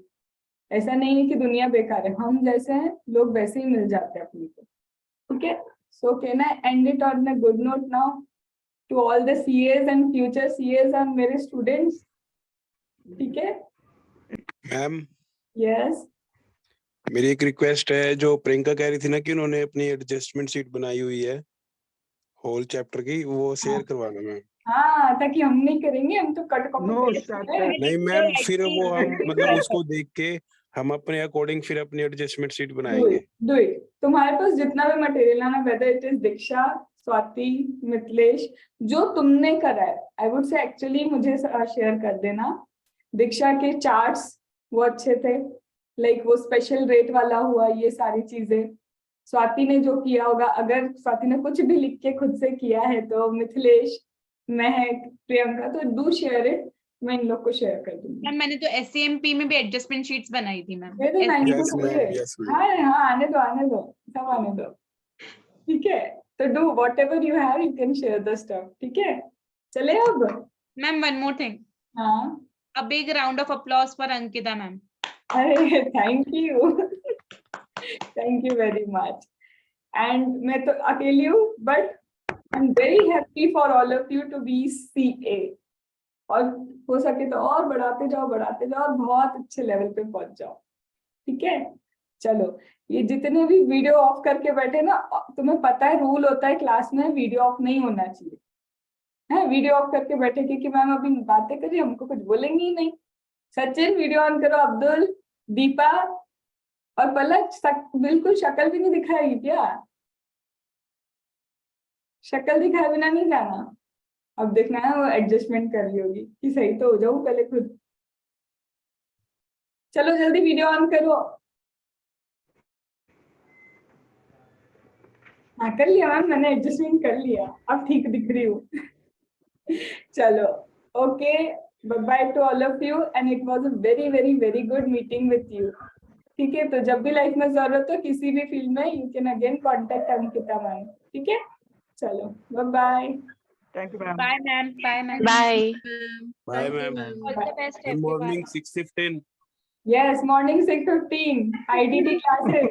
ऐसा नहीं है कि दुनिया बेकार है, हम जैसे हैं लोग वैसे ही मिल जाते हैं अपने को, ठीक है। So can I end it on a good note now to all the CAs and future CAs and मेरे स्टूडेंट्स, ठीक है। मैम यस, मेरी एक रिक्वेस्ट है, जो प्रियंका कह रही थी ना कि उन्होंने अपनी एडजस्टमेंट शीट बनाई हुई है होल चैप्टर की, वो शेयर करवाना मैम। हाँ, ताकि हम नहीं करेंगे, हम तो कट कॉपी नहीं मैम, फिर वो हम मतलब उसको देख के हम अपने अकॉर्डिंग फिर अपनी एडजस्टमेंट शीट बनाएंगे। Do it. तुम्हारे पास जितना भी मटेरियल है ना, वेदर इट इज दीक्षा, स्वाति, मिथिलेश, जो तुमने करा है, आई वुड से एक्चुअली मुझे शेयर कर देना। दीक्षा के चार्ट्स वो अच्छे थे, लाइक वो स्पेशल रेट वाला हुआ, ये सारी चीजें। स्वाति ने जो किया होगा, अगर स्वाति ने कुछ भी लिख के खुद से किया है तो मिथिलेश, महक, प्रियंका, तो डू शेयर इट, मैं इन लोग को शेयर कर दूंगी। मैम मैंने तो एससीएमपी में भी एडजस्टमेंट शीट्स बनाई थी ma'am. Very nice, Yes, ma'am. Yes, ma'am. हाँ, आने दो, सब आने दो, ठीक है। तो do whatever you have, you can share the stuff, ठीक है। चले अब। मैम वन मोर थिंग, हाँ, a big round of applause for Ankita ma'am. अरे thank you, thank you very much. And मैं तो अकेली हूँ, but I am very happy for all of you to be CA, और हो सके तो और बढ़ाते जाओ और बहुत अच्छे लेवल पे पहुंच जाओ, ठीक है। चलो, ये जितने भी वीडियो ऑफ करके बैठे ना, तुम्हें पता है रूल होता है क्लास में, वीडियो ऑफ नहीं होना चाहिए, है। वीडियो ऑफ करके बैठे क्योंकि मैम अभी बातें करिए, हमको कुछ बोलेंगे ही नहीं। सचिन वीडियो ऑन करो, अब्दुल, दीपा और पलक, बिल्कुल शक्ल भी नहीं दिखाएगी क्या? शक्ल दिखाए बिना नहीं जाना। अब देखना है वो एडजस्टमेंट कर रही होगी कि सही तो हो जाऊं पहले खुद। चलो जल्दी वीडियो ऑन करो। हाँ कर लिया मैम, मैंने एडजस्टमेंट कर लिया, अब ठीक दिख रही हूँ। चलो, okay, by two all of you, and it was a very very very good meeting with you, ठीक है। तो जब भी लाइफ में जरूरत हो किसी भी फील्ड में, you can again contact Ankita ma'am, ठीक है। चलो, bye. Thank you ma'am. Bye ma'am, bye ma'am, bye. Bye ma'am. All the best good morning 6:15। Yes, morning 6:15 IDT classes.